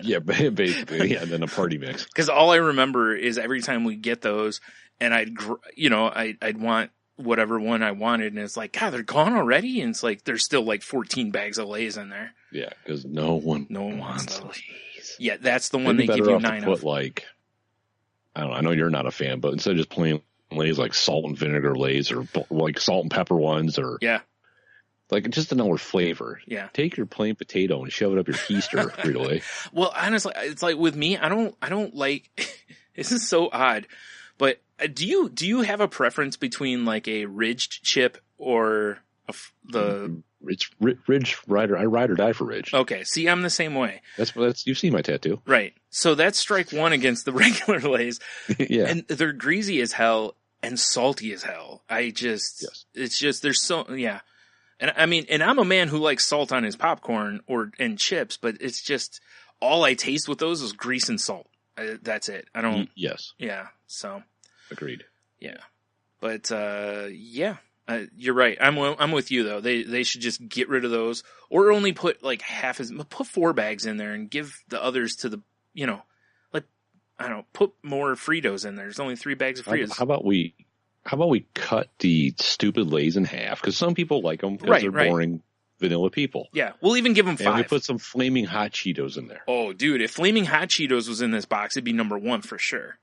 Yeah, basically, yeah, and then a party mix. Because all I remember is every time we get those, and I'd want whatever one I wanted, and it's like, God, they're gone already? And it's like, there's still like 14 bags of Lay's in there. Yeah, because no one wants those. Lay's. Yeah, that's the one they give you 9 to put, like, I don't know, I know you're not a fan, but instead of just plain Lay's, like salt and vinegar Lay's, or like salt and pepper ones, or like just another flavor. Yeah, take your plain potato and shove it up your keister, Frito-Lay. Well, honestly, it's like with me, I don't like. This is so odd, but do you have a preference between like a ridged chip or the? It's Ridge Rider. I ride or die for Ridge. Okay, see, I'm the same way. That's you've seen my tattoo, right? So that's strike one against the regular Lay's. Yeah, and they're greasy as hell and salty as hell. It's just there's so and I mean, and I'm a man who likes salt on his popcorn and chips, but it's just all I taste with those is grease and salt. That's it. I don't. Yes. Yeah. So. Agreed. Yeah, but you're right. I'm with you though. They should just get rid of those, or only put like put 4 bags in there and give the others to the like I don't know, put more Fritos in there. There's only 3 bags of Fritos. How about we cut the stupid Lay's in half? Because some people like them because they're boring vanilla people. Yeah, we'll even give them 5. And we put some flaming hot Cheetos in there. Oh, dude, if flaming hot Cheetos was in this box, it'd be number 1 for sure.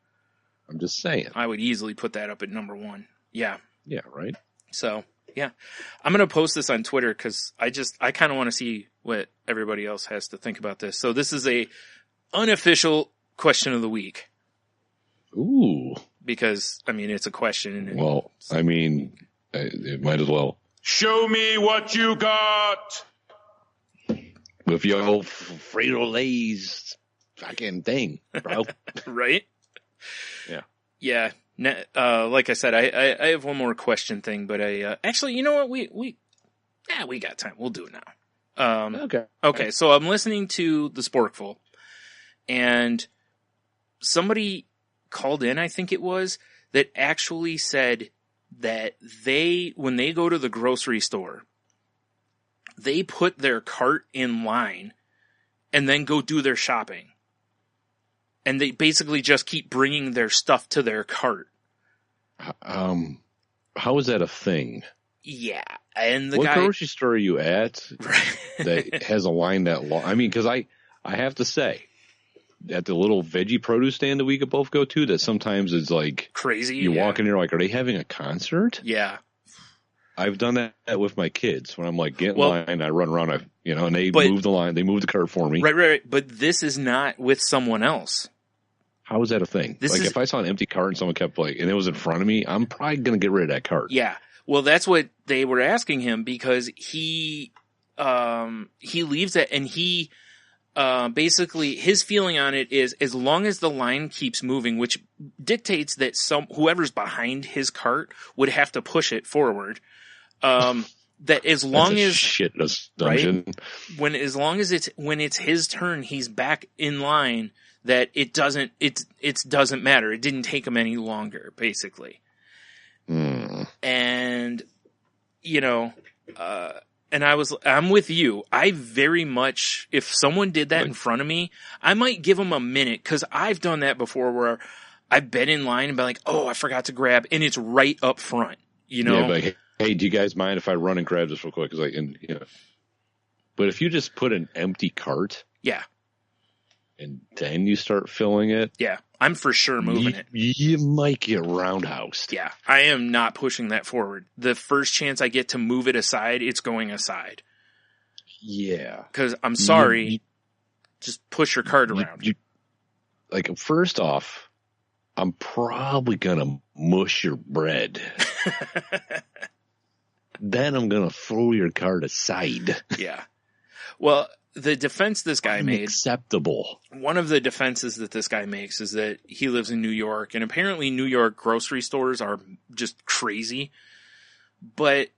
I'm just saying. I would easily put that up at number 1. Yeah. Yeah, right? So, yeah. I'm going to post this on Twitter because I kind of want to see what everybody else has to think about this. So this is a unofficial question of the week. Ooh. Because, I mean, it's a question. Well, I mean, it might as well. Show me what you got. With your old Frito-Lay's fucking thing, bro. Right? Yeah. Yeah. Like I said, I have one more question thing, but actually, you know what? We got time. We'll do it now. Okay. So I'm listening to the Sporkful, and somebody called in, I think it was, that actually said that when they go to the grocery store, they put their cart in line and then go do their shopping. And they basically just keep bringing their stuff to their cart. How is that a thing? Yeah. And the what guy, grocery store are you at that has a line that long? I mean, because I have to say, at the little veggie produce stand that we could both go to, that sometimes it's like crazy. You walk in there like, are they having a concert? Yeah. I've done that with my kids. When I'm like, get in line, I run around, and they move the line, they move the cart for me. Right. But this is not with someone else. How is that a thing? If I saw an empty cart and someone kept and it was in front of me, I'm probably going to get rid of that cart. Yeah. Well, that's what they were asking him, because he leaves it, and he, basically his feeling on it is, as long as the line keeps moving, which dictates that whoever's behind his cart would have to push it forward. That as long as shitless dungeon, right? As long as when it's his turn, he's back in line, that it doesn't matter. It didn't take him any longer, basically. And, and I'm with you. I very much, if someone did that in front of me, I might give them a minute, because I've done that before where I've been in line and been like, oh, I forgot to grab, and it's right up front, Yeah, like, hey, do you guys mind if I run and grab this real quick? But if you just put an empty cart. Yeah. And then you start filling it. Yeah, I'm for sure moving it. You might get roundhoused. Yeah, I am not pushing that forward. The first chance I get to move it aside, it's going aside. Yeah. Because I'm sorry, just push your cart around. First off, I'm probably going to mush your bread. Then I'm going to throw your cart aside. Yeah. Well, the defense this guy made, acceptable. One of the defenses that this guy makes is that he lives in New York, and apparently New York grocery stores are just crazy. But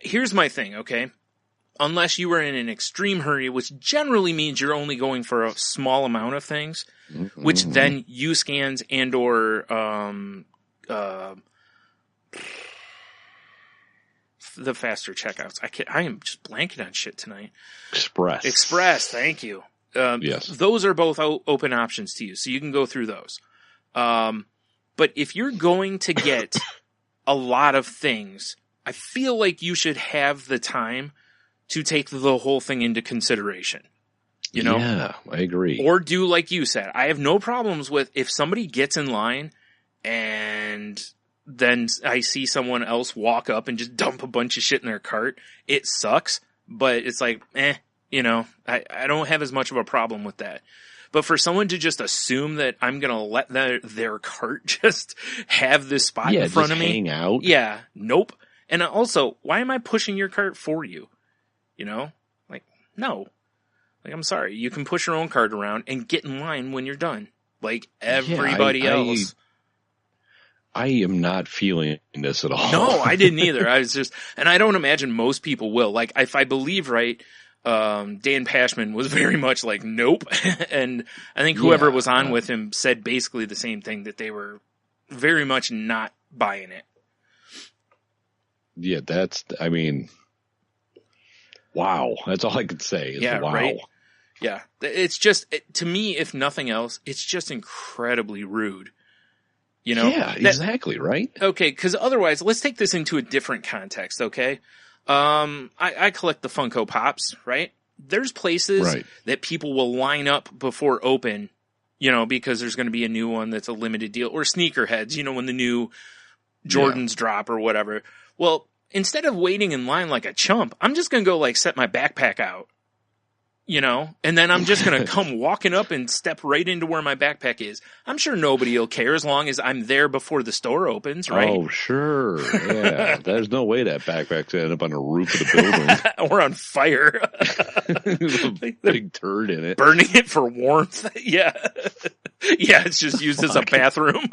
here's my thing, okay? Unless you were in an extreme hurry, which generally means you're only going for a small amount of things, which then U-scans and or the faster checkouts. I am just blanking on shit tonight. Express, thank you. Yes. Those are both open options to you, so you can go through those. But if you're going to get a lot of things, I feel like you should have the time to take the whole thing into consideration. Yeah, I agree. Or do like you said. I have no problems with if somebody gets in line and then I see someone else walk up and just dump a bunch of shit in their cart. It sucks, but it's like, I don't have as much of a problem with that. But for someone to just assume that I'm going to let their cart just have this spot in front of me. Hang out. Yeah. Nope. And also, why am I pushing your cart for you? No. I'm sorry. You can push your own cart around and get in line when you're done. Like everybody else. I am not feeling this at all. No, I didn't either. I was just, and I don't imagine most people will. Like, if I believe right, Dan Pashman was very much like, nope. And I think whoever was on with him said basically the same thing, that they were very much not buying it. Yeah, wow. That's all I could say is wow. Right? Yeah. It's just, to me, if nothing else, it's just incredibly rude. Yeah, exactly, right? Okay, because otherwise, let's take this into a different context, okay? I collect the Funko Pops, right? There's places that people will line up before open, because there's going to be a new one that's a limited deal. Or sneakerheads, when the new Jordans drop or whatever. Well, instead of waiting in line like a chump, I'm just going to go, set my backpack out. And then I'm just going to come walking up and step right into where my backpack is. I'm sure nobody will care as long as I'm there before the store opens, right? Oh, sure. Yeah. There's no way that backpack's going to end up on the roof of the building. Or on fire. A big turd in it. Burning it for warmth. Yeah. Yeah, it's just used as a bathroom.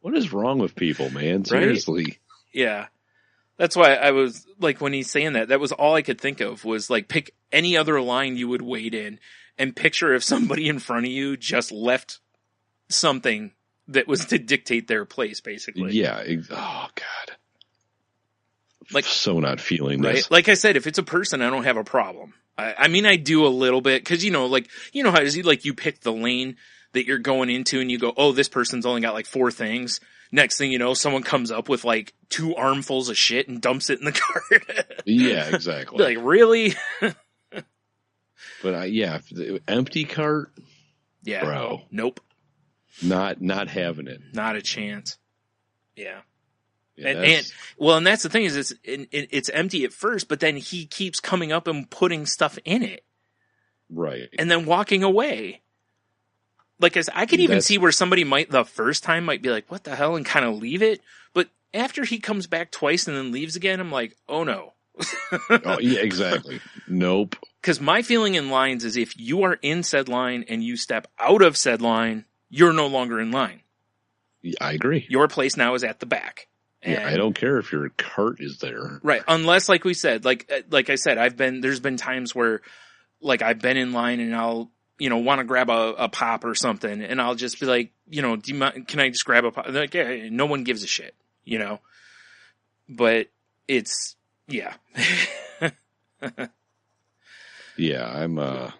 What is wrong with people, man? Seriously. Right? Yeah. That's why I was, when he's saying that was all I could think of was, pick any other line you would wait in and picture if somebody in front of you just left something that was to dictate their place, basically. Yeah. Oh God. Like, so not feeling right? this. Like I said, if it's a person, I don't have a problem. I mean, I do a little bit because, like, how it is, like, you pick the lane that you're going into and you go, oh, this person's only got like 4 things. Next thing you know, someone comes up with like 2 armfuls of shit and dumps it in the cart. Yeah, exactly. Like, really? But empty cart. Yeah. Bro. Nope. Not having it. Not a chance. Yeah. Yeah, And that's the thing is it's empty at first, but then he keeps coming up and putting stuff in it. Right. And then walking away. Like, I could even see where somebody the first time might be like, what the hell, and kind of leave it. But after he comes back twice and then leaves again, I'm like, oh no. Oh, yeah, exactly. Nope. Because my feeling in lines is if you are in said line and you step out of said line, you're no longer in line. I agree. Your place now is at the back. Yeah, I don't care if your cart is there. Right. Unless, like we said, like I said, there's been times where, like, I've been in line and I'll, want to grab a pop or something, and I'll just be like, can I just grab a pop? Like, yeah, no one gives a shit, But it's, yeah. Yeah, I'm, I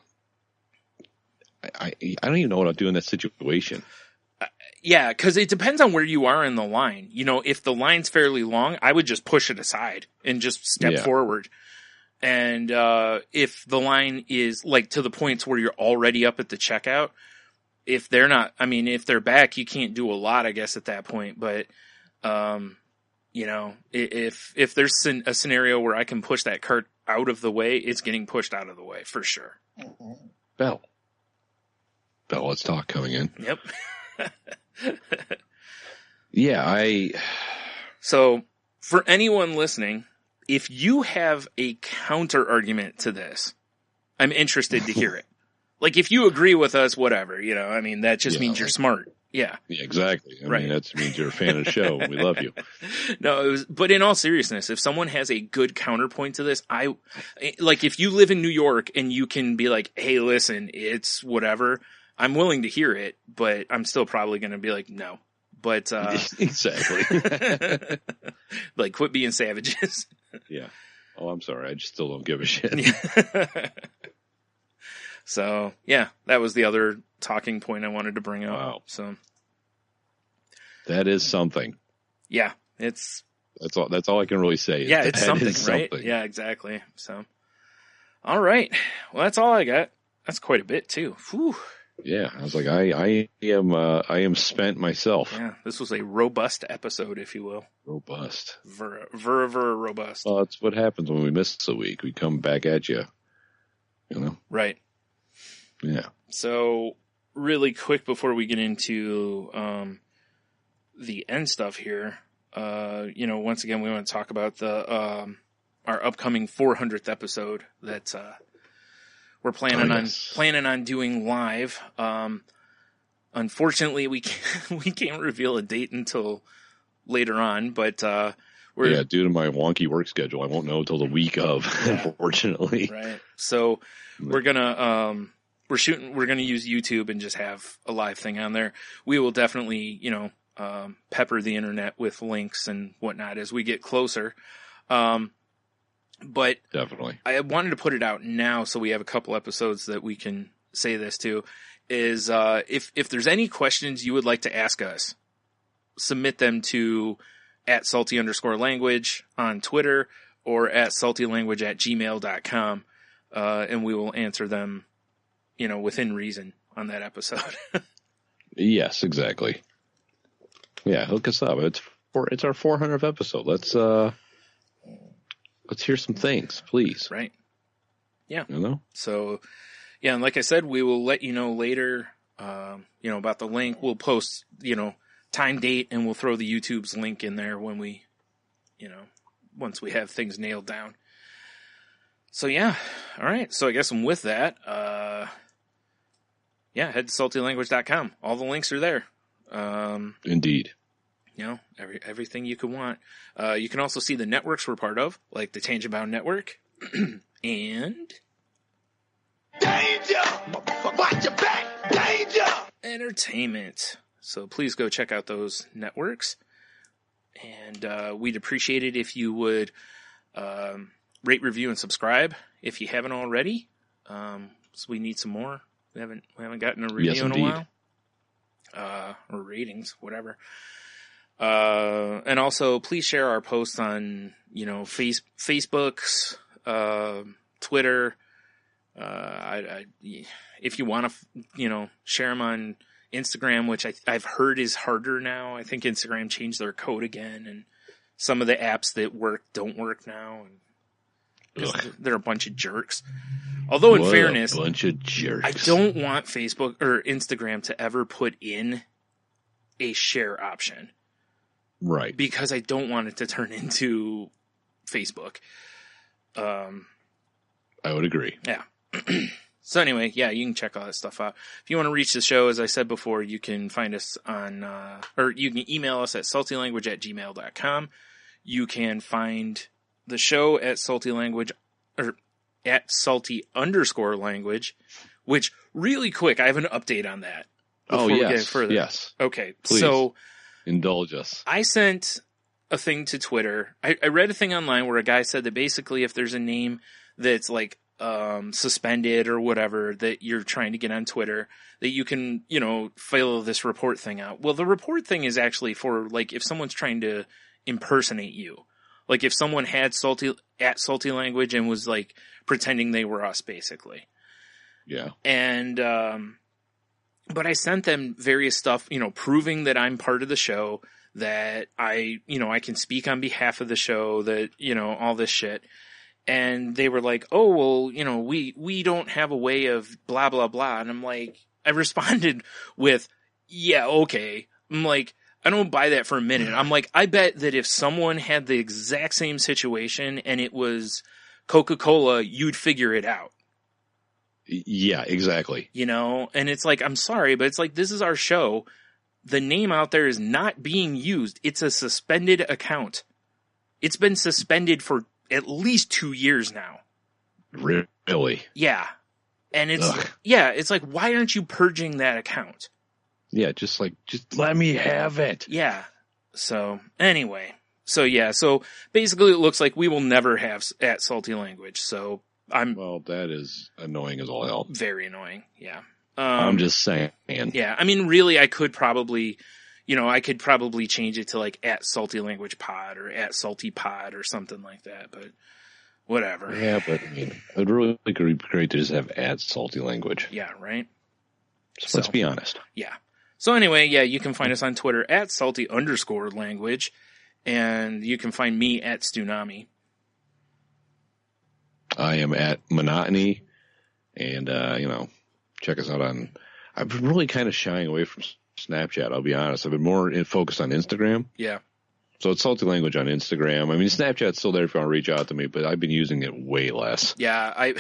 don't even know what I'll do in that situation. Yeah, because it depends on where you are in the line. If the line's fairly long, I would just push it aside and just step forward. And if the line is like to the points where you're already up at the checkout, if they're not, if they're back, you can't do a lot, I guess, at that point. But, if there's a scenario where I can push that cart out of the way, it's getting pushed out of the way for sure. Bell, let's talk coming in. Yep. Yeah, So, for anyone listening, if you have a counter argument to this, I'm interested to hear it. Like, if you agree with us, whatever, that just means you're smart. Yeah. Yeah, exactly. I right. mean, that means you're a fan of the show. We love you. No, but in all seriousness, if someone has a good counterpoint to this, if you live in New York and you can be like, hey, listen, it's whatever, I'm willing to hear it, but I'm still probably going to be like, no. But, exactly. like, quit being savages. Yeah. Oh, I'm sorry. I just still don't give a shit. So, yeah, that was the other talking point I wanted to bring up. Wow. So that is something. Yeah, that's all I can really say. Yeah, it's something, right? Yeah, exactly. So, all right. Well, that's all I got. That's quite a bit too. Whew. Yeah, I was like, I am spent myself. Yeah, this was a robust episode, if you will. Robust. Very robust. Well, that's what happens when we miss a week. We come back at you. Right. Yeah. So, really quick before we get into the end stuff here, once again, we want to talk about our upcoming 400th episode that we're planning on doing live. Unfortunately, we can't reveal a date until later on, but due to my wonky work schedule, I won't know until the week of. Unfortunately, right. So we're gonna we're gonna use YouTube and just have a live thing on there. We will definitely pepper the internet with links and whatnot as we get closer. But definitely, I wanted to put it out now so we have a couple episodes that we can say this to. Is if there's any questions you would like to ask us, submit them to @salty_language on Twitter or @saltylanguage@gmail.com, and we will answer them, within reason on that episode. Yes, exactly. Yeah, hook us up. It's our 400th episode. Let's hear some things, please. Right. Yeah. So, yeah, and like I said, we will let you know later, about the link. We'll post, time, date, and we'll throw the YouTube's link in there when we, once we have things nailed down. So, yeah. All right. So I guess with that, head to saltylanguage.com. All the links are there. Indeed. Everything you could want. You can also see the networks we're part of, like the Tangent Bound Network and Danger! Watch your back! Danger! Entertainment. So please go check out those networks. And we'd appreciate it if you would rate, review, and subscribe if you haven't already. So we need some more. We haven't gotten a review in a while. Or ratings, whatever. And also, please share our posts on, Facebooks, Twitter. If you want to, share them on Instagram, which I've heard is harder now. I think Instagram changed their code again, and some of the apps that work don't work now. And they're a bunch of jerks. Although, in fairness, a bunch of jerks. I don't want Facebook or Instagram to ever put in a share option. Right. Because I don't want it to turn into Facebook. I would agree. Yeah. So anyway, yeah, you can check all that stuff out. If you want to reach the show, as I said before, you can find us on, or you can email us at saltylanguage@gmail.com. You can find the show at saltylanguage, or at salty_language, which, really quick, I have an update on that. Oh, yes. We get further. Yes. Okay. Please. So indulge us. I sent a thing to Twitter. I read a thing online where a guy said that basically if there's a name that's like suspended or whatever that you're trying to get on Twitter, that you can, fill this report thing out. Well, the report thing is actually for like if someone's trying to impersonate you. Like if someone had salty language and was like pretending they were us, basically. Yeah. And but I sent them various stuff, proving that I'm part of the show, that I can speak on behalf of the show, that, all this shit. And they were like, oh, well, we don't have a way of blah, blah, blah. And I'm like, I responded with, yeah, okay. I'm like, I don't buy that for a minute. I'm like, I bet that if someone had the exact same situation and it was Coca-Cola, you'd figure it out. Yeah, exactly. And it's like, I'm sorry, but it's like, this is our show. The name out there is not being used. It's a suspended account. It's been suspended for at least 2 years now. Really? Yeah. And it's like, why aren't you purging that account? Yeah, just let me have it. Yeah. So anyway, so basically it looks like we will never have at Salty Language. So well, that is annoying as all hell. Very annoying. Yeah. I'm just saying. Yeah. I mean, really, I could probably change it to like at Salty Language Pod or at Salty Pod or something like that, but whatever. Yeah, but it'd really be great to just have at Salty Language. Yeah, right? So let's be honest. Yeah. So anyway, yeah, you can find us on Twitter at salty_language, and you can find me at Stunami. I am at Monotony, and, check us out on, I've been really kind of shying away from Snapchat, I'll be honest. I've been more focused on Instagram. Yeah. So it's Salty Language on Instagram. I mean, Snapchat's still there if you want to reach out to me, but I've been using it way less. Yeah,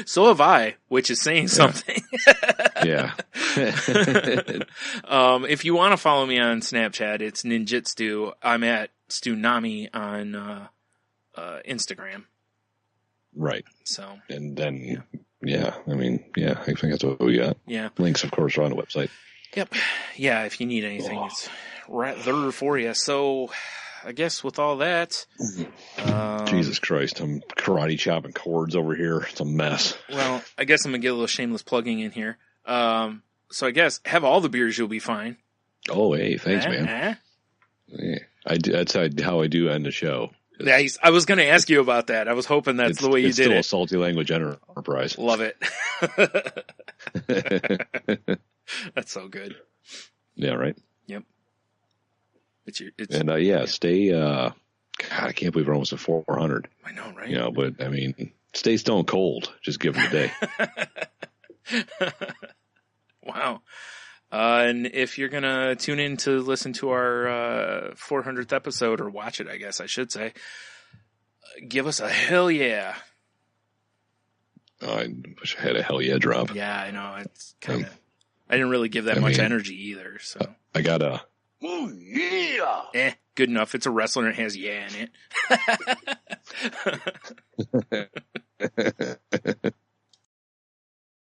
so have I, which is saying something. Yeah. If you want to follow me on Snapchat, it's Ninjitsu. I'm at Stunami on Instagram. Right. So. And then, I think that's what we got. Yeah. Links, of course, are on the website. Yep. Yeah, if you need anything, it's right there for you. So, I guess with all that... Jesus Christ, I'm karate chopping cords over here. It's a mess. Well, I guess I'm going to get a little shameless plugging in here. So I guess, have all the beers, you'll be fine. Oh, hey, thanks, man. Yeah, that's how I do end the show. Nice. I was going to ask you about that. I was hoping that's the way you did it. It's still a Salty Language enterprise. Love it. That's so good. Yeah, right? Yep. Stay, God, I can't believe we're almost at 400. I know, right? But, I mean, stay stone cold. Just give them a day. Wow. And if you're going to tune in to listen to our 400th episode, or watch it, I guess I should say, give us a hell yeah. Oh, I wish I had a hell yeah drop. Yeah, I know. It's kind of... I didn't really give that much energy either, so... I got a... Oh, yeah! Good enough. It's a wrestler and it has yeah in it.